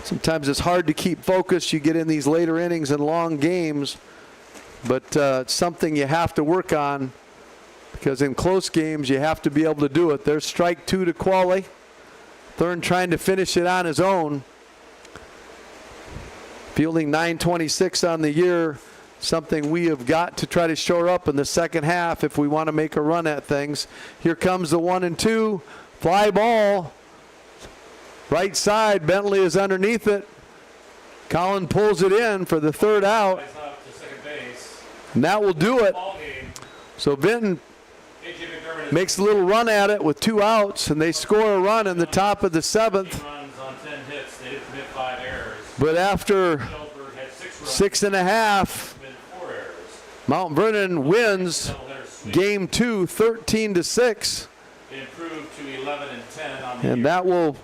Sometimes it's hard to keep focused. You get in these later innings and long games, but it's something you have to work on, because in close games you have to be able to do it. There's strike 2 to Qualley. Thurn trying to finish it on his own. Fielding .926 on the year, something we have got to try to shore up in the second half if we want to make a run at things. Here comes the 1-2, fly ball. Right side, Bentley is underneath it. Colin pulls it in for the 3rd out. And that will do it. So Vinton makes a little run at it with 2 outs, and they score a run in the top of the 7th. But after 6.5, Mount Vernon wins game 2, 13-6. They improved to 11-10 on the And year. that will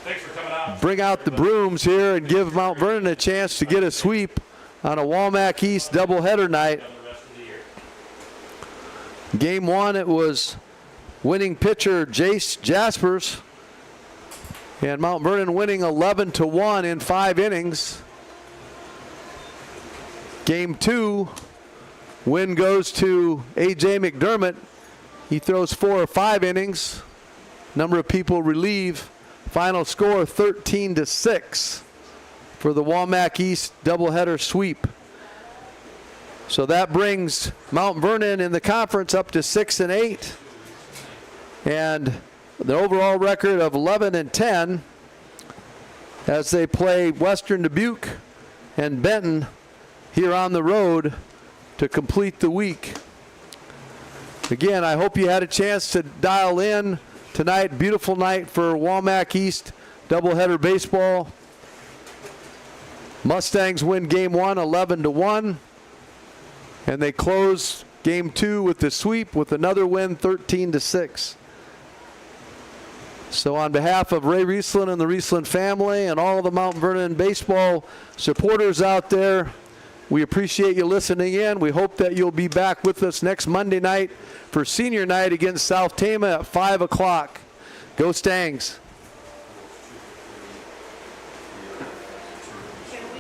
Thanks for coming out. bring out the brooms here and give Mount Vernon a chance to get a sweep on a WaMaC East doubleheader night. The rest of the year. Game 1, it was winning pitcher Jace Jaspers. And Mount Vernon winning 11-1 in 5 innings. Game 2, win goes to A.J. McDermott. He throws 4 or 5 innings. Number of people relieve. Final score 13-6 for the WaMaC East doubleheader sweep. So that brings Mount Vernon in the conference up to 6-8. And the overall record of 11-10 as they play Western Dubuque and Benton here on the road to complete the week. Again, I hope you had a chance to dial in tonight. Beautiful night for WaMaC East doubleheader baseball. Mustangs win game 1 11-1, and they close game 2 with the sweep with another win 13-6. So on behalf of Ray Riesland and the Riesland family and all of the Mount Vernon baseball supporters out there, we appreciate you listening in. We hope that you'll be back with us next Monday night for senior night against South Tama at 5 o'clock. Go Stangs.